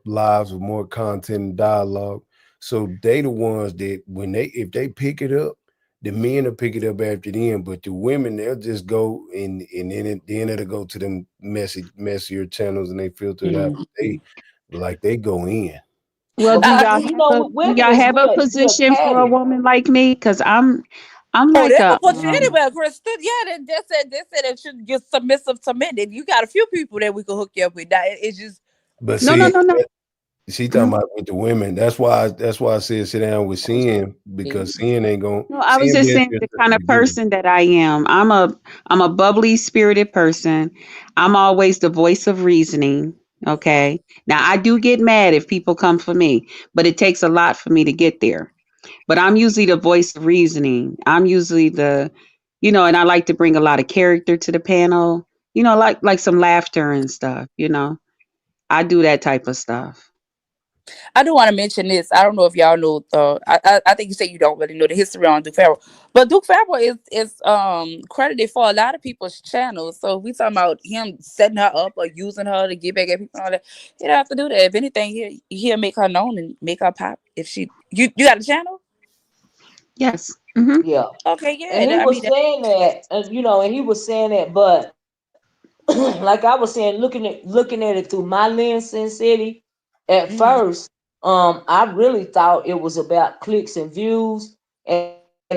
lives with more content and dialogue. So they the ones that when they if they pick it up, the men will pick it up after them. But the women they'll just go then it'll go to them messier channels and they filter it out. Mm. They go in. Well, But Uh, do women y'all is have a real position for a catty. woman like me? Because I'm oh, like they can a put you anywhere, Krista. Yeah, they said it should get submissive to men. And you got a few people that we can hook you up with. Now, it's just But no, see, no, no, no. she talking Mm. about with the women. That's why I said sit down with Sin because Sin ain't gonna No, I was Sin just been saying here the since kind the of beginning. person that I am. I'm a bubbly spirited person. I'm always the voice of reasoning. Okay. Now I do get mad if people come for me, but it takes a lot for me to get there. But I'm usually the voice of reasoning. I'm usually the, and I like to bring a lot of character to the panel. Like some laughter and stuff. I do that type of stuff. I do want to mention this. I don't know if y'all know. I think you say you don't really know the history on Duke Pharaoh, but Duke Pharaoh is credited for a lot of people's channels. So if we talking about him setting her up or using her to get back at people and all that, he don't have to do that. If anything, he'll make her known and make her pop. If you got a channel, Yes. Hmm. Yeah. okay, And yeah. he I mean, was saying that, and he was saying that, but like I was saying, looking at it through my lens, Sin City, at mm-hmm, first, I really thought it was about clicks and views, and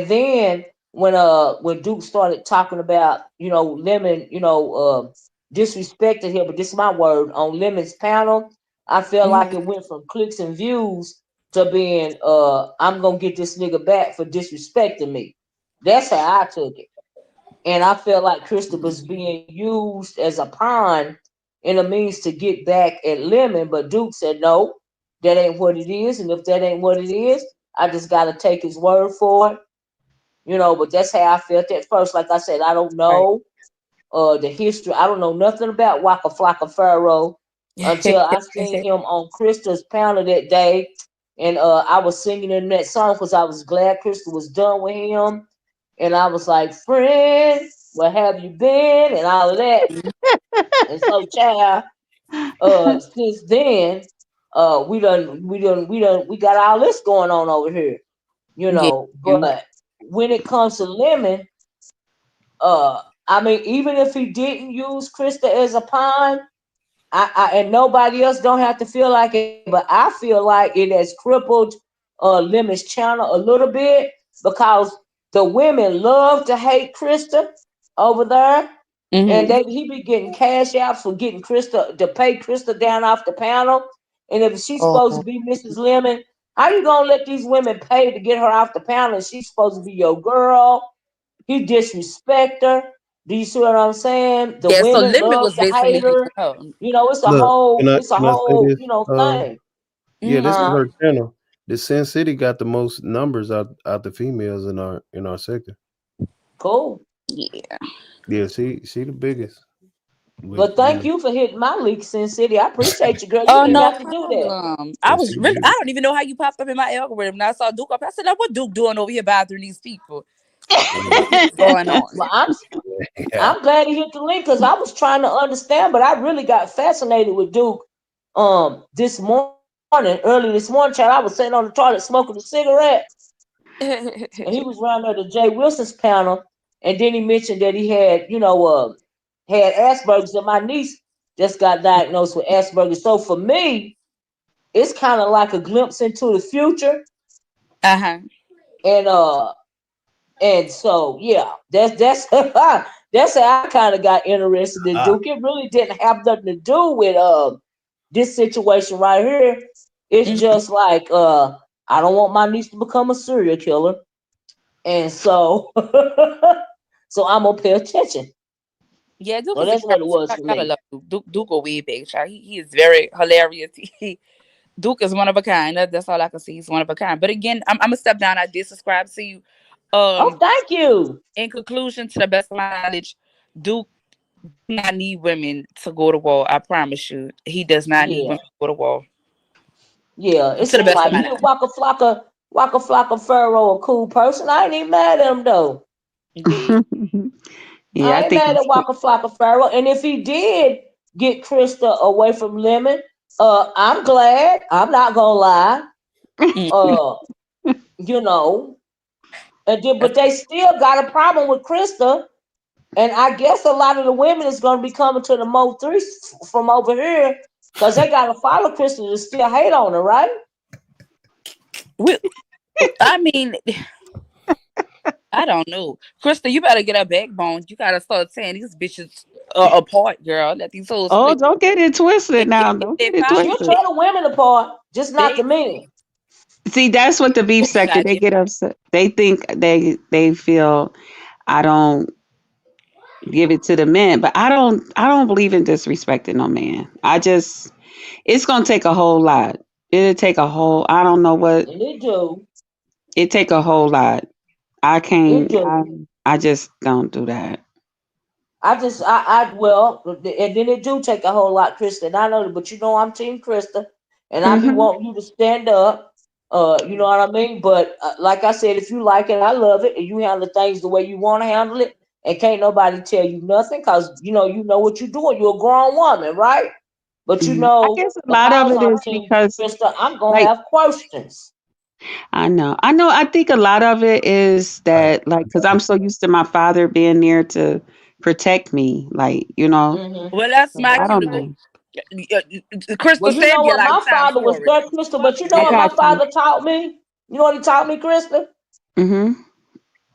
then when Duke started talking about Lemon, disrespected him, but this is my word on Lemon's panel, I felt like mm-hmm. it went from clicks and views to being I'm gonna get this nigga back for disrespecting me. That's how I took it. And I felt like Christa was being used as a pawn in a means to get back at Lemon, but Duke said no, that ain't what it is, and if that ain't what it is, I just gotta take his word for it, But that's how I felt at first. Like I said, I don't Right. know the history. I don't know nothing about Waka Flocka Pharaoh until I seen him on Krista's panel that day, and I was singing in that song because I was glad Krista was done with him, and I was like, "Friend, where have you been?" and all of that. And so, child, since then, we got all this going on over here, Yeah. But when it comes to Lemon, I mean, even if he didn't use Krista as a pawn, and nobody else don't have to feel like it, but I feel like it has crippled Lemon's channel a little bit because the women love to hate Krista over there, and Mm-hmm. he be getting cash outs for getting Krista to pay Krista down off the panel. And if she's supposed to Oh, be Mrs. Lemon, how you gonna let these women pay to get her off the panel? And she's supposed to be your girl. He disrespect her. Do you see what I'm saying? The yeah. So women Lemon love was to hate basically using her. her. It's a Look, whole, can I say this? thing. Yeah, this is Mm-hmm. Huh? her channel. The Sin City got the most numbers out the females in our sector. Cool. Yeah. Yeah, she the biggest. With But thank you for hitting my leak, Sin City. I appreciate you, girl. You Oh, didn't even no have to do that. problem. I yeah, was she really, I big. don't even know how you popped up in my algorithm. And I saw Duke up. I said, now what Duke doing over here bothering these people? What is going on? Well, I'm Yeah. I'm glad he hit the link because I was trying to understand, but I really got fascinated with Duke this morning, early this morning, child. I was sitting on the toilet smoking a cigarette, and he was around there to Jay Wilson's panel, and then he mentioned that he had, had Asperger's, and my niece just got diagnosed with Asperger's. So for me, it's kind of like a glimpse into the future, Uh-huh. and so yeah, that's that's how I kind of got interested in Ah, Duke. It really didn't have nothing to do with this situation right here. It's Mhm. just like I don't want my niece to become a serial killer, and so so I'm gonna pay attention. Yeah, Duke So is a that's what character. it was I for gotta me. love Duke. Duke go way back, child. He is very hilarious. Duke is one of a kind. That's all I can see. He's one of a kind. But again, I'm gonna step down. I did subscribe to you. Oh, Um, thank you. in conclusion, to the best of my knowledge, Duke do not need women to go to war. I promise you, he does not need Yeah, women to go to war. yeah. It To the seemed best of like my he and knowledge. Waka Flocka Pharaoh a cool person. I ain't even mad at him though. Yeah. Yeah, I I ain't think mad at it's Waka Flocka Pharaoh. And if he did get Krista away from Lemon, I'm glad. I'm not gonna lie. Mm, Uh, you know, but that's they still got a problem with Krista. And I guess a lot of the women is gonna be coming to the Mo three from over here because they gotta follow Krista to still hate on her, right? we, I mean, I don't know. Krista, you better get a backbone. You gotta start tearing these bitches apart, girl. Let these hoes Oh, split. don't get it twisted now. If Don't they get it power, She'll twisted. tear the women apart, just not the they men. See, that's what the beef sector, child, they get upset. They think they feel I don't give it to the men. But I don't believe in disrespecting no man. It's gonna take a whole lot. It'll take a whole I don't know what And it do. it take a whole lot. I It can't do. I just don't do that. Well, and then it do take a whole lot, Krista. And I know that, but you know I'm Team Krista, and I be Hmm. wanting you to stand up. You know what I mean? But like I said, if you like it, I love it, and you handle things the way you want to handle it, and can't nobody tell you nothing, cause you know what you're doing. You're a grown woman, right? But you I know, guess a lot of because it I'm is Team because Krista, I'm gonna like have questions. I think a lot of it is that like because I'm so used to my father being there to protect me, like Hmm. Well, that's my Hmm. I don't cue. know. Crystal Well, you said know your what? My lifetime father was story. there, Krista. But you know I what got my you. father taught me? You know what he taught me, Krista? Hmm.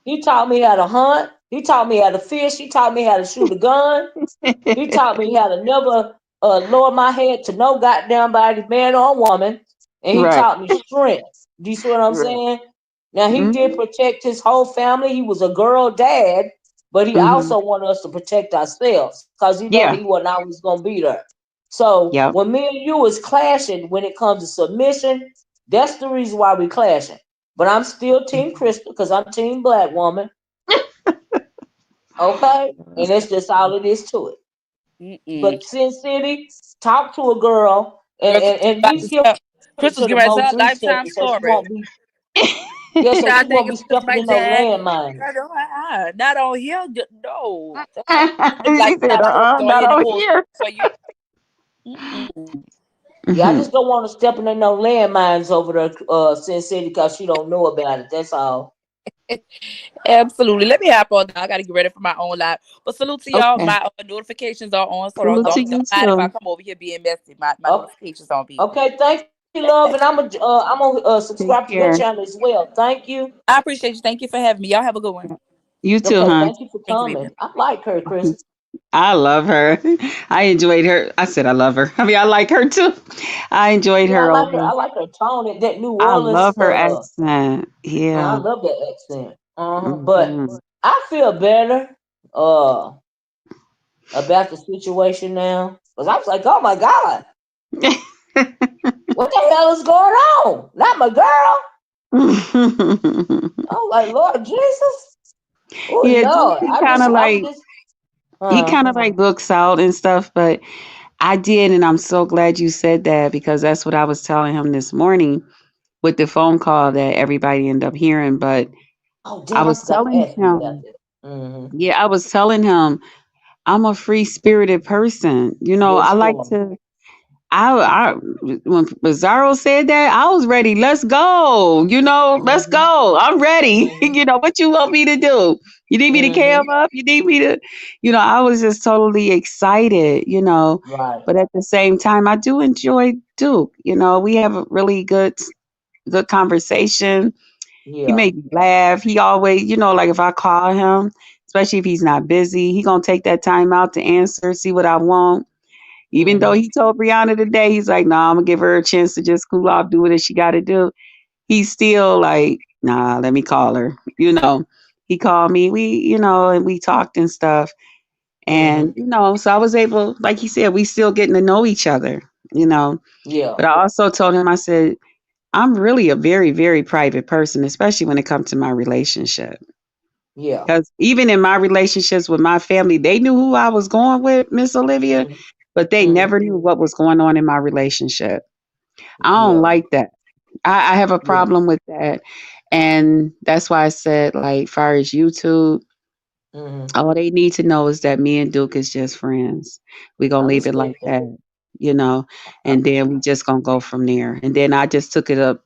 He taught me how to hunt. He taught me how to fish. He taught me how to shoot a gun. He taught me how to never lower my head to no goddamn body, man or woman. And he Right. taught me strength. Do you see what I'm Right. saying? Now he did Hmm. protect his whole family. He was a girl dad, but he Hmm. also wanted us to protect ourselves because he know that Yeah. he wasn't always gonna be there. So Yep. when me and you is clashing when it comes to submission, that's the reason why we clashing. But I'm still Team Crystal because I'm Team Black Woman. Okay? And that's just all it is to it. Mm-mm. But Sin City, talk to a girl and, Girl, and, Crystal's and at about to least give tell. it Crystal's to the getting ready to tell most her recent lifetime so she story. won't be yeah, She so said, I she think won't be it's because stepping my in no dad. landmines. I don't, not on here. No. It's He said, lifetime story. Go not ahead and on hold here. for you. Mm-mm. Yeah, I Hmm. just don't want to step in no landmines over there, Sin City, because she don't know about it. That's all. Absolutely. Let me hop on now. I got to get ready for my own live. But salute to y'all. Okay. My notifications are on, so Salute to Okay, you don't mind if I too. come over here being messy. My okay, notifications on, people. okay. Thank you, love, and I'm gonna Take subscribe to your care. channel as well. Thank you. I appreciate you. Thank you for having me. Y'all have a good one. You too, Okay, huh? thank you for Thank you, baby. coming. I like her, Chris. I love her. I enjoyed her. I said I love her. I mean, I like her too. I enjoyed Yeah, I her like her. over. I like her tone. That New I love Orleans. her accent. I Yeah. love that accent. But Hmm. I feel better uh about the situation now. Cause I was like, oh my God, what the hell is going on? Not my girl. Oh like Lord Jesus. Oh Yeah, Duke, Lord. I just he uh kind of like looks out and stuff, but I did, and I'm so glad you said that because that's what I was telling him this morning with the phone call that everybody ended up hearing. But oh I damn, I was forgot to telling ask you about him, that. Mm-hmm. yeah, I was telling him I'm a free spirited person. I Yes, you like are. to. I when Bizarro said that, I was ready. Let's go. Let's Mm-hmm. go. I'm ready. Mm-hmm. What you want me to do? You need me to cam Mm-hmm. up? You need me to, I was just totally excited. Right. But at the same time, I do enjoy Duke. We have a really good conversation. He Yeah. made me laugh. He always, like if I call him, especially if he's not busy, he gonna take that time out to answer, see what I want. Even though Mm-hmm. he told Brianna today, he's like, "Nah, I'm gonna give her a chance to just cool off, do what she got to do." He's still like, "Nah, let me call her." He called me. And we talked and stuff. Mm-hmm. And so I was able, like he said, we still getting to know each other. You know, Yeah. but I also told him, I said, I'm really a very, very private person, especially when it comes to my relationship. Yeah. Because even in my relationships with my family, they knew who I was going with, Miss Olivia, Mm-hmm. but they Mm-hmm. never knew what was going on in my relationship. I don't Yeah. like that. I have a Yeah. problem with that. And that's why I said, like, far as YouTube, Mm-hmm. all they need to know is that me and Duke is just friends. We're I gonna leave it like respect that. that, you know, I and then we just gonna go from there. And then I just took it up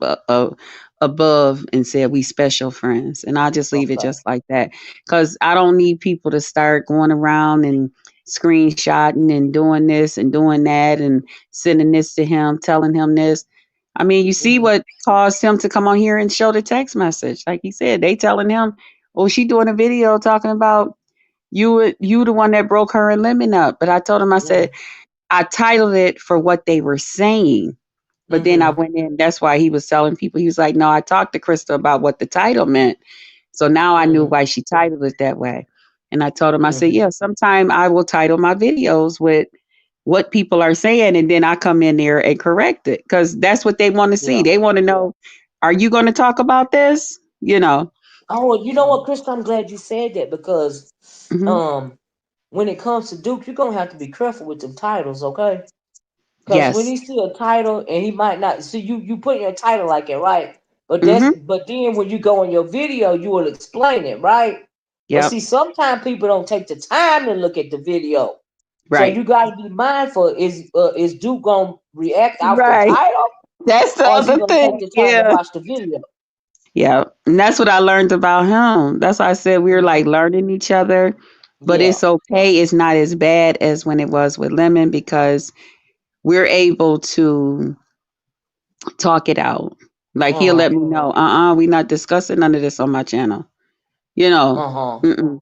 above and said we special friends, and I'll just leave it okay. just like that because I don't need people to start going around and screenshotting and doing this and doing that and sending this to him, telling him this. I mean, you see Mm-hmm. what caused him to come on here and show the text message. Like he said, they telling him, "Oh, she doing a video talking about." You the one that broke her and Lemon up. But I told him, I said, Mm-hmm. I titled it for what they were saying. But then I Mm-hmm. went in, that's why he was telling people, he was like, no, I talked to Krista about what the title meant. So now I knew Mm-hmm. why she titled it that way. And I told him, I said, Mm-hmm. yeah, sometime I will title my videos with what people are saying, and then I come in there and correct it because that's what they want to see. Yeah. They want to know, are you going to talk about this? You know. Oh, you know what, Chris? I'm glad you said that because Hmm. um when it comes to Duke, you're gonna have to be careful with them titles, okay? Because when Yes. he see a title and he might not see you put your title like it, right? Hmm. But then when you go in your video, you will explain it, right? But Yep. see, sometimes people don't take the time to look at the video, so Right. you got to be mindful. Is Duke gonna react off the Right. title, That's the or is he other gonna take thing. the time to Yeah. watch the video? Yeah. And that's what I learned about him. That's why I said we were like Mhm. learning each other. But Yeah. it's okay. It's not as bad as when it was with Lemon because we're able to talk it out. Like Uh he'll let huh. me know, we're not discussing none of this on my channel. You know. Uh huh. Mm-mm.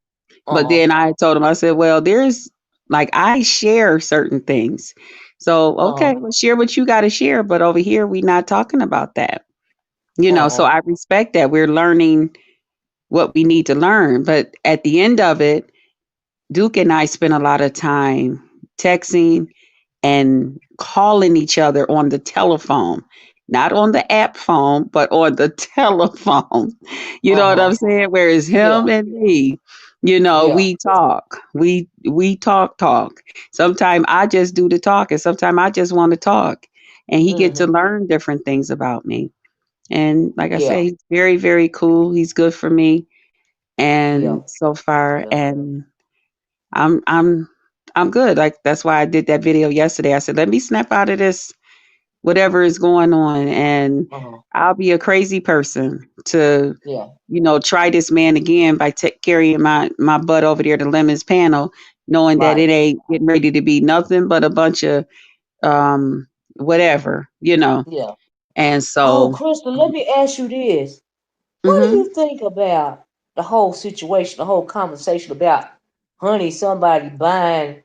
Uh But huh. then I told him, I said, well, there's like I share certain things. So Uh huh. okay, well share what you gotta share, but over here we're not talking about that. Uh So huh. I respect that. We're learning what we need to learn. But at the end of it, Duke and I spent a lot of time texting and calling each other on the telephone, not on the app phone, but on the telephone. You Uh know what huh. I'm saying? Whereas him Yeah. and me, Yeah. we talk. We talk. Sometimes I just do the talking. Sometimes I just want to talk. And he get to Mhm. learn different things about me. And like I Yeah. said, he's very, very cool. He's good for me Yeah. and so far. Yeah. And I'm I'm I'm good. Like that's why I did that video yesterday. I said, let me snap out of this whatever is going on and Uh huh. I'll be a crazy person to, Yeah. try this man again by carrying my butt over there to Lemon's panel, knowing that Right. it ain't getting ready to be nothing but a bunch of whatever. Yeah. And Oh, so Crystal, let me ask you this. What do mhm. you think about the whole situation, the whole conversation about honey, somebody buying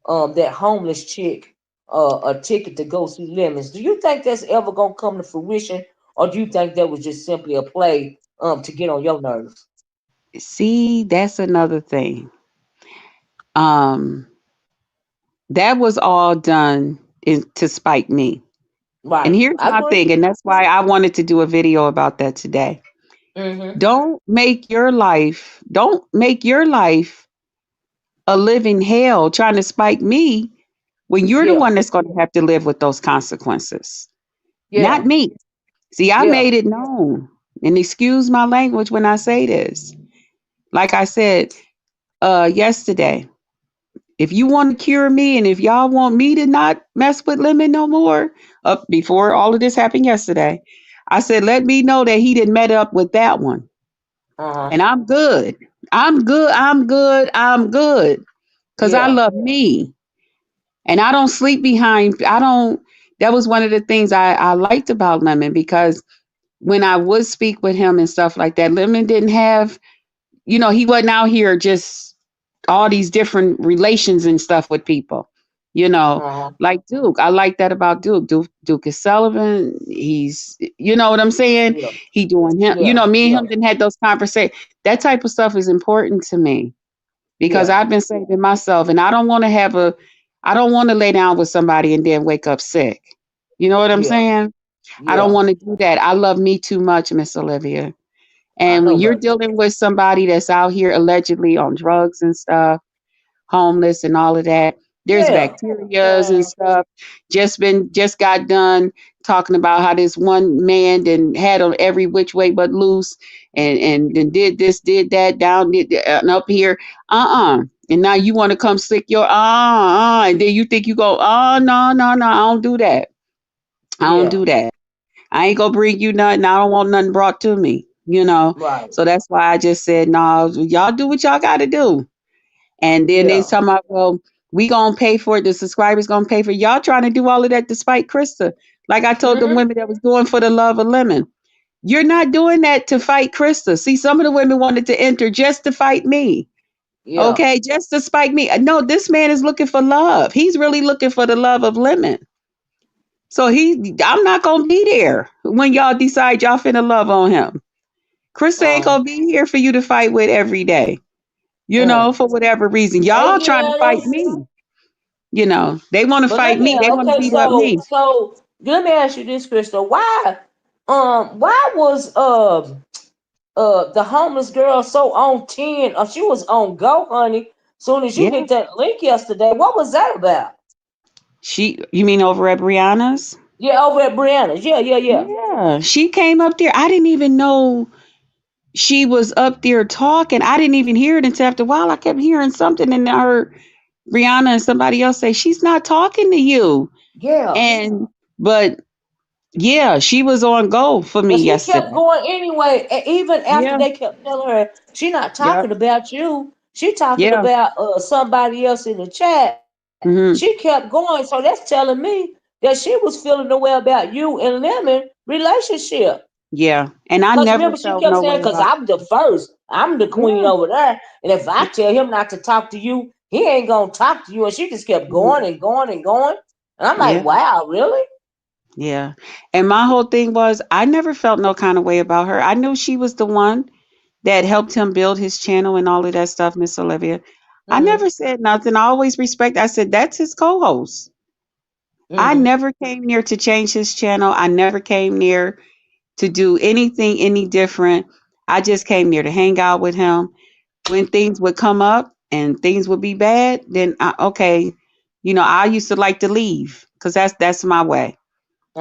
that homeless chick a ticket to go see Lemons? Do you think that's ever gonna come to fruition, or do you think that was just simply a play to get on your nerves? See, that's another thing. Um that was all done to spite me. And Right. here's I my agree. thing, and that's why I wanted to do a video about that today. Mm-hmm. Don't make your life a living hell trying to spite me when you're the Yeah. one that's going to have to live with those consequences, not Yeah. me. See, I Yeah. made it known. And excuse my language when I say this. Like I said yesterday, if you want to cure me and if y'all want me to not mess with Lemon no more, up before all of this happened yesterday, I said, let me know that he didn't met up with that one. Uh-huh. And I'm good. I'm good. I'm good. I'm good. Because I Yeah. love me. And I don't sleep behind, that was one of the things I liked about Lemon because when I would speak with him and stuff like that, Lemon didn't have, he wasn't out here just all these different relations and stuff with people, you know, Uh-huh. like Duke. I like that about Duke. Duke is Sullivan. He's, you know what I'm saying? Yeah. He doing him, Yeah. me and Yeah. him didn't have those conversations. That type of stuff is important to me because Yeah. I've been saving myself and I don't want to lay down with somebody and then wake up sick. You know what I'm Yeah. saying? I don't Yeah. want to do that. I love me too much, Miss Olivia. I And know, when you're baby. dealing with somebody that's out here allegedly on drugs and stuff, homeless and all of that, there's Yeah. bacterias and Man. stuff. Just got done talking about how this one man then had on every which way but loose and then did this, did that, down and up here. And now you want to come stick your and then you think you go, no, no, no, I don't do that. I don't Yeah. do that. I ain't gonna bring you nothing. I don't want nothing brought to me. Right. So that's why I just said, no, y'all do what y'all gotta do. And then they Yeah. talking about, well, we gonna pay for it. The subscribers gonna pay for it. Y'all trying to do all of that despite Krista. Like I told the Mm-hmm. women that was doing for the love of lemon. You're not doing that to fight Krista. See, some of the women wanted to enter just to fight me. Yeah. Okay, just to spite me. No, this man is looking for love. He's really looking for the love of lemon. So I'm not gonna be there when y'all decide y'all finna love on him. Chris ain't Uh-huh. gonna be here for you to fight with every day. Mm. for whatever reason. Hey, Y'all trying to fight Deanna. me. They want to But fight let me me. They want to okay, beat up me. so let me ask you this, Crystal. Why was the homeless girl so on 10? She was on go, honey. Soon as you Yeah. hit that link yesterday, what was that about? You mean over at Brianna's? Yeah, over at Brianna's. Yeah, yeah, yeah. Yeah. She came up there. I didn't even know she was up there talking. I didn't even hear it until after a while. I kept hearing something and I heard Brianna and somebody else say, she's not talking to you. Yeah. And, but yeah, she was on go for But me she kept yesterday. going anyway, even after Yeah. they kept telling her she not Yep. talking about you. She talking Yeah. about somebody else in the chat. She Hmm. kept going, so that's telling me that she was feeling the way about you and Lemon relationship. Yeah. And I Because never remember, she felt kept no saying, way "Because about, I'm the first, I'm the queen yeah. over there, and if I tell him not to talk to you, he ain't gonna talk to you." And she just kept Mhm. going and going and going. And I'm like, Yeah. "Wow, really?" Yeah. And my whole thing was I never felt no kind of way about her. I knew she was the one that helped him build his channel and all of that stuff, Miss Olivia. I Mm-hmm. never said nothing. I always respect. I said that's his co-host. I Mm-hmm. never came near to change his channel. I never came near to do anything any different. I just came near to hang out with him. When things would come up and things would be bad, then okay, I used to like to leave because that's my way,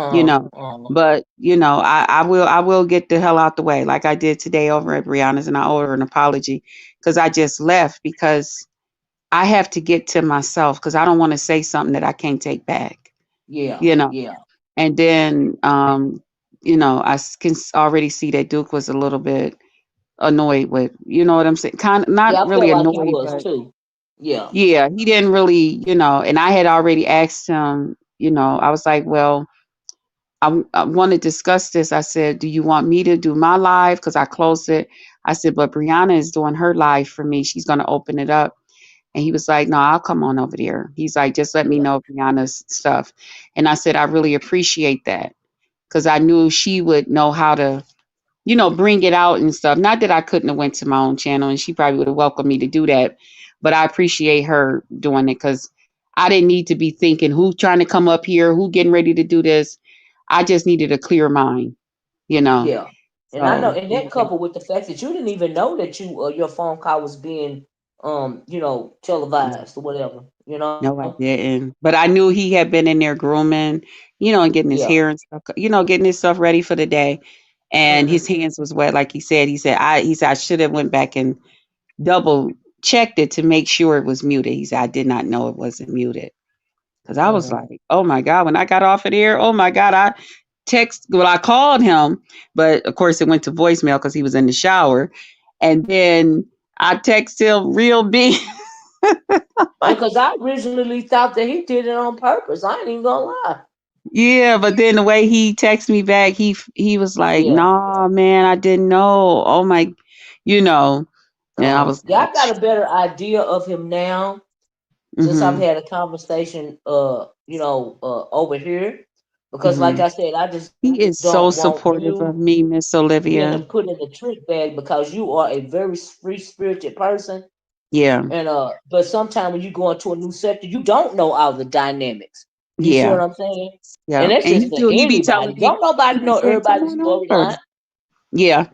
you Uh-huh. know. Uh-huh. But I will get the hell out the way like I did today over at Brianna's, and I owe her an apology because I just left because I have to get to myself because I don't want to say something that I can't take back, Yeah. you know. Yeah. And then can already see that Duke was a little bit annoyed with, you know what I'm saying? Kind of not Yeah. I really felt like he annoyed, was but too. Yeah. yeah, he didn't really, and I had already asked him, I was like, well, I want to discuss this. I said, do you want me to do my live? Because I closed it. I said, but Brianna is doing her live for me. She's going to open it up. And he was like, no, I'll come on over there. He's like, just let me Yeah. know Brianna's stuff. And I said, I really appreciate that because I knew she would know how to, bring it out and stuff. Not that I couldn't have went to my own channel and she probably would have welcomed me to do that. But I appreciate her doing it because I didn't need to be thinking who's trying to come up here, who getting ready to do this. I just needed a clear mind, you know. Yeah. And I know, So and that coupled with the fact that you didn't even know that your phone call was being yeah. televised or whatever. No, I didn't. But I knew he had been in there grooming, and getting his Yeah. hair and stuff, getting his stuff ready for the day. And Mm-hmm. his hands was wet, like he said. He said I should have went back and double checked it to make sure it was muted. He said I did not know it wasn't muted. Because I was Mm-hmm. like, oh my God, when I got off of there, oh my God, I called him, but of course it went to voicemail because he was in the shower. And then I text him real big. Yeah, Like, because I originally thought that he did it on purpose. I ain't even gonna lie. yeah, but then the way he texted me back, he was like, Yeah. "Nah, man, I didn't know." Oh my, you know, and I was Yeah, like, I got a better idea of him now since I've mm-hmm. had a conversation over here. Because like Mm-hmm. I said, I just He don't is want so you supportive of me, Miss being put Olivia. in the trick bag because you are a very free spirited person. Yeah, And but sometimes when you go into a new sector, you don't know all the dynamics. You see what yeah, I'm saying? And yeah. that's And just he for do. He be telling anybody. me. Don't He nobody be know saying, "Come everybody's on over." storyline. Yeah,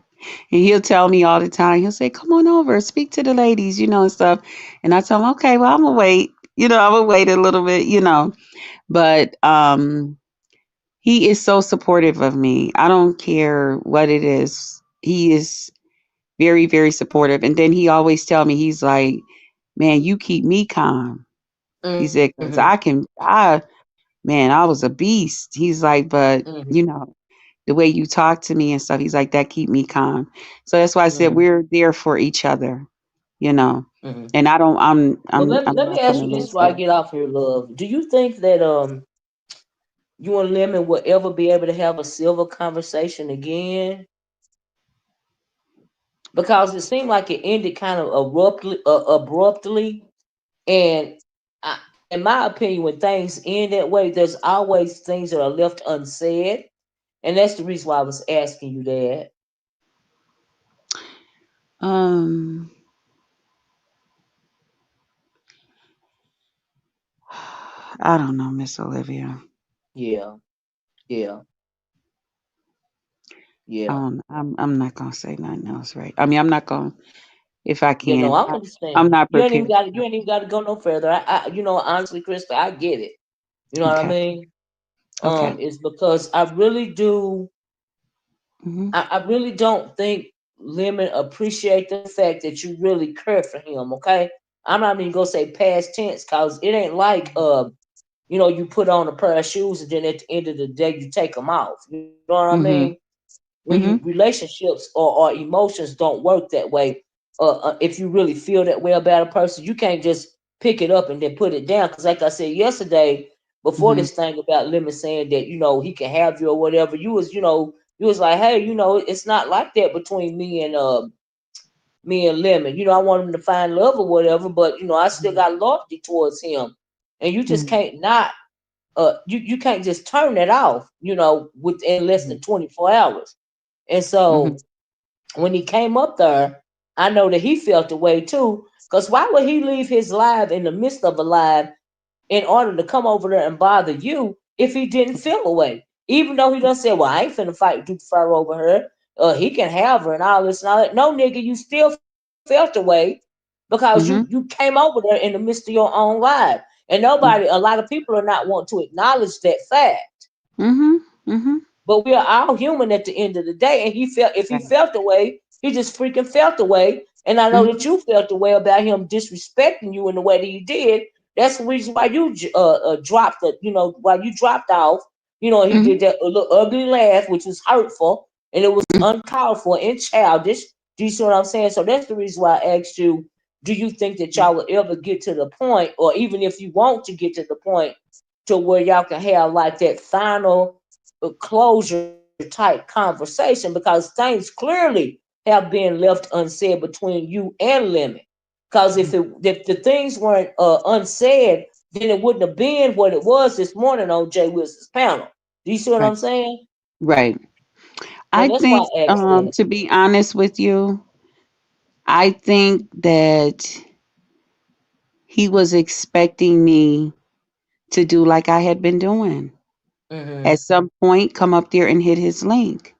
and he'll tell me all the time. He'll say, "Come on over, speak to the ladies," and stuff. And I tell him, "Okay, well, I'm gonna wait. I'm gonna wait a little bit. But he is so supportive of me. I don't care what it is. He is very, very supportive. And then he always tell me, he's like, "Man, you keep me calm." He said, "Cause Mm-hmm. man, I was a beast." He's like, "But Mm-hmm. the way you talk to me and stuff," he's like, "that keep me calm." So that's why I said Mm-hmm. we're there for each other, you know. Mm-hmm. And I don't. Well, I'm let me not ask gonna you this lose before I that. get off here, love. Do you think that you and Lemon will ever be able to have a civil conversation again? Because it seemed like it ended kind of abruptly, and in my opinion, when things end that way, there's always things that are left unsaid, and that's the reason why I was asking you that. Um, I don't know, Miss Olivia. Yeah, yeah, yeah. I'm not gonna say nothing else, right? I mean, I'm not gonna if I You know, can. I understand. I'm not You ain't even prepared. got. You ain't even got to go no further. Honestly, Krista, I get it. You know what I Okay. mean? Okay. It's because I really do. Mhm. I really don't think Lemon appreciate the fact that you really care for him. Okay, I'm not even gonna say past tense because it ain't like you put on a pair of shoes and then at the end of the day you take them off. You know what I mean? Mhm. When you Mhm. relationships or emotions don't work that way, if you really feel that way about a person, you can't just pick it up and then put it down. Because like I said yesterday, before Mhm. this thing about Lemon saying that he can have you or whatever, you was like, hey, it's not like that between me and Lemon. I want him to find love or whatever, but I still Mhm. got loyalty towards him, and you just Mhm. can't not you can't just turn that off, within less than Mhm. 24 hours. And so Mhm. when he came up there, I know that he felt the way too. Because why would he leave his live in the midst of a live in order to come over there and bother you if he didn't feel a way? Even though he done said, well, I ain't finna fight Duke Faro over her. He can have her and all this and all that. No, nigga, you still felt the way because you Mhm. came over there in the midst of your own live. And nobody, a lot of people are not wanting to acknowledge that fact. Mhm. Mhm. But we are all human at the end of the day. And he felt, if he Right. felt the way, he just freaking felt the way. And I know that Mhm. you felt the way about him disrespecting you in the way that he did. That's the reason why you dropped the, why you dropped off. He did Mhm. that little ugly laugh, which was hurtful and it was uncalled for and childish. Do you see what I'm saying? So that's the reason why I asked you, do you think that y'all will ever get to the point, or even if you want to get to the point, to where y'all can have like that final closure type conversation, because things clearly have been left unsaid between you and Lemon. Because if Mhm. the things weren't unsaid, then it wouldn't have been what it was this morning on Jay Wilson's panel. Do you see what Right. I'm saying? Right. So I that's why think, I asked that. to be honest with you, I think that he was expecting me to do like I had been doing. At Hmm. some point, come up there and hit his link.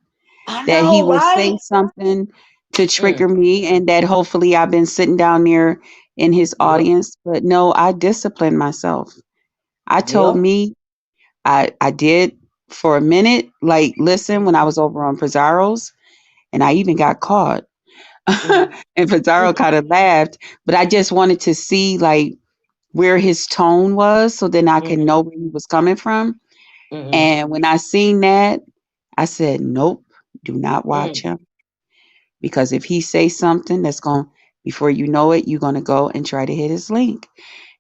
I That he know, would say right? something to Mm. trigger me, and that hopefully I've been sitting down there in his Yep. audience. But no, I disciplined myself. I told Yep. me I did for a minute, like listen when I Hmm. was over on Pizarro's, and I even got caught. Hmm. And Pizarro kind of laughed, but I just wanted to see like where his tone was so then I could Hmm. know where he was coming from. Hmm. And when I seen that, I said, nope, do not watch Hmm. him. Because if he say something that's going, before you know it, you're going to go and try to hit his link.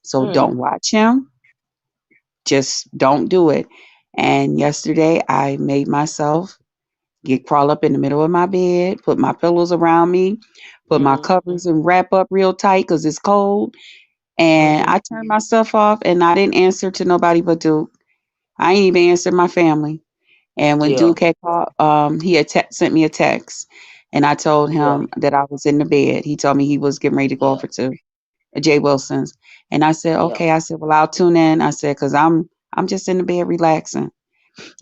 So don't Hmm. watch him. Just don't do it. And yesterday I made myself get crawl up in the middle of my bed, put my pillows around me, put my Hmm. covers and wrap up real tight because it's cold. And Hmm. I turned myself off and I didn't answer to nobody but Duke. I ain't even answered my family. And when Yeah. Duke had called, he had sent me a text, and I told Yeah. him that I was in the bed. He told me he was getting ready to go Yeah. over to Jay Wilson's, and I said, Yeah. okay. I said, well, I'll tune in. I said, cause I'm just in the bed relaxing.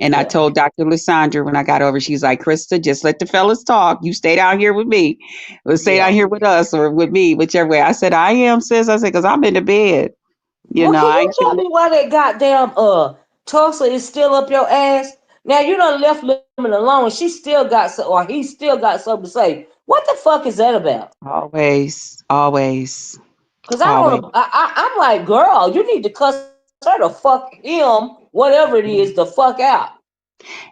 And I Yeah. told Dr. Lysandra when I got over, she's like, Krista, just let the fellas talk. You stay down here with me, or stay down Yeah. here with us, or with me, whichever way. I said, I am, sis. I said, cause I'm in the bed. Well, can I you ain't tell finna. me why that goddamn Tulsa is still up your ass? Now you done left Lemon alone, and she still got or he still got something to say. What the fuck is that about? Always, always, Cause I always. don't. I'm like, girl, you need to cuss her to fuck him, whatever it is, the fuck out.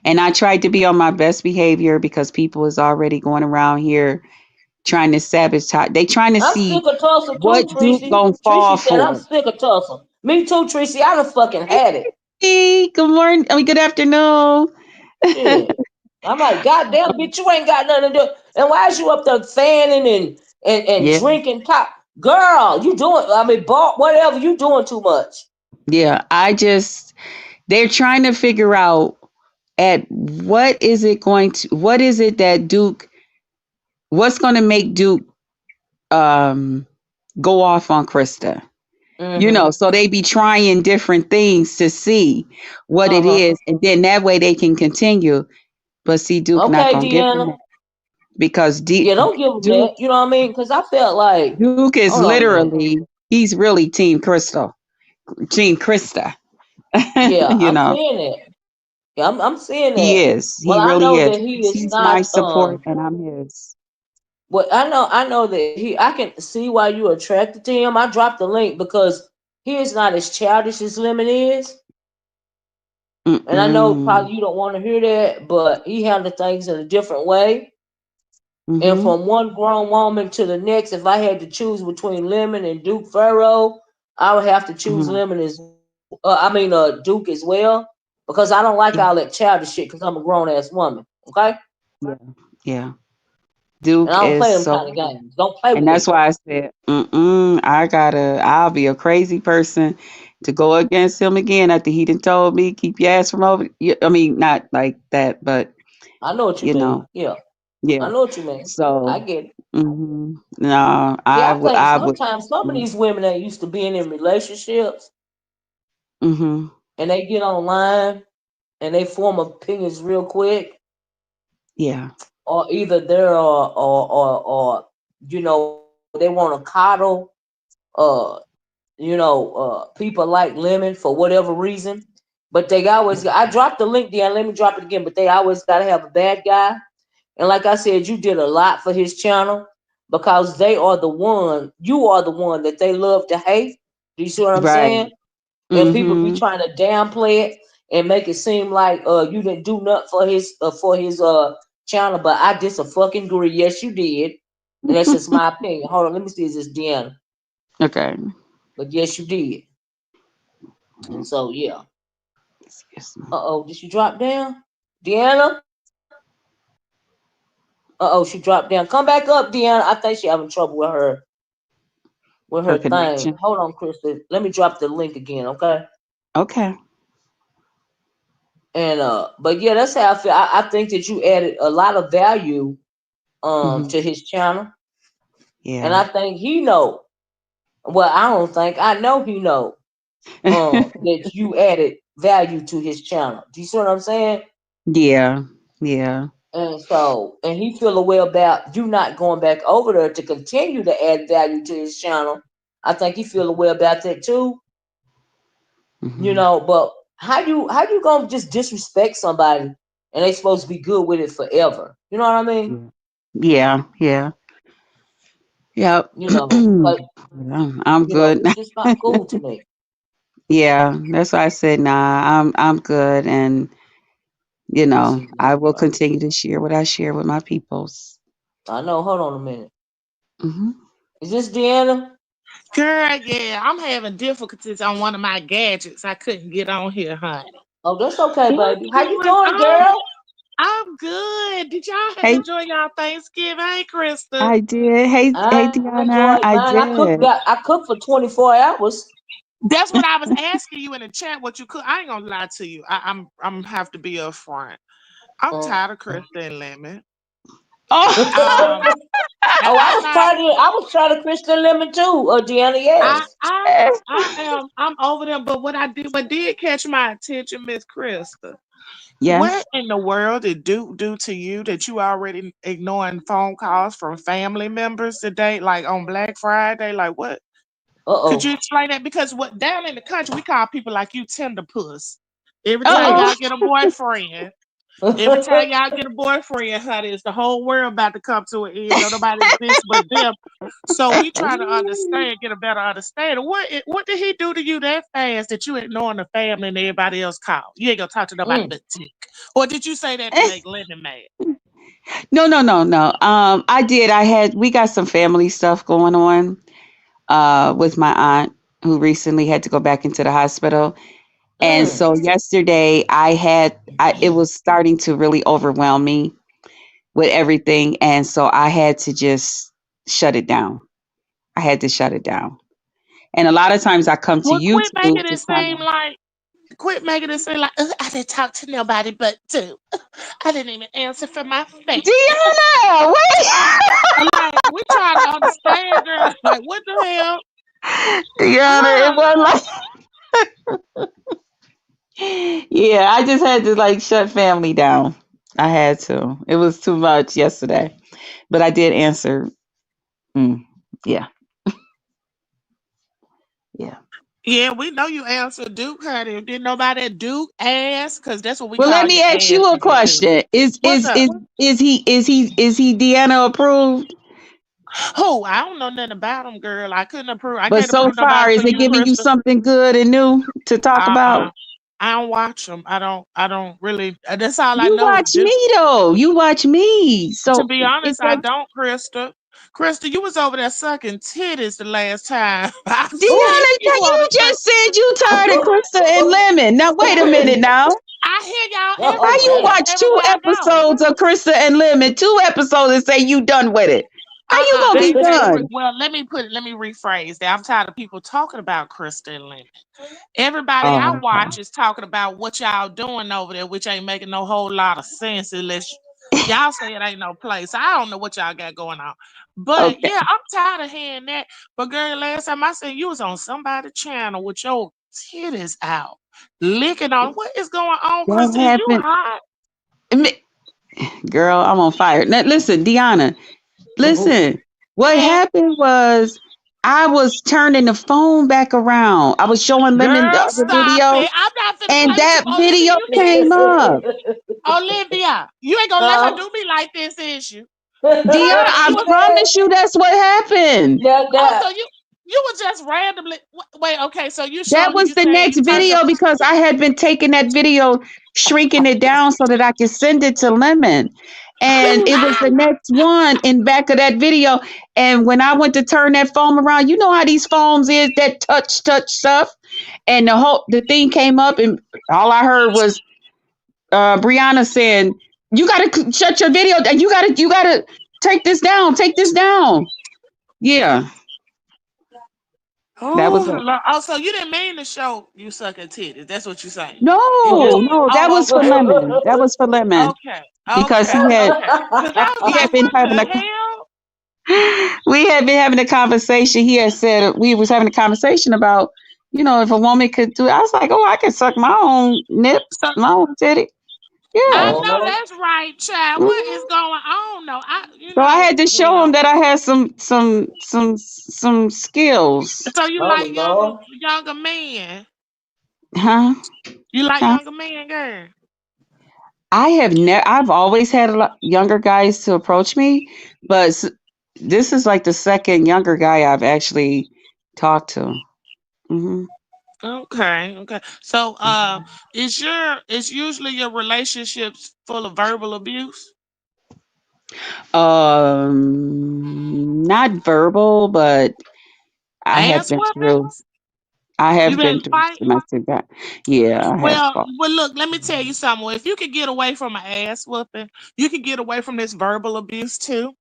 And I tried to be on my best behavior because people is already going around here trying to sabotage. They trying to I'm sick see of Tulsa too, what Duke Tracy. gonna Tracy fall said I'm for. sick of Tulsa. Me too, Tracy. I done fucking had it. Hey, good morning. I mean, good afternoon. Shit. I'm like, goddamn, bitch, you ain't got nothing to do. And why is you up there fanning and Yeah, drinking pop? Girl, you doing, I mean, bar, whatever, you doing too much. yeah. They're trying to figure out at what is it that Duke, what's going to make Duke um, go off on Krista. Mm-hmm. So they be trying different things to see what it Uh-huh. is, and then that way they can continue. But see, Duke not Okay, gonna give them Deanna. that because Yeah, don't give them Duke that. You know what I mean? Because I felt like, Duke is hold on a minute. literally he's really Team Crystal, Team Krista. Yeah, you I'm know, seeing it. Yeah, I'm seeing he that. is. Well, He I really know is. that he is He's my not. support, and I'm his. Well, I know that he. I can see why you attracted to him. I dropped the link because he is not as childish as Lemon is, and I know Mm-mm. probably you don't want to hear that, but he handled things in a different way. And Mm-hmm. from one grown woman to the next, if I had to choose between Lemon and Duke Pharaoh, I would have to choose Mm-hmm. Lemon as, Duke as well, because I don't like all Yeah. that childish shit. Because I'm a grown ass woman, okay, Yeah. Yeah. and Duke I don't is play them kind so of good. games. Don't play And with that's me. why I said, I'll be a crazy person to go against him again after he done told me, keep your ass from over. I mean, not like that, but, I know what you you know, mean. Yeah, I yeah. know what you mean. I So, get it. no, See, I think I would, sometimes some of mm, these women that used to being in relationships mm-hmm, and they get online and they form opinions real quick, yeah, or either they're they want to coddle uh people like Lemon for whatever reason, but they always I dropped the link there. Let me drop it again. But they always got to have a bad guy. And like I said, you did a lot for his channel because they are the one. You are the one that they love to hate. Do you see what I'm right, saying? And people be mm-hmm. trying to downplay it and make it seem like you didn't do nothing for his channel, but I just a fucking agree. Yes, you did, and that's just my opinion. Hold on, let me see. Is this Deanna? Okay. But yes, you did. And so yeah. Excuse me. Uh-oh, did she drop down? Deanna? Uh-oh, she dropped down. Come back up, Deanna. I think she having trouble with her Her thing. connection. Hold on, Krista. Let me drop the link again, okay? Okay. And but yeah, that's how I feel. I think that you added a lot of value Hmm. to his channel. And Yeah. I think he know. Well, I don't think I know he know that you added value to his channel. Do you see what I'm saying? Yeah. Yeah. And so, and he feel a way about you not going back over there to continue to add value to his channel. I think he feel a way about that too, Hmm. But how you gonna just disrespect somebody and they supposed to be good with it forever? You know what I mean? Yeah. Yeah. Yeah. Yep. But Yeah, I'm good. it's just not cool to me. Yeah, that's why I said nah. I'm good, and Let me see I this will right. continue to share what I share with my peoples. I know. Hold on a minute. Hmm. Is this Deanna? Girl, yeah, I'm having difficulties on one of my gadgets. I couldn't get on here, honey. Oh, that's okay, What's baby. How you going doing, on? girl? I'm good. Did y'all Hey, enjoy y'all Thanksgiving? Hey, Krista. I did. Hey, I Deanna, enjoyed I mine. did. I cooked for 24 hours. That's what I was asking you in the chat. What you could? I ain't gonna lie to you. I'm have to be upfront. I'm Uh, tired of Krista and Lemon. Oh, Um, and I'm not. I was trying to Christian lemon too, Deanna, I yes. I I am. I'm over them. But what did catch my attention, Miss Krista? What yes. in the world did Duke do to you that you already ignoring phone calls from family members today, like on Black Friday? Like what? Could you Uh-oh. explain that? Because what down in the country we call people like you tender puss. Every time Mm. Oh, y'all get a boyfriend, every time y'all get a boyfriend, honey, it's the whole world about to come to an end. No nobody exists but them. So we trying to oh. understand, get a better understanding. What did he do to you that fast that you ignoring the family and everybody else called? You ain't gonna talk to nobody but Tick. Or did you say that to make Lennon mad? No, no, no, no. I did. We got some family stuff going on with my aunt who recently had to go back into the hospital. And Mm. so yesterday it was starting to really overwhelm me with everything. And so I had to just shut it down. I had to shut it down. And a lot of times I come to Well, YouTube to kind of, quit making it seem like I didn't talk to nobody but two. I didn't even answer for my family. Deanna, wait. Like we trying to understand, girl. Like what the hell? Deanna, it was like, yeah, I just had to like shut family down. I had to. It was too much yesterday, but I did answer. Mm, yeah, yeah. Yeah, we know you answered Duke, honey. Didn't nobody Duke ass? Because that's what we Well, let call me your ask you a asses at Duke. question. Is What's is up? is is he Deanna approved? Who? I don't know nothing about him, girl. I couldn't approve. I But can't so approve nobody far, is for it you, giving you Krista. something good and new to talk Uh-uh. about? I don't watch them. I don't really. That's all I You know is watch Duke. me though. You watch me. To So be it's honest, I like don't, Krista. Krista, you was over there sucking titties the last time. I Ooh. seen Deanna, you on you the thing. just said you tired of Krista and Lemon. Now wait a minute now. I hear y'all How you everywhere, Uh-oh. watch two everywhere I go. episodes of Krista and Lemon, two episodes and say you done with it? How you gonna be done? Well, let me rephrase that. I'm tired of people talking about Krista and Lemon. Everybody I Oh, watch is talking about what y'all doing over there, which ain't making no whole lot of sense unless y'all say it ain't no place. I don't know what y'all got going on. But okay. yeah, I'm tired of hearing that. But girl, last time I seen you was on somebody's channel with your titties out, licking on. What is going on, That Krista? Is you happened. hot? Me- Girl, I'm on fire. Now listen, Deanna, listen. What Hmm. happened was I was turning the phone back around. I was showing Lemon the Girl, other stop video, it. I'm not finna and play with you. that Olivia, video you came can't. up. Olivia, you ain't gonna let her Huh? do me like this, is you? Deanna, Girl, I you was promise you that's what happened. Now oh, so that. you were just randomly wait, okay, so you That showing me was you the saying you next turned your video because I had been taking that video, shrinking it down so that I could send it to Lemon. And it was the next one in back of that video. And when I went to turn that foam around, you know how these foams is that touch stuff. And the thing came up, and all I heard was Brianna saying, "You gotta shut your video. You gotta take this down. Take this down." Yeah, that was Oh, it. Lord. Oh, so you didn't mean to show you sucking titties. That's what you saying. It just No, no, that oh, was for okay. Lemon. That was for Lemon Okay. because Okay. Okay. Cause I was he had like, been what the having a hell? we had been having a conversation. He had said we was having a conversation about, if a woman could do it. I was like, oh, I can suck my own nip, So my own titty. I Yeah. know Uh-huh. that's right, child. What is Mhm. going on? No, So I had to show him that I had some skills. so you Oh like Lord. younger men. Huh? You like Huh? younger men, girl. I've always had a lot younger guys to approach me, but this is like the second younger guy I've actually talked to. Hmm. Okay, okay. So is usually your relationships full of verbal abuse? Not verbal, but I have Ass been through. whoopings? I You have been been through fighting? domestic that. Yeah, I have Well, fought. well, look, let me tell you something. If you could get away from an ass whooping, you could get away from this verbal abuse too.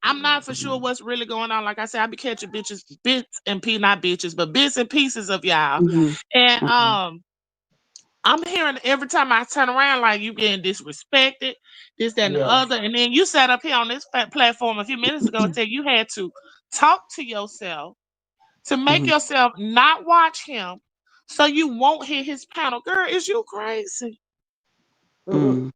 I'm not for sure what's really going on. Like I said, I be catching bitches, bits and not bitches, but bits and pieces of y'all. Hmm. And Okay. I'm hearing every time I turn around, like you getting disrespected, this, that, and the Yes. other. And then you sat up here on this platform a few minutes ago and said you had to talk to yourself to make Hmm. yourself not watch him so you won't hit his panel. Girl, is you crazy? Mm-hmm. Mm.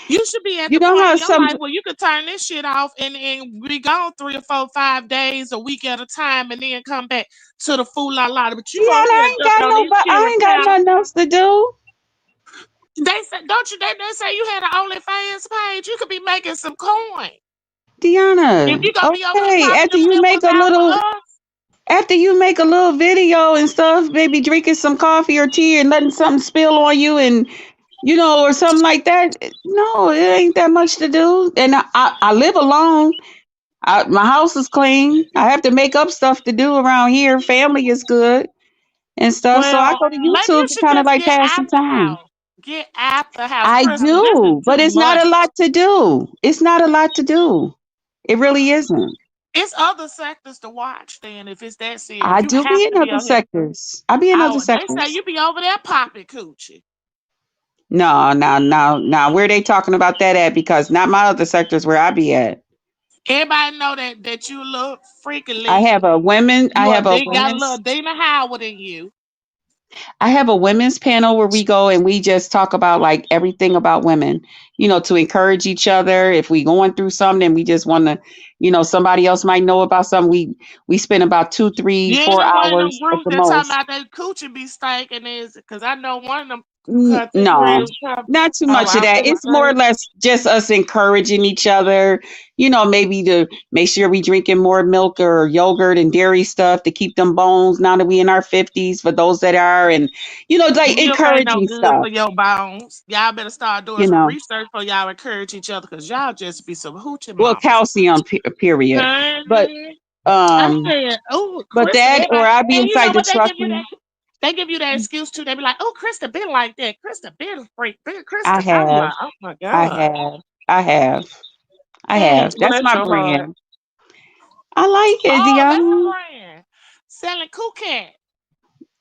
You should be at You the know point how in your some life where you could turn this shit off and be gone 3 or 4, 5 days, a week at a time, and then come back to the fool la la. But you Yeah, over here I ain't jumping got on no, these but I cheering ain't got panel. nothing else to do. They said, don't you? They say you had an OnlyFans page. You could be making some coin. If Deanna, you gonna be over here okay. popping them nipples out for us, After you make a little video and stuff, maybe drinking some coffee or tea and letting something spill on you and or something like that. No, it ain't that much to do. And I live alone. My house is clean. I have to make up stuff to do around here. Family is good and stuff. So I well, go to maybe you YouTube to should kind of just like get pass out some the time. house. Get out the house, I Crystal. This is do, but too it's not much. a lot to do. It's not a lot to do. It really isn't. It's other sectors to watch. Then, if it's that I serious, you do have be in to be other out here. sectors. I be in other Oh, they say sectors. you be over there popping coochie. No, no, no, no. Where they talking about that at? Because not my other sectors where I be at. Everybody know that you look freaking I lit. have a women. I You are have a got a little women's. Dina Howard in you. I have a women's panel where we go and we just talk about like everything about women, to encourage each other. If we going through something, we just want to, somebody else might know about something. We spend about two, three, You ain't four in one of them hours at groups the that talking most. about that coochie be stinking is because I know one of them content No, creators. not too Oh, much of I was that. gonna It's more or say. less just us encouraging each other, maybe to make sure we drinking more milk or yogurt and dairy stuff to keep them bones now that we in our 50s for those that are, and, like Milk ain't no encouraging good stuff, for your bones. Y'all better start doing you some know. research for y'all encourage each other because y'all just be some hoochie Well, mamas. calcium, period. But, Honey, I um, said, oh, but Krista, that, or everybody, I be and you know inside the what they truck give you that? and They give you that excuse too. They be like, oh, Krista been like that. Krista been freak. Been I Krista. I'm have, like, oh my I God. have, I have, I have. That's Bless my your heart. brand. I like it, Oh, that's a Deanna. brand. Selling cool cat.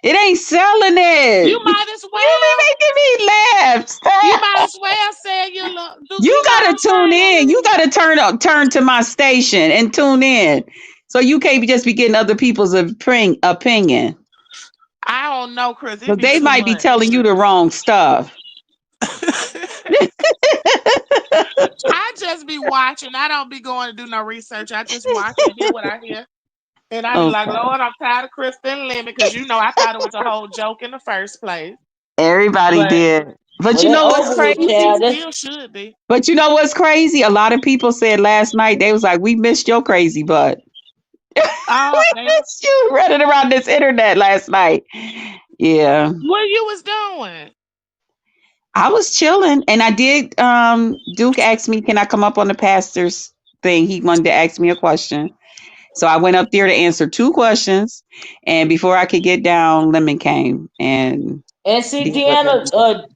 It ain't selling You it. might as You well. be making me laugh. You Stop. might as well say you look. Do You you know what gotta I'm tune in. You saying? gotta turn to my station and tune in. So you can't just be getting other people's opinion. I don't know, Chris. It Because be they too might be much. telling you the wrong stuff. I just be watching. I don't be going to do no research. I just watch and hear what I hear. And I be like, Okay. Lord, I'm tired of Kristen Lemon because I thought it was a whole joke in the first place. Everybody But did. But Well, you that know what's over with, it crazy? child. still should be. But you know what's crazy? A lot of people said last night, they was like, we missed your crazy butt. Oh, We missed you running around this internet last night. Yeah. what you was doing? I was chilling and I did Duke asked me, can I come up on the pastor's thing? He wanted to ask me a question. So I went up there to answer two questions. And before I could get down, Lemon came and And see, did what Lemon Deanna, did.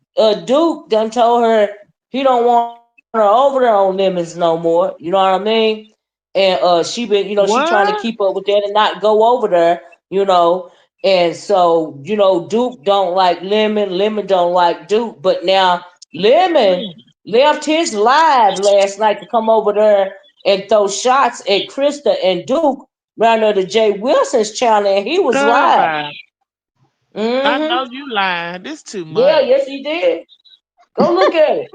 Duke done told her he don't want her over there on lemons no more. You know what I mean? And she been, she trying to keep What? up with that and not go over there. You know, and so Duke don't like Lemon, Lemon don't like Duke. But now Lemon left his live last night to come over there and throw shots at Christa and Duke around there to Jay Wilson's channel, and he was Girl, live. bye. I know Mm-hmm. you lying. This too Yeah, much. yes, he did. Go look at it.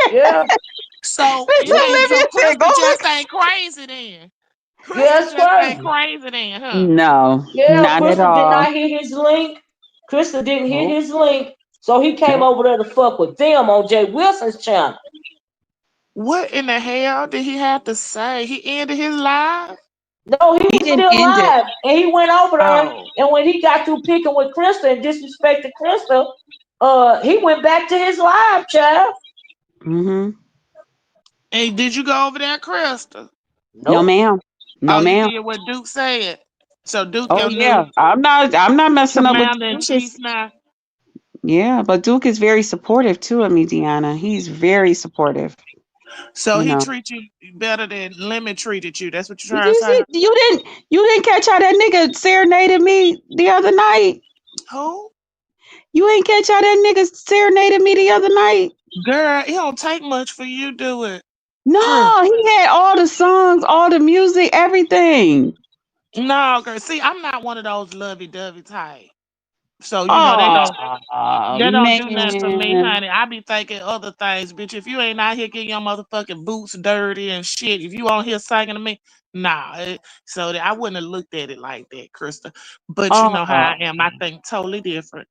Yeah, So Mr. it ain't. mm-hmm. So Lemon said, go Krista just look. ain't crazy then. Yeah, Krista it's just ain't crazy. crazy then, huh? No, Yeah, not at Crystal did all. not hit his link. Crystal didn't hit Nope. his link, so he came Nope. over there to fuck with them on Jay Wilson's channel. What in the hell did he have to say? He ended his life. No, he He was didn't still end it. live, and he went over there. Oh, And when he got through picking with Crystal and disrespected Crystal, he went back to his live, child. Mm-hmm. and did you go over there, Krista? No, Nope. ma'am. Oh, No, you ma'am. did what Duke said. So Duke, Oh your yeah. new I'm not messing up with commander in Duke chief is now. yeah, but Duke is very supportive too of me, Deanna. He's very supportive, So you he know. treat you better than Lemon treated you. That's what you're trying to You say. see, you didn't catch how that nigga serenaded me the other night. Who? You ain't catch how that nigga serenaded me the other night. Girl, it don't take much for you to do it. Chris. No, he had all the songs, all the music, everything. No, girl. See, I'm not one of those lovey-dovey type. So Oh they don't do nothing for me, man. honey. I be thinking other things, bitch. If you ain't out here getting your motherfucking boots dirty and shit, if you on here singing to me, nah. I wouldn't have looked at it like that, Krista. But you know how I Oh. am. I think totally different.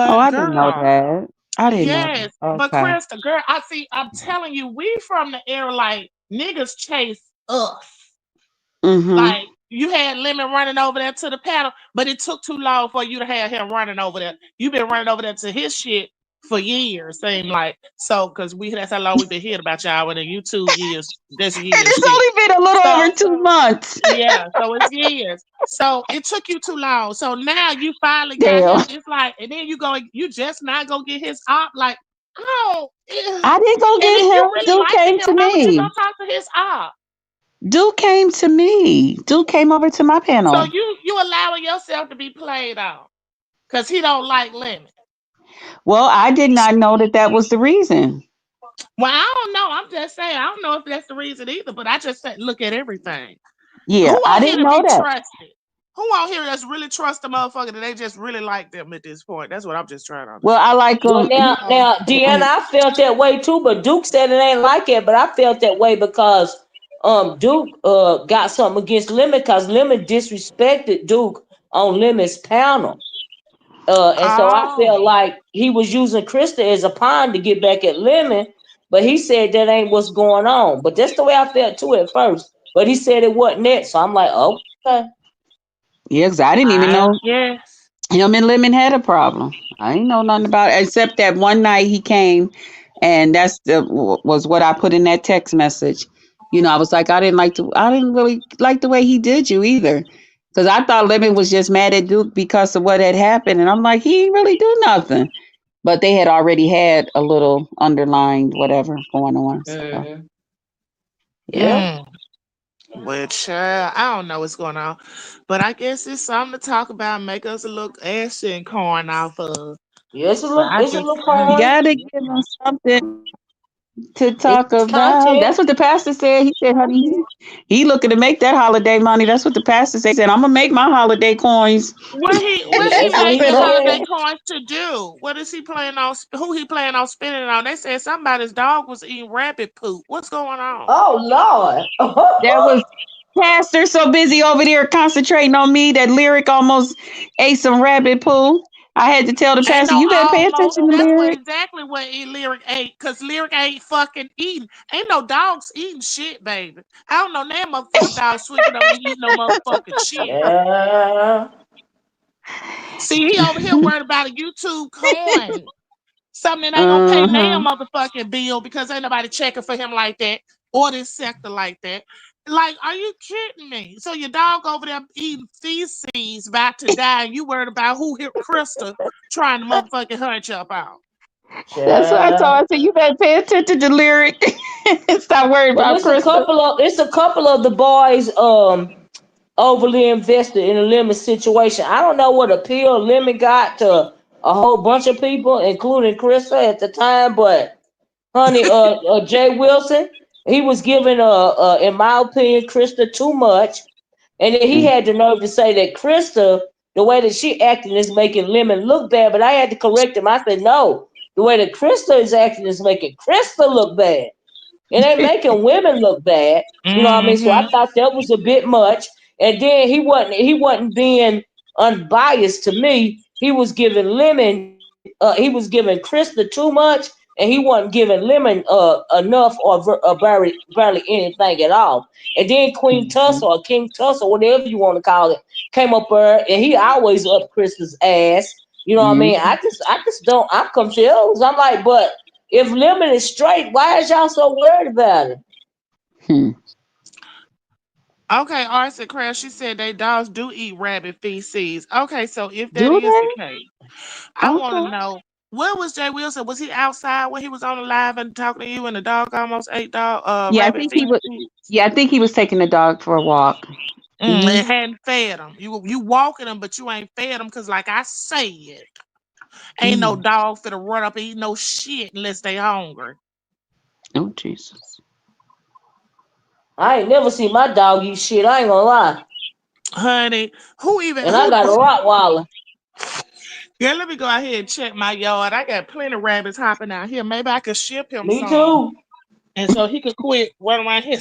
Oh, But I didn't know girl, that. I didn't know that. yes. But Okay. Krista, girl, I see. I'm telling you, we from the era like niggas chase us. Mm-hmm. Like you had Lemon running over there to the panel, but it took too long for you to have him running over there. You've been running over there to his shit for years, seem like. So, because that's how long we've been hearing about y'all, and then you 2 years, that's And years it's shit. only been a little So, over 2 months. yeah, so it's years. So it took you too long. So now you finally got Damn. him. It's like, and then you just not gonna get his op. Like, oh, I didn't go and get if you him. really Dude liking came him, to why would you go me. talk to his op? Dude came to me. Dude came over to my So panel. you allowing yourself to be played on because he don't like lemon. Well, I did not know that that was the reason. Well, I don't know. I'm just saying. I don't know if that's the reason either, but I just said look at everything. Who Yeah, I on here didn't to know be that. trusted? Who on here that's really trust the motherfucker that they just really like them at this point? That's what I'm just trying to Well, I understand. like Well, him. now, Deanna, I felt that way too, but Duke said it ain't like it. But I felt that way because Duke got something against Lemon because Lemon disrespected Duke on Lemon's panel. And so I Oh. felt like he was using Krista as a pawn to get back at Lemon, but he said that ain't what's going on. But that's the way I felt too at first. But he said it wasn't it, so I'm like, okay. Yeah, 'cause I didn't even I know guess. him and Lemon had a problem. I didn't know nothing about it except that one night he came, and was what I put in that text message. I was like, I didn't really like the way he did you either, because I thought Lemon was just mad at Duke because of what had happened, and I'm like, he didn't really do nothing. But they had already had a little underlined whatever going on. So Hmm. Yeah. Mm. Which I don't know what's going on, but I guess it's something to talk about, make us look ashy and corn off of. Yeah, But I it's a just, little you corny. gotta give him something to It's talk about. content. That's what the pastor said. He said, honey, he looking to make that holiday money. That's what the pastor said. I'm gonna make my holiday coins. what he That's what I he making said, holiday okay. said. coins to do? What is he planning on? Who he planning on spending it on? They said somebody's dog was eating rabbit poop. What's going on? Oh Lord. That was pastor so busy over there concentrating on me that Lyric almost ate some rabbit poo. I had to tell the Ain't pastor, no you better pay almost. attention to That's what Lyric. exactly what Lyric ate. Cause Lyric ain't fucking eating. Ain't no dogs eating shit, baby. I don't know that motherfucking dog sweeping up and eating no motherfucking shit. Yeah. See, he over here worried about a YouTube coin. Something that ain't gonna pay Uh-huh. damn motherfucking bill because ain't nobody checking for him like that or this sector like that. Like, are you kidding me? So your dog over there eating feces about to die, and you worried about who hit Christa trying to motherfucking hunt you up out. That's what I told her. Sure. I said, you better pay attention to Lyric. Stop worrying Well, about Krista. it's a couple of the boys overly invested in a lemon situation. I don't know what appeal lemon got to a whole bunch of people, including Krista at the time, but honey, Jay Wilson, he was giving in my opinion, Krista too much. And then he Mm. had the nerve to say that Krista, the way that she acting is making Lemon look bad. But I had to correct him. I said, no, the way that Krista is acting is making Krista look bad. It ain't making women look bad. You know what I mean? So I Mm-hmm. thought that was a bit much. And then he wasn't being unbiased to me. He was giving Krista too much, and he wasn't giving Lemon enough or barely anything at all. And then Queen Tussle Mhm. or King Tussle, whatever you want to call it, came up there and he always up Krista's ass. You know what I mean? Mhm. I just don't. I'm confused. I'm like, but if Lemon is straight, why is y'all so worried about it? Hmm. Okay, Arson Crash, she said they dogs do eat rabbit feces. Okay, so if that Do is the they? case, I want to Okay. know where was Jay Wilson? Was he outside when he was on the live and talking to you and the dog almost ate dog Yeah, I rabbit think he was. feces? Yeah, I think he was taking the dog for a walk. It Hmm. hadn't fed them. You walking them, but you ain't fed them because, like I said, ain't no Mm. dog finna run up and eat no shit unless they hungry. Oh Jesus. I ain't never seen my dog eat shit. I ain't gonna lie. Honey, who even And I who? got a Rottweiler. Yeah, let me go out here and check my yard. I got plenty of rabbits hopping out here. Maybe I could ship him Me some. too. And so he could quit running around here.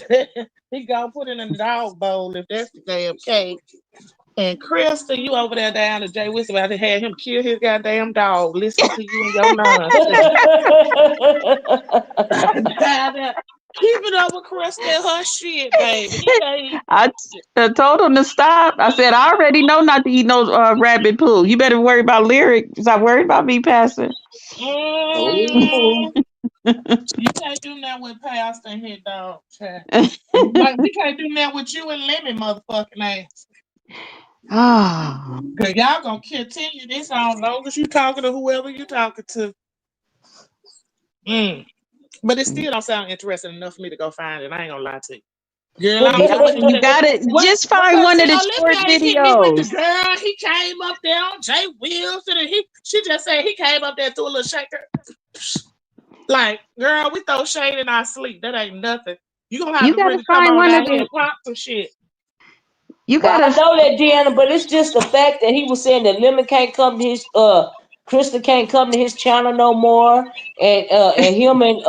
He gonna put it in the dog bowl if that's the damn case. And Krista, you over there down to Jay Whistle about to have him kill his goddamn dog. Listen to you and your nonsense. Down there. Keep it up with Krista and her shit, baby. He ain't. I told him to stop. I said, I already know not to eat no rabbit poo. You better worry about Lyric. Stop worried about me, Pastor. Ooh. Mm, you can't do that with Pastor and his dog, child. Like we can't do that with you and Lemmy, motherfucking ass. Ah. Cause y'all gonna continue this on long as you talking to whoever you talking to. Mm. But it still don't sound interesting enough for me to go find it. I ain't gonna lie to you. Girl, I don't Yeah, care what you none of got it. what Just find but one see of the short Olivia ain't hit me with the videos. girl. He came up there on Jay Wilson and she just said he came up there through a little shaker. Like, girl, we throw shade in our sleep. That ain't nothing. You gonna have You to gotta really come find on one of down here the. and pop some shit. You But I gotta. know that Deanna, but it's just the fact that he was saying that Lemon can't come to his Christa can't come to his channel no more, and him and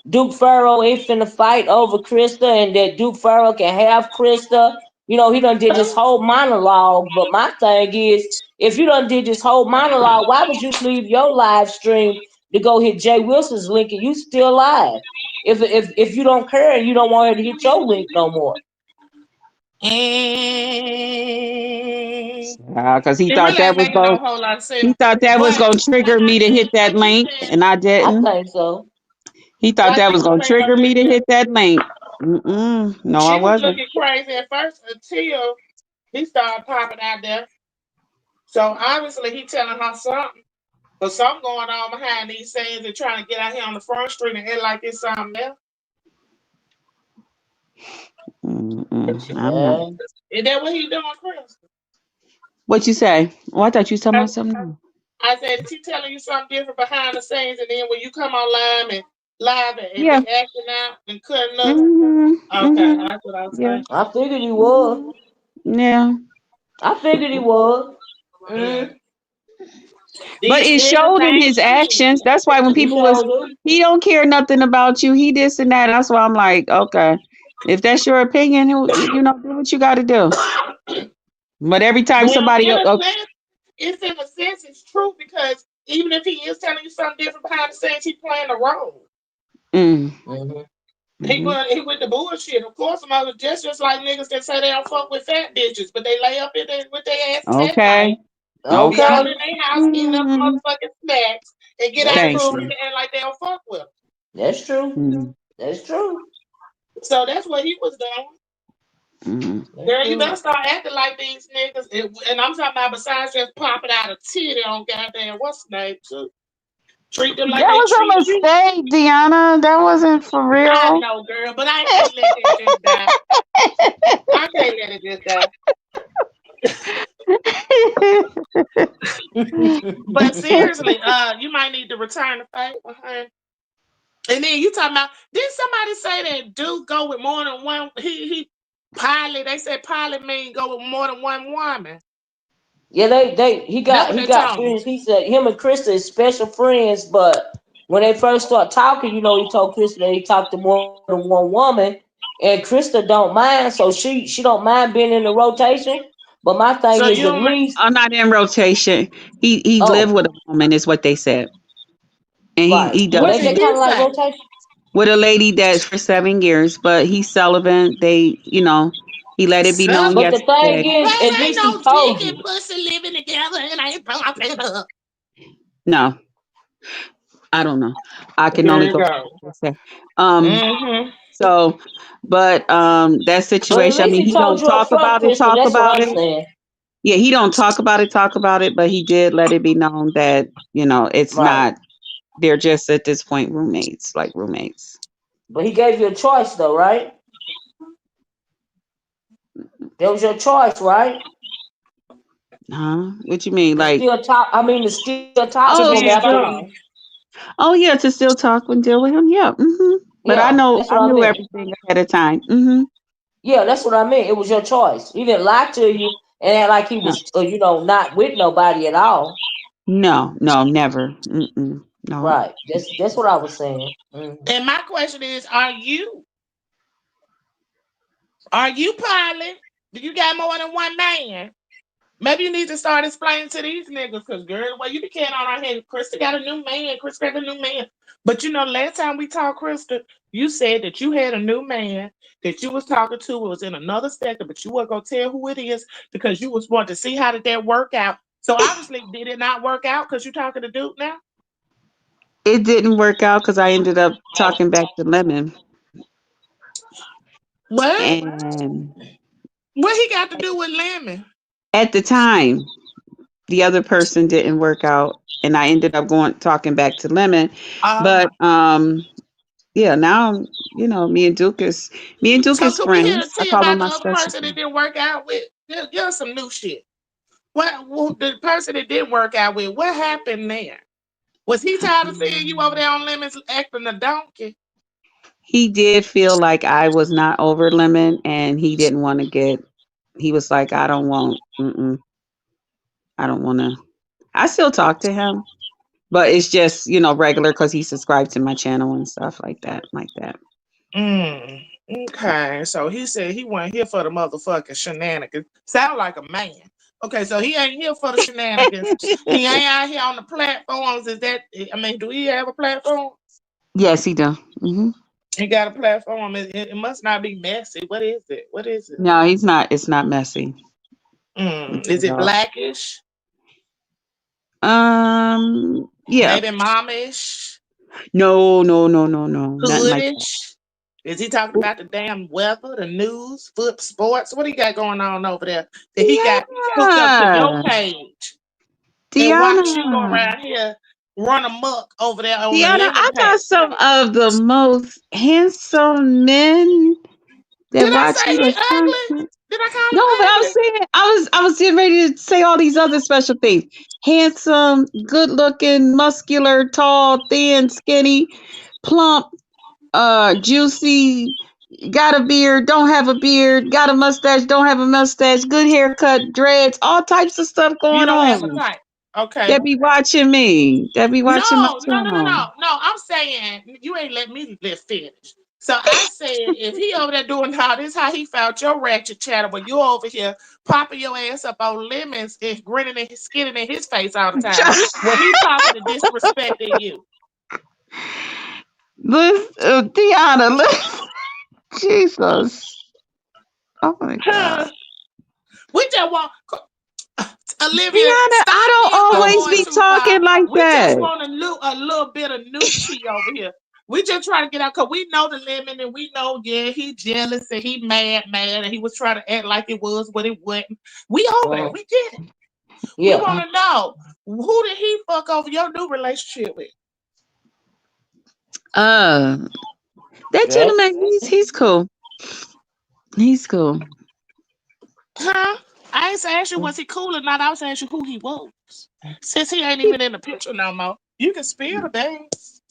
Duke Pharaoh ain't finna fight over Christa, and that Duke Pharaoh can have Christa. You know, he done did this whole monologue. But my thing is, if you done did this whole monologue, why would you leave your live stream to go hit Jay Wilson's link and you still live? If you don't care and you don't want her to hit your link no more. And Because he it thought really that ain't was making no going. whole lot of He sense. thought that was But gonna trigger me to hit that what you link, said, and I I didn't. think so. He thought like that you was were gonna saying trigger me to earlier, hit that link. Mm-mm. No, I she was wasn't. looking crazy at first until he started popping out there. So obviously he telling her something. But something going on behind these scenes and trying to get out here on the front street and act like it's something else. Mm-mm. I'm not. Yeah. Is that what he doing, Chris? What you say? Oh, I thought you was talking I, about something. I said, is he telling you something different behind the scenes and then when you come on live and Yeah. be acting out and cutting up? Mm-hmm. Okay, Mm-hmm. that's what I was Yeah. saying. I figured he was. Yeah. I figured he was. Yeah. Mm, But These it niggas showed in ain't his shit. actions. That's why when he people was, showed up. he don't care nothing about you. He this and that. That's why I'm like, okay, if that's your opinion, do what you got to do. But every time Well, somebody, in a sense, it's true because even if he is telling you something different behind the scenes, he playing a role. mm, Hmm. hmm He with the bullshit. Of course, some other just like niggas that say they don't fuck with fat bitches, but they lay up in there with their asses at okay, night and be okay, all Okay, in their house eating up mm, motherfucking snacks and get that's out in the thank street true. you. and act like they don't fuck with them. That's true. Mm, That's true. So that's what he was doing. mm. That's Girl, you better true. start acting like these niggas. And I'm talking about besides just popping out a titty on goddamn what's the name too. Treat them like That they was treat a you. mistake, Deanna. That wasn't for I real. know, girl, but I can't let that just die. I can't let it just die. But seriously, you might need to return the favor, honey. And then you talking about did somebody say that dude go with more than one he pilot, they said pilot mean go with more than one woman. Yeah, they That what he they got told me. friends. He said him and Krista is special friends, but when they first start talking, he told Krista that he talked to more than one woman, and Krista don't mind, so she don't mind being in the rotation. But my thing So is you at don't least I'm not in rotation. He lived oh with a woman, is what they said, and right. he what does Ain't did that live kind he of like say? rotation? with a lady that's for 7 years, but he's celibate. He let it be known Son, But the thing yesterday. is, at baby ain't least he no dick told and you. pussy living together and I ain't popping up. No, I don't know. I can There only you go by go. what they say. Um, Mm-hmm. so, but that But at situation. I least mean, he he told don't you up talk front, about it. Krista. Talk That's what about I'm it. saying. Yeah, he don't talk about it. Talk about it. But he did let it be known that it's Right. not. They're just at this point roommates, like roommates. But he gave you a choice though, right? That was your choice, right? Huh? What you mean? To Like, still talk. I mean, to still talk to To him oh, be after still. he. involved. Oh yeah, to still talk and deal with him. Yeah. But Yeah, that's I what I knew meant. everything ahead of time. Yeah, that's what I meant. It was your choice. He didn't lie to you and act like he No, was, not with nobody at all. no, no, never. No. Right. That's what I was saying. Mm. And my question is, are you pilot? Do you got more than one man? Maybe you need to start explaining to these niggas, because girl, the way you be carrying on our head, Krista got a new man, Krista got a new man. But last time we talked, Krista, you said that you had a new man that you was talking to was in another sector, but you weren't gonna tell who it is because you was wanting to see how did that work out. So obviously, did it not work out because you talking to Duke now? It didn't work out because I ended up talking back to Lemon. What? And What he got to do with Lemon? at the time, the other person didn't work out. And I ended up going talking back to Lemon. Oh. But yeah, now, me and Duke So is can we hear the friends. I tea call him about the my other special person that friend. didn't work out with? Give us some new shit. What the person that didn't work out with? What happened there? Was he tired of seeing you over there on limits acting a donkey? He did feel like I was not over limit, and he didn't want to get. He was like, I don't want. I don't want to. I still talk to him, but it's just regular because he subscribed to my channel and stuff like that, like that. Okay, so he said he wasn't here for the motherfucking shenanigans. Sound like a man. Okay, so he ain't here for the shenanigans. He ain't out here on the platforms. Is that? I mean, do he have a platform? Yes, he do. He got a platform. It must not be messy. What is it? What is it? No, he's not. It's not messy. Is it No. blackish? Yeah. Maybe momish? No, no, no, no, no. Nothing like that. Hoodish? Is he talking about the damn weather, the news, foot sports? What he got going on over there that he got hooked up to your Deanna. page and watch you go Deanna. around here run amok over there on the Deanna, lemon I page? got some of the most handsome men that Did I watch say your he ugly? content. Did I call No, but him I was ugly? saying I was getting ready to say all these other special things. Handsome, good looking, muscular, tall, thin, skinny, plump, juicy, got a beard, don't have a beard, got a mustache, don't have a mustache, good haircut, dreads, all types of stuff You going don't have a on. type. Okay. That be watching me. That be No, watching my no, no, no, channel. no, no. I'm saying you ain't let me let finish. So I said if he over there doing how this how he found your ratchet chatter when you over here popping your ass up on lemons and grinning and skinning in his face all the time when he talking and disrespecting you. Listen, Deanna, listen. Jesus. Oh my God. We just want Olivia, Deanna, I stop don't this from always going be too far. talking like We just that. want a little bit of new tea over here. We just trying to get out because we know the lemon and we know, yeah, he jealous and he mad, and he was trying to act like it was what it wasn't. We over there. We get it. We Yeah. want to know who did he fuck over your new relationship with? Uh, that Jay. gentleman, he's cool. He's cool. Huh? I ain't saying you was he cool or not. I was asking you who he was. Since he ain't He, even in the picture no more, you can spill the beans.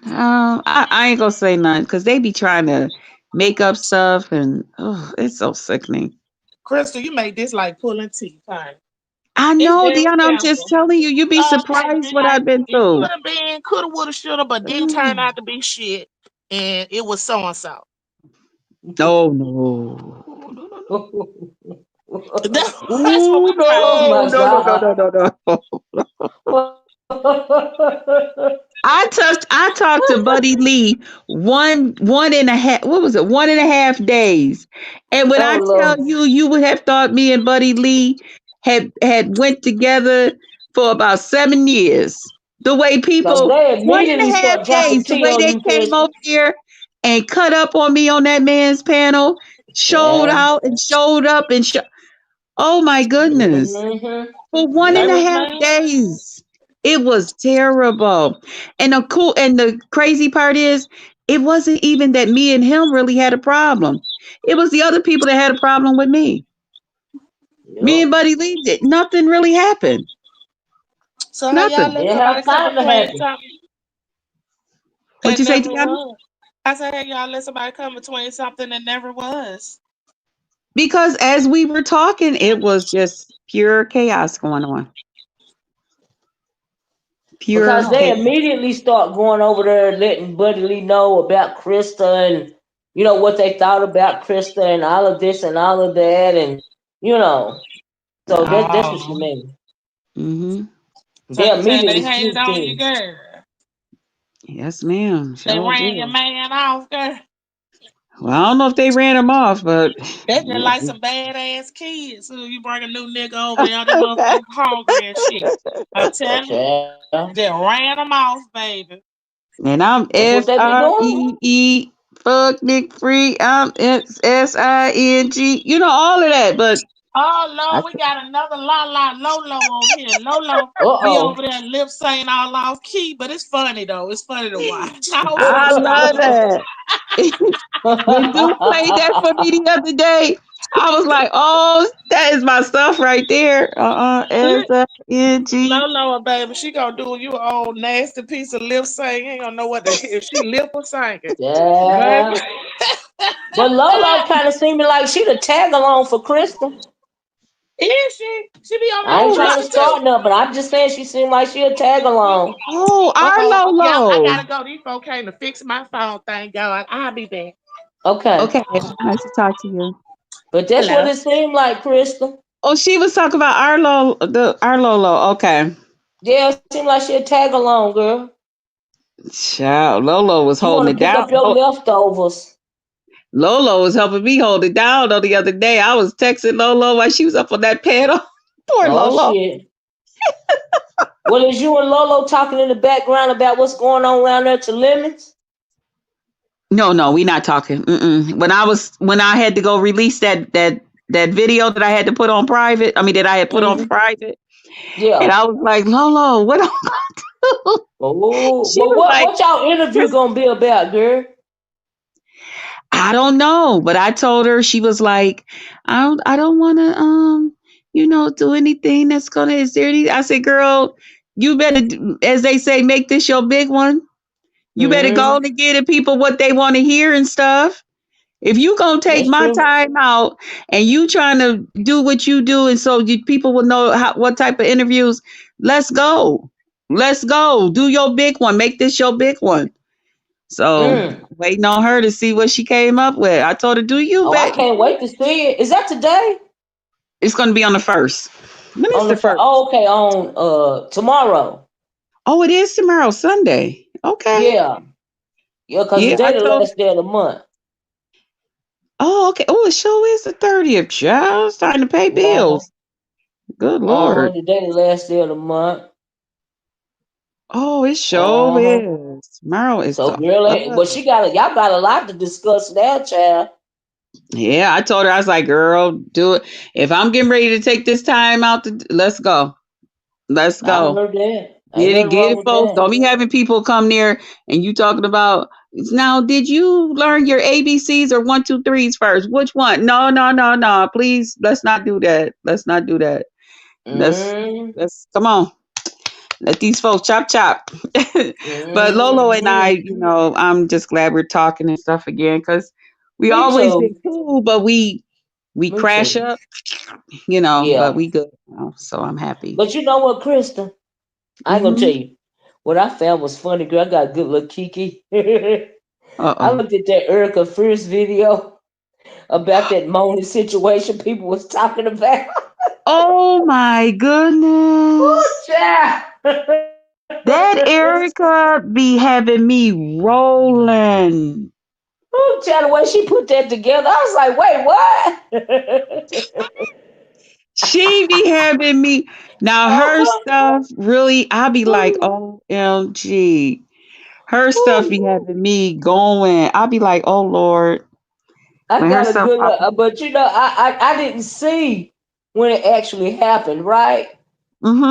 I ain't gonna say nothing because they be trying to make up stuff and oh, it's so sickening. Crystal, you made this like pulling teeth, honey. I It's know, very Deanna. I'm just simple. telling you, you'd be Okay, surprised be what like I've been it through. could have been, coulda, woulda, shoulda, but didn't turn out to be shit, and it was so and so. Oh no. No, no, no, no. That's what Ooh, we trying to Oh get no, my no, no, into. no, God. no, no, no. I talked to Buddy Lee one and a half, what was it, 1.5 days. And when I Oh tell Lord. you, you would have thought me and Buddy Lee had went together for about 7 years. The way Cause people, they one immediately and a half start dropping days, the tea way on they you, came Chris. over here and cut up on me on that man's panel, showed Yeah. out and showed up and oh my goodness, Mm-hmm. for one They and a was half mad. days. It was terrible. And the crazy part is it wasn't even that me and him really had a problem. It was the other people that had a problem with me. Me and Yep. Buddy Lee did nothing really happened. So how y'all Nothing. let Didn't somebody have come time to between happen. something What'd that you say, never Deanna? was? I said, hey, y'all let somebody come between something that never was. Because as we were talking, it was just pure chaos going on. Pure Because Oh, they chaos. immediately start going over there and letting Buddy Lee know about Christa and what they thought about Christa and all of this and all of that and you know. So that's what she oh. meant. Hmm. So They you saying they immediately hated swooped on you, in. girl? Yes, ma'am. They Sure ran your did. man off, girl. Well, I don't know if they ran him off, but That's just yeah. like some badass kids who you bring a new nigga over there, that motherfucker hungry and shit. I'm telling you, Child. just ran them off, baby. And I'm That's what they be doing. fuck Nick free. I'm SING. You know all of that, but Oh I, Lord, we got another Lolo over here. Lolo be Uh-oh. over there lip saying all off key, but it's funny though. It's funny to watch. I hope she I don't stop love listening. that. When Duke played that for me the other day, I was like, oh, that is my stuff right there. SNG. Lolo, baby, she gonna do you a old nasty piece of lip sync. You ain't gonna know what the if she lip or singing, baby. Yeah. But Lolo kind of seeming like she the tag along for Crystal. Is she? She be on I there ain't Oh, trying to talking too. start nothing, but I'm just saying she seemed like she a tag along. oh, our Oh, yeah, I Lolo. gotta go. These folks came to fix my phone. Thank God. I'll be back. Okay. Okay, nice to talk to you. But that's what Hello. it seemed like, Crystal. Oh, she was talking about our Lolo. Okay. Yeah, it seemed like she a tag along, girl. Child, Lolo was She holding want it to pick down. up your leftovers. Lolo was helping me hold it down though the other day. I was texting Lolo while she was up on that pedal. Poor Oh Lolo. shit. Well, is you and Lolo talking in the background about what's going on around there to limits? No, no, we not talking. Mm-mm. When I had to go release that video that I had to put on private. I mean that I had put on Mm-hmm. private, and Yeah. I was like, Lolo, what am I do? Oh, She well, was like, what y'all interview gonna be about, girl? I don't know, but I told her she was like, I don't want to do anything that's gonna. Is there any? I said, girl, you better, as they say, make this your big one. You better go Mm-hmm. and get the people what they want to hear and stuff. If you gonna take That's my true. time out and you trying to do what you do, and so people will know what type of interviews, let's go. Let's go. Do your big one. Make this your big one. So Mm. waiting on her to see what she came up with. I told her, do you Oh, I bet can't wait to see it. Is that today? it's gonna be on the first. When is On the the first? first? Oh, okay, on tomorrow. Oh, it is tomorrow, Sunday. Okay. Yeah, yeah, because Yeah, I today the told. last day of the month. Oh, okay. Oh, it sure is the 30th, child. It's time to pay Uh-huh. bills. Good Uh-huh. Lord. Today the last day of the month. Oh, it sure Uh-huh. is. Tomorrow is So the girl, but first. y'all got a lot to discuss now, child. Yeah, I told her, I was like, girl, do it. If I'm getting ready to take this time out, let's go. Let's I go. heard that. Ain't Get it, nothing get wrong it, with folks. that. Don't be having people come there and you talking about now. Did you learn your ABCs or one, two, threes first? Which one? No, no, no, no. Please, let's not do that. Let's not do that. Let's Mm, let's come on. Let these folks chop chop. But Lolo and I, mm, I'm just glad we're talking and stuff again because we me always been too. cool, but we Me crash too. up, but Yeah. we good. So I'm happy. But you know what, Krista? I ain't gonna tell Mm-hmm. you. What I found was funny, girl. I got a good little kiki. I Uh-oh. looked at that Erica first video about that Moni situation people was talking about. Oh my Ooh, goodness. child. That Erica be having me rolling. Ooh, child, the way she put that together, I was like, wait, what? She be having me. Now her stuff really, I be like, Ooh, OMG. Her stuff be ooh. having me going. I be like, oh Lord. I When her got a stuff good pop look, up. but I didn't see when it actually happened, right?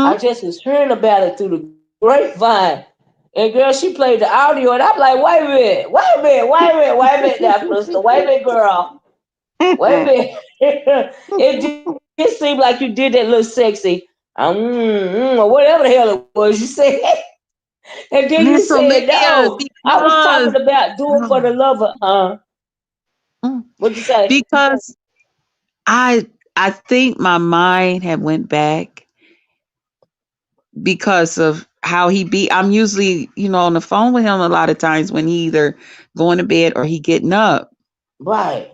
I Mm-hmm. just was hearing about it through the grapevine. And girl, she played the audio, and I'm like, wait a minute, wait a minute, wait a minute, wait a minute now, Krista, wait a minute, girl, wait a minute. It did seem like you did that little sexy, or whatever the hell it was you said. And then you said, Miscellaneous no, I was talking because about do it for the lover. Mm. What'd you say? because I think my mind had went back because of how he be. I'm usually, on the phone with him a lot of times when he either going to bed or he getting up. Right.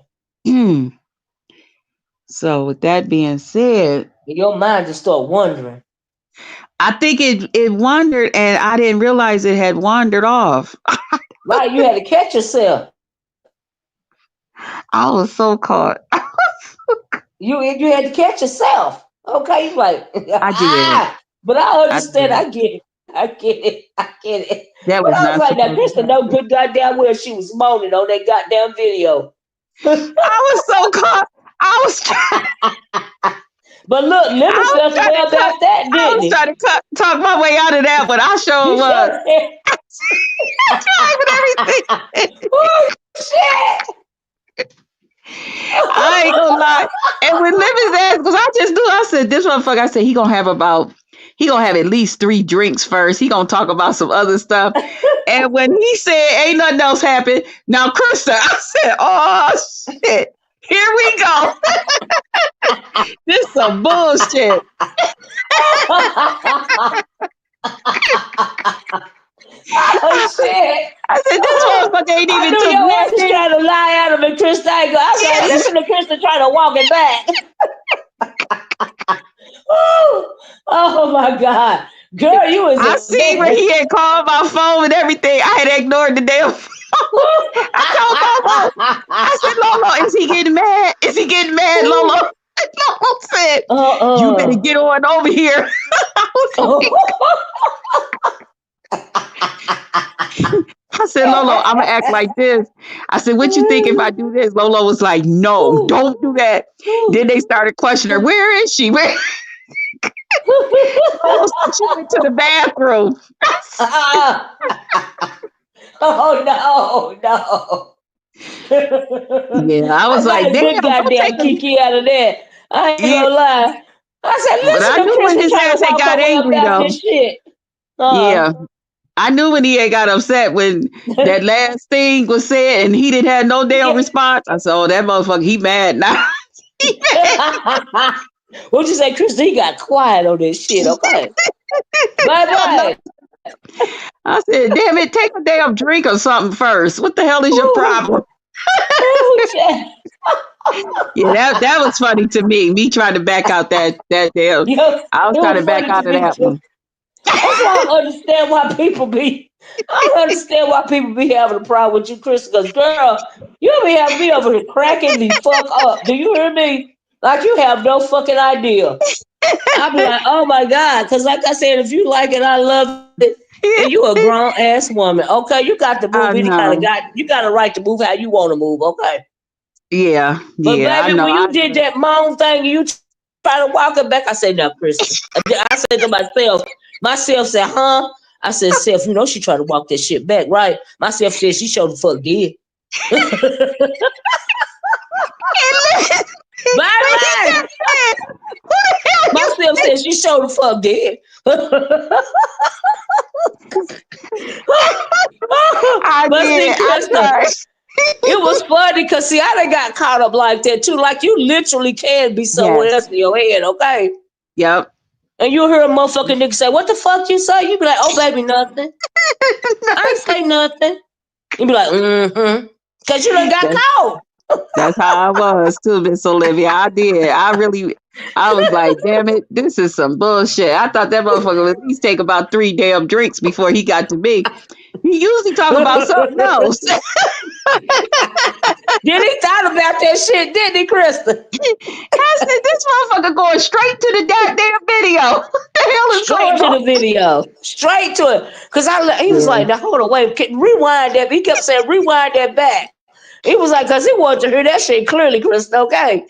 So with that being said, Your mind just start wondering. I think it wandered and I didn't realize it had wandered off. Right, you had to catch yourself. I was so caught. You had to catch yourself. Okay, you like I did. but I I understand. did. I get it. I get it. I get it. That But was I was not like, now supposed to Krista know happen. good goddamn well she was moaning on that goddamn video. I was so caught. I was But look, Lemon I was felt the trying way to cut. about that, I didn't was he? trying to talk my way out of that, but I sure You was. sure did. I tried with everything. Oh shit! I ain't gonna lie. And when Living asked, because I just knew, I said, this motherfucker, I said, he gonna have at least 3 drinks first. He gonna talk about some other stuff. And when he said, ain't nothing else happened, now, Krista, I said, oh, shit. Here we go. This some bullshit. Oh shit! I said, this motherfucker ain't I even knew took your ass was nothing. trying to lie at him, and Christa. I said, Yeah. listen to Christa trying to walk it back. Woo! Oh my god, girl, you was I a see when mess. he had called my phone and everything. I had ignored the damn phone. I told Lolo, I said, Lolo, is he getting mad? Is he getting mad, Lolo? Lolo said, you better uh-uh. get on over here. I was like, I said, Lolo, I'm gonna act like this. I said, what you think if I do this? Lolo was like, no, don't do that. Then they started questioning her. Where is she? Where? Lolo said she went to the bathroom. Oh no. Yeah, I I was got like, a damn, good don't take goddamn him. kiki out of that. I ain't Yeah, gonna lie. I said, but I listen to knew when Krista his trying to ass had walk got her way up angry out though. this shit. Uh, Yeah, I knew when he had got upset when that last thing was said and he didn't have no damn yeah. response. I said, oh, that motherfucker, he mad now. He mad. What you say, Krista? He got quiet on this shit. Okay, bye Tell bye. nothing. I said, damn it, take a damn drink or something first. What the hell is your Ooh, problem? ooh, shit. Yeah, that was funny to me. Me trying to back out that damn. Yo, it I was trying to was back funny to out of me that too. one. That's why I don't understand why people be. I don't understand why people be having a problem with you, Chris. Because girl, you be having me over here cracking the fuck up. Do you hear me? Like you have no fucking idea. I'll be like, oh my god, because like I said, if you like it, I love it, and you a grown ass woman. Okay, you got to move I any kind of know. guy. You got a right to move how you want to move. Okay. Yeah, But yeah, I baby, know. when I you did that moan thing and you try to walk it back, I said, no, Krista. I said to myself said, huh? I said, Self, you know she tried to walk that shit back, right? Myself said she showed the fuck did. Bye when he bye. kept saying, "Who the hell you Myself think?" said she showed the fuck did. I But see, did. I Krista, tried. it was funny because see, I done got caught up like that too. Like you literally can be somewhere else Yes. in your head, okay? Yep. And you hear a motherfucking nigga say, "What the fuck you say?" You be like, "Oh baby, nothing. I ain't say nothing." You be like, "Mm-hmm," because you done got That's caught. that's how I was too, Miss Olivia. I did. I was like, damn it, this is some bullshit. I thought that motherfucker would at least take about 3 damn drinks before he got to me. He usually talk about something else. Then he thought about that shit, didn't he, Krista? I said, this motherfucker going straight to the goddamn video. What the hell is Straight going to on? the video, straight to it. Cause he was Yeah. like, "Now hold on, wait, rewind that." He kept saying, "Rewind that back." He was like, "Cause he wanted to hear that shit clearly, Krista." Okay,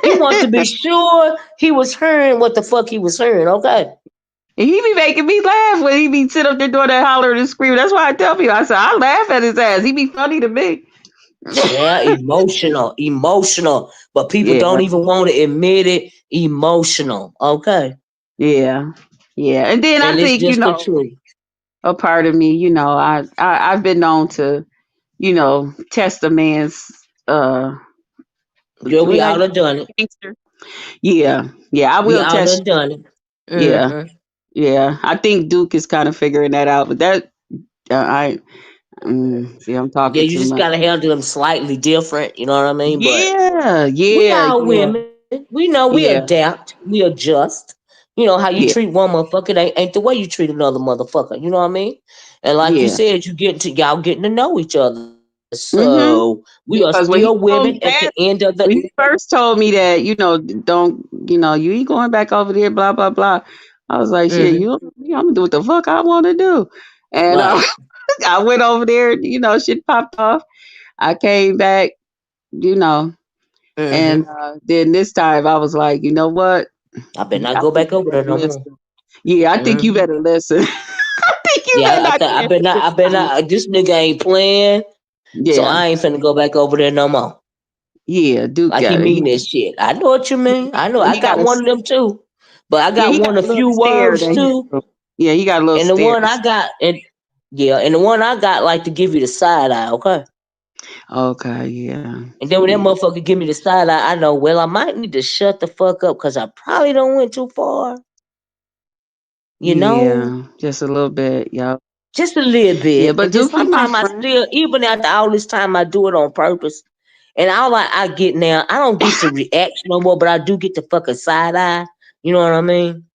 he wanted to be sure he was hearing what the fuck he was hearing. Okay. And he be making me laugh when he be sitting up there doing that hollering and screaming. That's why I tell people, I said, I laugh at his ass. He be funny to me. Yeah, emotional. But people Yeah, don't even want to admit it. Emotional. Okay. yeah, yeah. And then I And it's think, just the truth. a part of me, I've been known to, test a man's Girl, we what I all done done it. gangster. Yeah, yeah, I We will all test done you. done it. Yeah, Mm-hmm. yeah. I think Duke is kind of figuring that out, but that I see, I'm Yeah, talking you too just much. gotta handle them slightly different, you know what I mean? But Yeah, we yeah, all yeah, women. We know we yeah, adapt, we adjust. You know how you treat yeah, one motherfucker ain't the way you treat another motherfucker. You know what I mean? And like you yeah. said, y'all getting to know each other. So Mm-hmm. we are still Because when he women told at me the that, end of the. when he first told me that, don't, you ain't going back over there, blah blah blah. I was like, shit, Hmm. I'm gonna do what the fuck I want to do, and Right. I went over there, shit popped off. I came back, you know, and Hmm. then this time I was like, you know what? I better not I go think back you over there better no more. listen. Yeah, I think you Hmm. better listen. I think you better Yeah, not I chance better it not. this I better time. not. This nigga ain't playing. So Yeah. I ain't finna go back over there no more. Yeah. Duke Like he got it. mean that shit. I know what you mean. I know. I He got got a one of them too. But I yeah. got He got one a a little few stare words that he. too. Yeah. He got a little And the one I stairs. got and yeah, and the one I got like to give you the side eye, okay? Okay. Yeah. And then when that Yeah. motherfucker give me the side eye, I know, well, I might need to shut the fuck up because I probably don't went too far, you know? Yeah. Just a little bit. Yep. Just a little Yeah. bit. But And then Dookie, my sometimes I friend. still, even after all this time, I do it on purpose. And all I get now, I don't get to react no more, but I do get the fucking side eye. You know what I mean?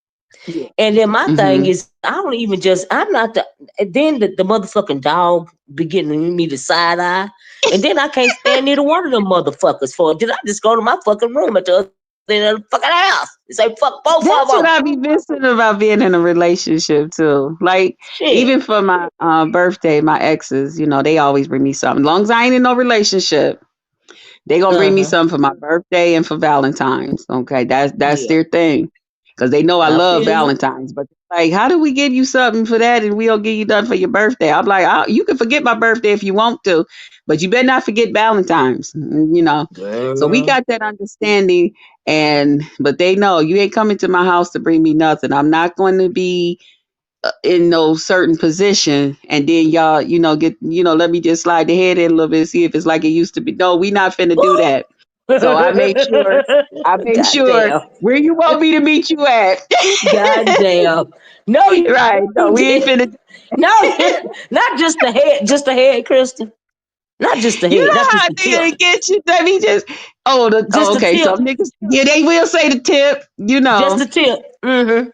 Yeah. And then my thing Mm-hmm. is, I don't even just, I'm not the, and then the motherfucking dog be getting me the side eye. And then I can't stand neither one of them motherfuckers for it. Then I just go to my fucking room at the other end of the fucking house and say, fuck both of them. That's what I be missing about being in a relationship too. Like Shit. even for my birthday, my exes, they always bring me something. As long as I ain't in no relationship, they gonna bring me Uh-huh. something for my birthday and for Valentine's. Okay, that's Yeah. their thing because they know I I love feel you. Valentine's. But like, how do we give you something for that and we don't give you nothing for your birthday? I'm like, you can forget my birthday if you want to, but you better not forget Valentine's. So we Girl. got that understanding, and but they know you ain't coming to my house to bring me nothing. I'm not going to be in no certain position and then y'all get let me just slide the head in a little bit, see if it's like it used to be. No, we not finna do that. So I make sure Goddamn. where you want me to meet you at. Goddamn. No, you Right, did. no, we ain't finna. No, not just the head, Krista. Not just the head, You not know just how the tip. they get you. Let me just. Just the Okay. tip. Some niggas, yeah, they will say the tip. Just the tip. Mm-hmm.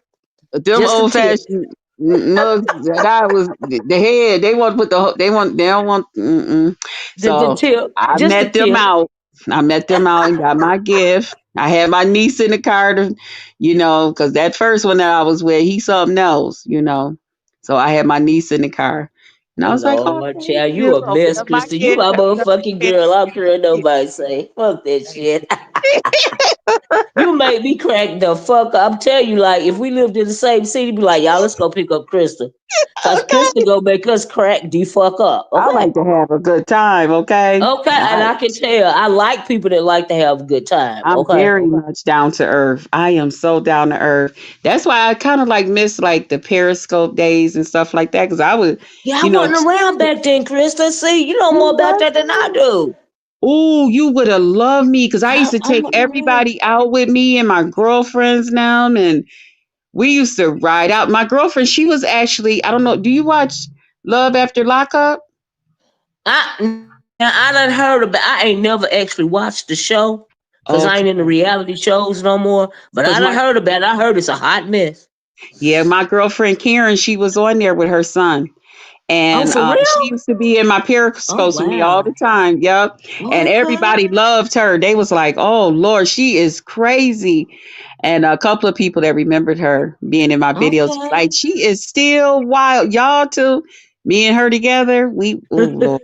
Them Just the old tip. fashioned mugs that I was the head. They want to put they don't want. Mm-mm. The So tip. I Just the met them tip. out. I met them out and got my gift. I had my niece in the car because that first one that I was with, he's something else. So I had my niece in the car, and I was like, "Oh, Lord, thank child, you you." a Open mess, up my Krista. You gift. my Open up motherfucking my girl. I don't care what gift. nobody say. Fuck that shit. You made me crack the fuck up. I'm telling you, like, if we lived in the same city, be like, y'all, let's go pick up Krista. Cause Krista Okay. go make us crack the fuck up. I Okay. like to have a good time. Okay. Okay. And I can tell I like people that like to have a good time. I'm Okay. very much down to earth. I am so down to earth. That's why I kind of like miss like the Periscope days and stuff like that. Because I would, Yeah, I you know, wasn't around back then, Krista. See, you know more you about what? that than I do. Oh, you would have loved me because I used to I take wasn't around. everybody out with me and my girlfriends now, and we used to ride out. My girlfriend, she was actually, I don't know, do you watch Love After Lockup? I done heard about. I ain't never actually watched the show because I Okay, ain't in the reality shows no more. But I because done my heard about it. I heard it's a hot mess. yeah, my girlfriend Karen, she was on there with her son. Oh, And for she real? used to be in my Oh, periscopes with me all the wow. time. Yep. And Okay. everybody loved her. They was like, "Oh Lord, she is crazy." And a couple of people that remembered her being in my videos, Okay. like she is still wild. Y'all too, me and her together. Oh Lord,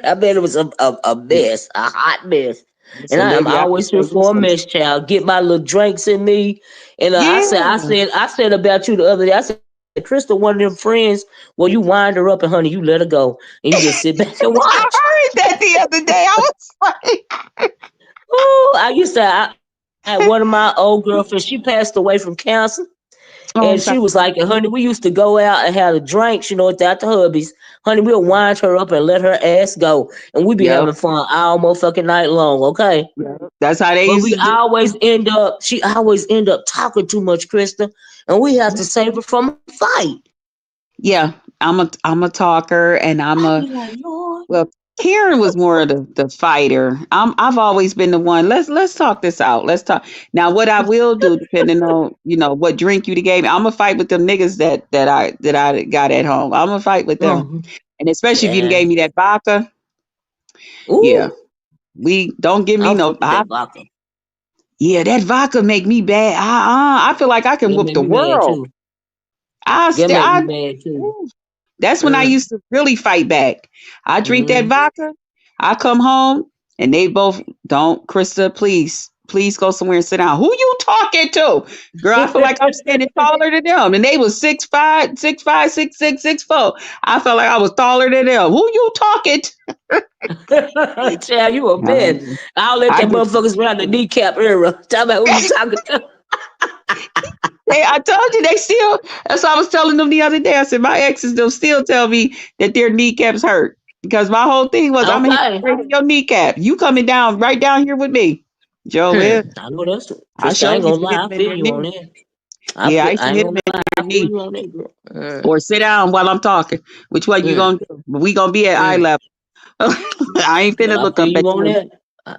I bet it was a mess, a hot mess. And listen, I'm baby, I can always here tell you for a some. mess, child. Get my little drinks in me. And Yeah, I said about you the other day. I said, Crystal, one of them friends, well, you wind her up and honey, you let her go. And you just sit back and I watch. heard that the other day. I was like, Oh, I had one of my old girlfriends. She passed away from cancer. And "Oh, she I'm was sorry." like, honey, we used to go out and have the drinks, without the hubbies. Honey, we'll wind her up and let her ass go. And we be Yep, having fun all motherfucking night long, okay? yep. That's how they But used to do. she always end up talking too much, Krista. And we have to save her from a fight. Yeah, I'm a talker, and I'm I a be like, Lord. Well, Karen was more of the fighter. I've always been the one. Let's talk this out. Let's talk. Now, what I will do, depending on what drink you gave me, I'm gonna fight with them niggas that I got at home. I'm gonna fight with them, Mm-hmm. and especially if you Yeah. gave me that vodka. Yeah, Ooh, we don't give me I'll no. fuck with that vodka. Yeah, that vodka make me bad. I feel like I can It whoop made the me mad world. too. I It st- make me I mad too. That's when I Mm. used to really fight back. I drink that Mm. vodka. I come home and they both don't. Krista, please, please go somewhere and sit down. Who you talking to? Girl, I feel like I'm standing taller than them. And they was 6'5", 6'5", 6'6", 6'4". I felt like I was taller than them. Who you talking to? Child, you a man. I'll let I that get motherfuckers around the kneecap era. Tell me who you talking to. I told you they still. That's what I was telling them the other day. I said my exes they'll still tell me that their kneecaps hurt because my whole thing was I'm hitting Okay. straight in your kneecap. You coming down right down here with me, Joe. Will I know that's I Christa. I sure ain't used gonna to hit lie. them I in feel their you on knee. that. Yeah, I used I to ain't hit gonna them in lie. their I feel knee you on that, girl. or sit down while I'm talking. Which one you Mm, gonna do? We gonna be at eye mm. level. I ain't But finna I look feel up at you on you. that. I,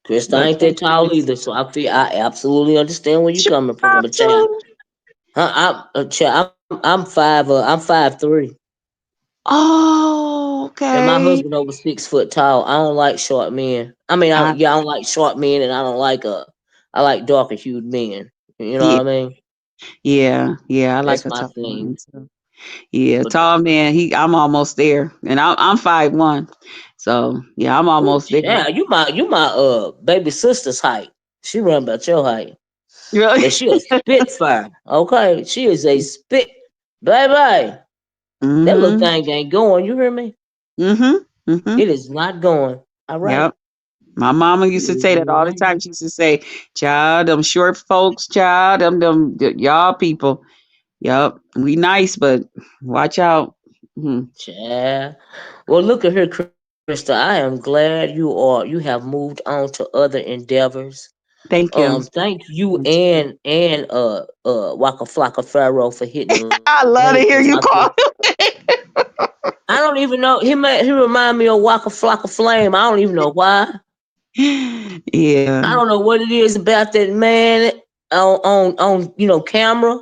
Christa, I But ain't that thank tall you. either, so I absolutely understand where you Sure, coming from, but child. too. I'm 5'3", Oh, and my okay. husband over 6 foot tall. I don't like short men. I mean, I I don't like short men, and I don't like I like darker hued men. You know yeah, what I mean? yeah. I like That's a my tall thing. man too. Yeah, But tall man. I'm almost there, and I'm 5'1", so yeah, I'm oh almost there. yeah, you my baby sister's height. She run about your height, Really? but she a spitfire. Okay, she is a spit, baby. That little Mhm. thing ain't going. You hear me? Mhm. Mhm. It is not going. All right. Yep. My mama It used to is say that all the not time. going. She used to say, "Child, them short folks, child, y'all people. Yep, we nice, but watch out." Mhm. Child. Well, look at here, Krista. I am glad you have moved on to other endeavors. Thank you. Thank you and Waka Flaka Pharaoh for hitting the link because I I love to feel hear you call. I don't even know he remind me of Waka Flocka Flame. I don't even know why. I Yeah. don't know what it is about that man on camera.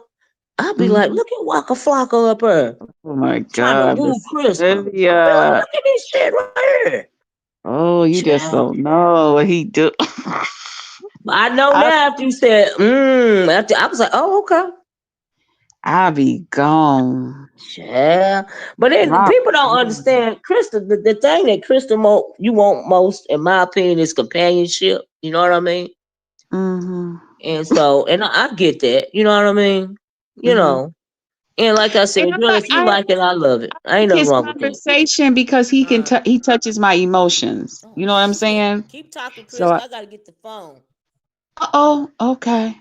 I'll be like, Mhm. look at Waka Flocka up there Oh my trying to God, woo Miss Krista. I be like, Sylvia. look at this shit right here. Oh, you just Child. don't know what he do. I know I now after you said, after I was like, oh, okay. I be gone. Yeah, but then I people don't be understand, Krista. The thing that Krista you want most, in my opinion, is companionship. You know what I mean? mhm. And so, and I get that. You know what I mean? You Mhm. know, and like I said, And girl, if you I like it, I love it. I ain't like nothing his wrong with that. conversation because Uh, he touches my emotions. oh You know what I'm shit! saying? Keep talking, So, Krista. I gotta get the phone. oh, okay.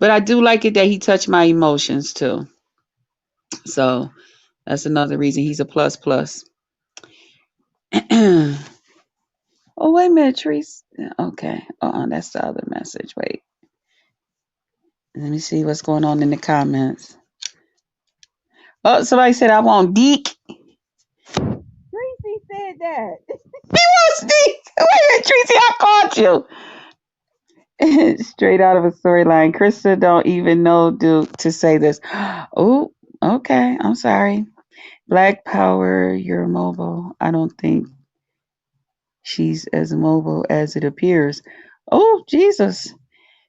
But I do like it that he touched my emotions too. So that's another reason he's a plus plus. Oh, wait a minute, Trees. Okay. That's the other message. Wait. Let me see what's going on in the comments. Oh, somebody said I want Deke. Tracy said that. She wants Deke. Wait a minute, Tracy, I called you. Straight out of a storyline. Krista don't even know to say this. Oh, okay. I'm sorry. Black Power, you're mobile. I don't think she's as mobile as it appears. Oh, Jesus.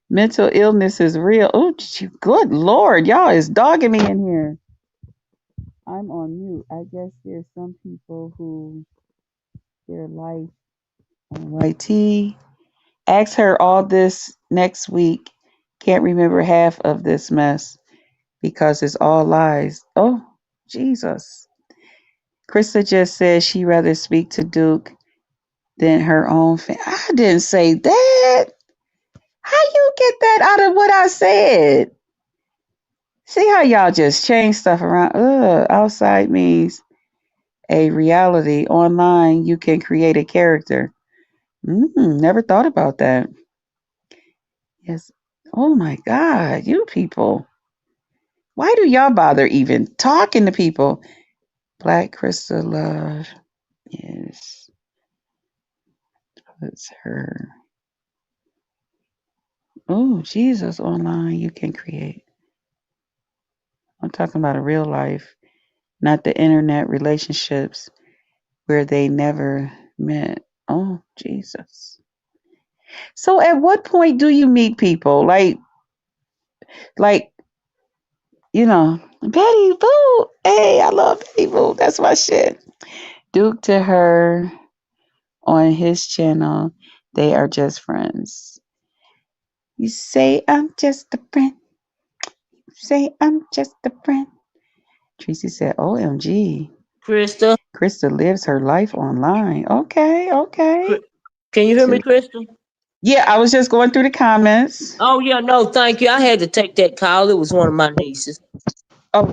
Mental illness is real. Oh, good Lord. Y'all is dogging me in here. I'm on mute. I guess there's some people who their life on YT. Ask her all this next week. Can't remember half of this mess because it's all lies. Oh, Jesus. Krista just said she rather speak to Duke than her own family. I didn't say that. How you get that out of what I said? See how y'all just change stuff around. Outside means a reality. Online, you can create a character. Never thought about that. Yes. Oh my God, you people. Why do y'all bother even talking to people? Black Crystal Love is puts her. Oh, Jesus, online you can create. I'm talking about a real life, not the internet relationships where they never met. Oh, Jesus. So at what point do you meet people? Like, Betty Boo. Hey, I love Betty Boo. That's my shit. Duke to her on his channel. They are just friends. You say I'm just a friend. Say I'm just a friend. Tracy said, OMG. Krista. Krista lives her life online. Okay, okay. Cri- Can you hear me, Krista? Yeah, I was just going through the comments. Oh yeah, no, thank you. I had to take that call. It was one of my nieces. Oh,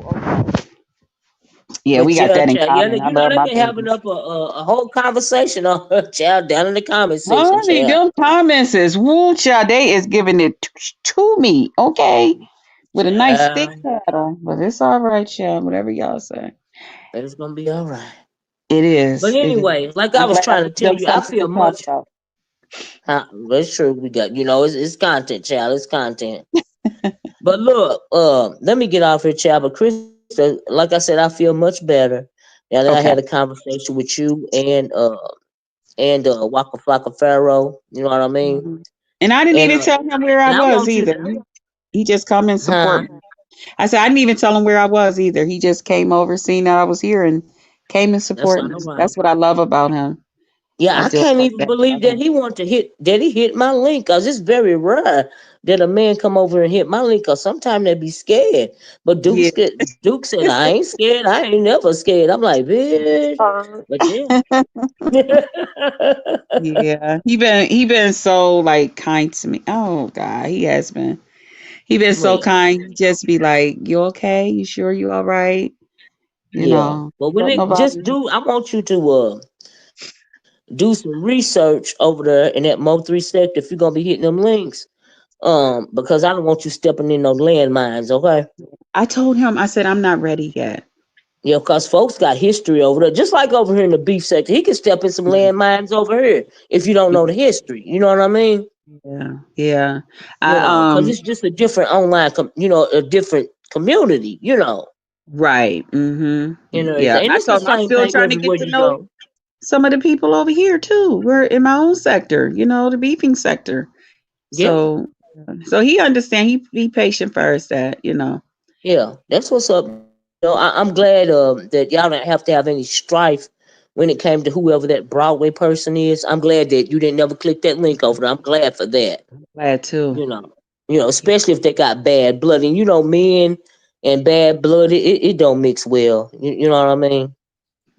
yeah, we But got yeah, that in child, yeah, common. I you know love they've my been having babies. up a whole conversation on her child down in the comment section, Honey, child. them comments is woo child. They is giving it to me, okay? With a nice thick Child, paddle. But it's all right, child. Whatever y'all say. it's gonna be all right. It But is. It is. anyway, like I I'm was glad I trying to gave tell them you, I something feel to talk much. about. That's true. We got it's content, child. It's content. But look, let me get off here, child. But Krista, like I said, I feel much better now that I had a Okay. conversation with you and Waka Flaka Pharaoh. You know what I mean? Mhm. And I didn't And even tell him where I and I was want you, either. He just come and huh? support me. I said I didn't even tell him where I was either. He just came over, seen that I was here, and came and That's support me. all right. That's what I love about him. Yeah, I I do can't like even that believe about that him. he wanted to hit that he hit my link because it's very rare that a man come over and hit my link because sometimes they be scared. But Yeah. Duke said, I ain't scared. I ain't never scared. I'm like, bitch. But yeah. Yeah, he been so like kind to me. Oh God, he has been. He been so Well, kind. He just be like, "You okay? You sure you all right?" You yeah. know, But when let it just nobody. do I want you to do some research over there in that Mo3 sector if you're gonna be hitting them links. Because I don't want you stepping in no landmines, okay? I told him. I said I'm not ready yet. Yeah, because folks got history over there. Just like over here in the beef sector. He can step in some landmines over here if you don't know the history. You know what I mean? Yeah, yeah. You I know, because it's just a different a different community, right. and Yeah, everything. And I it's the told him I'm same still thing trying to everywhere get to you know go. some of the people over here too. We're in my own sector. The beefing sector. Yeah, So he understand. He patient first. That. yeah. That's what's up. I'm glad that y'all don't have to have any strife when it came to whoever that Broadway person is. I'm glad that you didn't never click that link over there. I'm glad for that. Glad too. you know, especially if they got bad blood, and men and bad blood, it don't mix well. You know what I mean?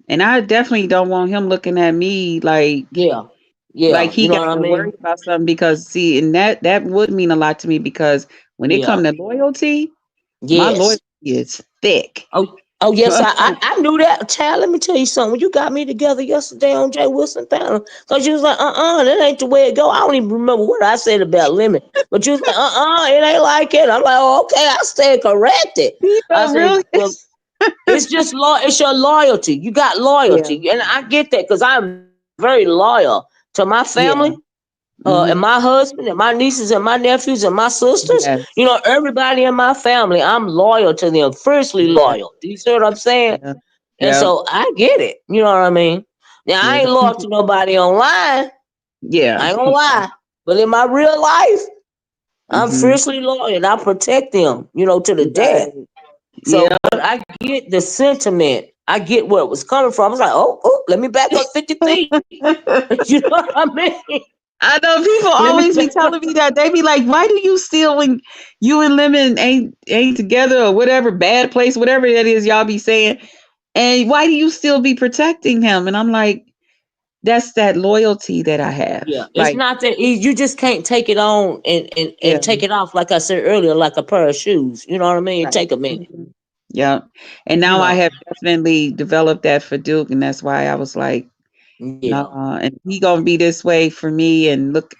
And I definitely don't want him looking at me Yeah, like yeah. he You know got what I to worry mean? about something because see, and that would mean a lot to me because when it Yeah. come to loyalty, my Yes. loyalty is thick. Oh yes, I knew that. Child, let me tell you something. When you got me together yesterday on Jay Wilson panel, because you was like, that ain't the way it go. I don't even remember what I said about lemon, but you was like, it ain't like it. I'm like, oh, okay, I stand corrected. You I know, said, really? well, it's just it's your loyalty. You got Yeah, loyalty, and I get that because I'm very loyal to my family, yeah. and Hmm. my husband, and my nieces, and my nephews, and my sisters. Yes, Everybody in my family. I'm loyal to them, fiercely yeah, loyal. Do you see what I'm saying? yeah, And yeah, so I get it. You know what I mean? Now I yeah. ain't The loyal people, to nobody online. yeah, I ain't gonna lie. But in my real life, I'm hmm, fiercely loyal and I protect them, to the death. right, So, yeah. but I get the sentiment. I get where it was coming from. I was like, oh, let me back up 50 feet. You know what I mean? I know people Let me always be back up. telling me that they be like, "Why do you still when you and Lemon ain't together or whatever bad place, whatever that is y'all be saying, and why do you still be protecting him?" And I'm like, "That's that loyalty that I have." Yeah, it's Like, not that easy. You just can't take it on and yeah, take it off, like I said earlier, like a pair of shoes. You know what I mean? It right, take a minute. hmm, yeah. And You now I know. have definitely developed that for Duke, and that's why I was like, Yeah. "Nah," and he gonna be this way for me. And look,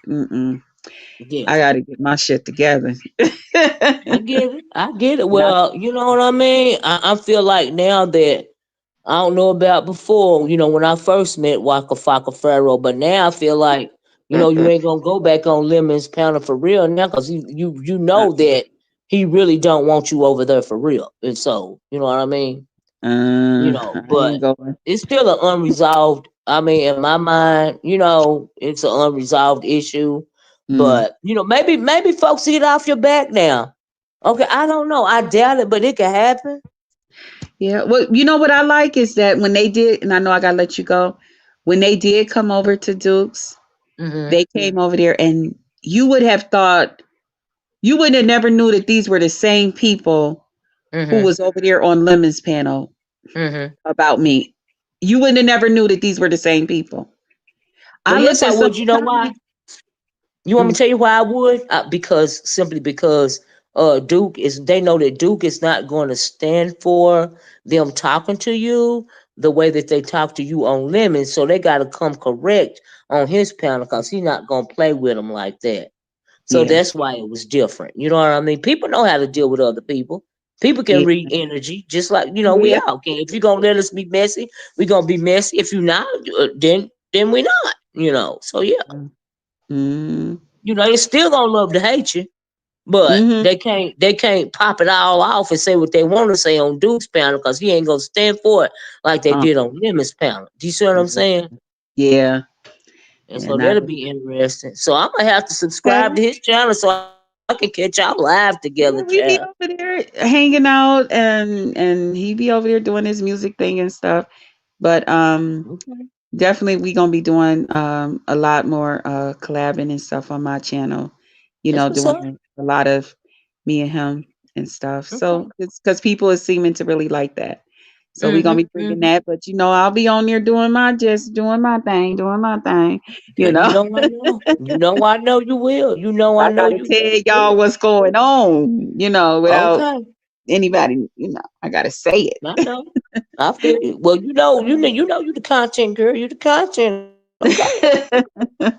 Yeah. I got to get my shit together. I get it. I get it. And I, Well, you know what I mean? I feel like now that I don't know about before, when I first met Waka Faka Pharaoh, but now I feel like, you ain't gonna go back on Lemon's Pounder for real now because you uh, know that he really don't want you over there for real. And so, you know what I mean? I But ain't going. it's still an unresolved, I mean, in my mind, it's an unresolved issue. Mm. But, maybe folks get off your back now. Okay, I don't know. I doubt it, but it could happen. Yeah. Well, you know what I like is that when they did, and I know I gotta let you go. When they did come over to Duke's, Hmm. they came over there, and you would have thought You wouldn't have never knew that these were the same people who Mm-hmm. was over there on Lemon's panel Mm-hmm. about me. You wouldn't have never knew that these were the same people. Well, I yes, looked I at some would. You know why? comments. You want me Mm, to tell you why I would? Because simply because Duke is. They know that Duke is not going to stand for them talking to you the way that they talk to you on Lemon. So they got to come correct on his panel because he's not going to play with them like that. So yeah, that's why it was different. You know what I mean? People know how to deal with other people. People can yeah, read energy just like we yeah. all can. If you're gonna let us be messy, we're gonna be messy. If you're not, then we're not. So yeah, Mm, they still gonna love to hate you, but mm-hmm. they can't pop it all off and say what they want to say on Duke's panel because he ain't gonna stand for it like they Uh, did on Lemon's panel. Do you see what I'm saying? yeah, And yeah, so not that'll be interesting. So I'm gonna have to subscribe okay. to his channel so I can catch y'all live together, Yeah, child. we be over there hanging out, and he be over there doing his music thing and stuff. But Okay. definitely we gonna be doing a lot more collabing and stuff on my channel. That's what's up. Doing a lot of me and him and stuff. Okay. So it's because people are seeming to really like that. So we're gonna Mm-hmm. be bringing Mm-hmm. that, but I'll be on there doing my thing, doing my thing. Yeah, You you know, know I know. You know I know you will. You know I I know gotta you tell y'all will. what's going on. Without Okay. anybody. I gotta say it. I know. I feel you. Well, you the content girl. You the content. Okay.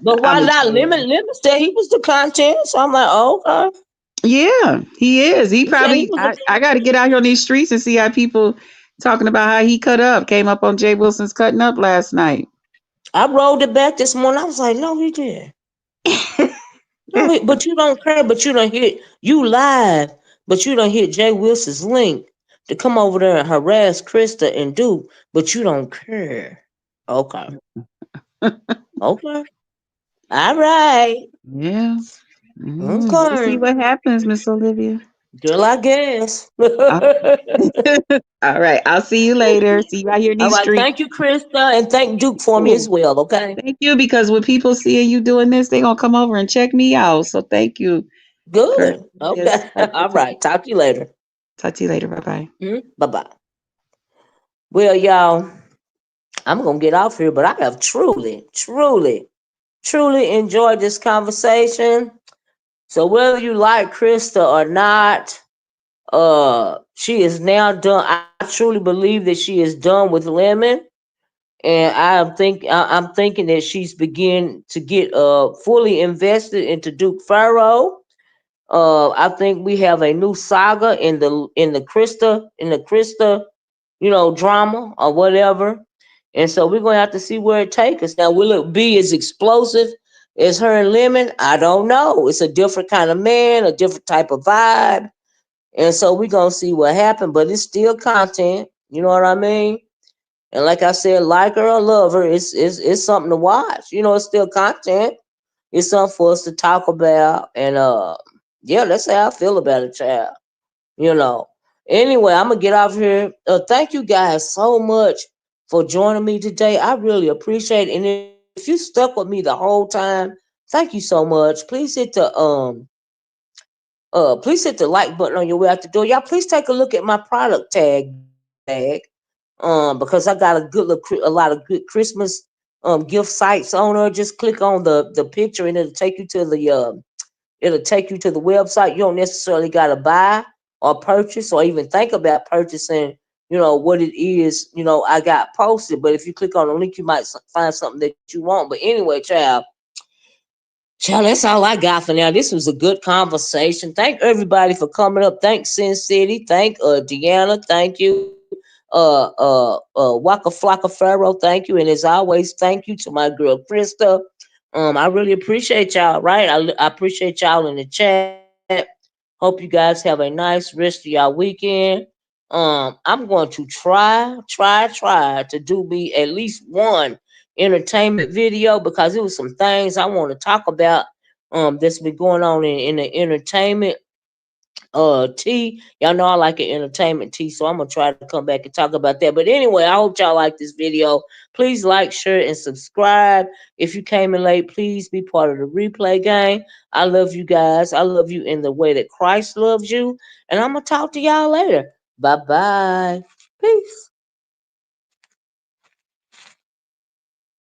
But why I'm not? a Lemon troll. Lemon said he was the content. So I'm like, oh, okay. Yeah, he is. He He said he probably. was I got to get out here on these streets and see how people talking about how he cut up. Came up on Jay Wilson's cutting up last night. I rolled it back this morning. I was like, no, he did. No, but you don't care. But you don't hit you live. But you don't hit Jay Wilson's link to come over there and harass Christa and do. But you don't care. Okay. Okay. All right. Yeah. We'll see Okay. what happens, Miss Olivia. Girl, I guess. Uh, all right. I'll see you later. See you out here in All these right. streets. Thank you, Krista, and thank Duke for me Cool. as well. Okay. Thank you, because when people see you doing this, they're gonna come over and check me out. So thank you, Kurt. Good. Yes. Okay. All right. Talk to you later. Talk to you later. Bye bye. Bye bye. Well, y'all, I'm gonna get off here, but I have truly, truly, truly enjoyed this conversation. So whether you like Krista or not, she is now done. I truly believe that she is done with Lemon, and I'm thinking that she's begin to get fully invested into Duke Pharaoh. I think we have a new saga in the Krista drama or whatever. And so we're gonna have to see where it takes us. Now, will it be as explosive as her and Lemon? I don't know. It's a different kind of man, a different type of vibe. And so we're gonna see what happens, but it's still content. You know what I mean? And like I said, like her or love her, it's something to watch. It's still content. It's something for us to talk about. And yeah, that's how I feel about it, child you know. Anyway, I'm gonna get off here. Thank you guys so much for joining me today. I really appreciate it. And if you stuck with me the whole time, thank you so much. Please hit the like button on your way out the door. Y'all, please take a look at my product tag bag. Because I got a lot of good Christmas gift sites on there. Just click on the picture and it'll take you to the website. You don't necessarily got to buy or purchase or even think about purchasing, what it is, I got posted. But if you click on the link, you might find something that you want. But anyway, child, that's all I got for now. This was a good conversation. Thank everybody for coming up. Thanks, SynCity. Thank Deanna. Thank you. Waka Flaka Pharaoh. Thank you. And as always, thank you to my girl Christa. I really appreciate y'all, right? I appreciate y'all in the chat. Hope you guys have a nice rest of y'all weekend. I'm going to try to do me at least one entertainment video because it was some things I want to talk about that's been going on in the entertainment tea. Y'all know I like an entertainment tea, so I'm gonna try to come back and talk about that. But anyway, I hope y'all like this video. Please like, share, and subscribe. If you came in late, please be part of the replay gang. I love you guys. I love you in the way that Christ loves you. And I'm gonna talk to y'all later. Bye bye. Peace.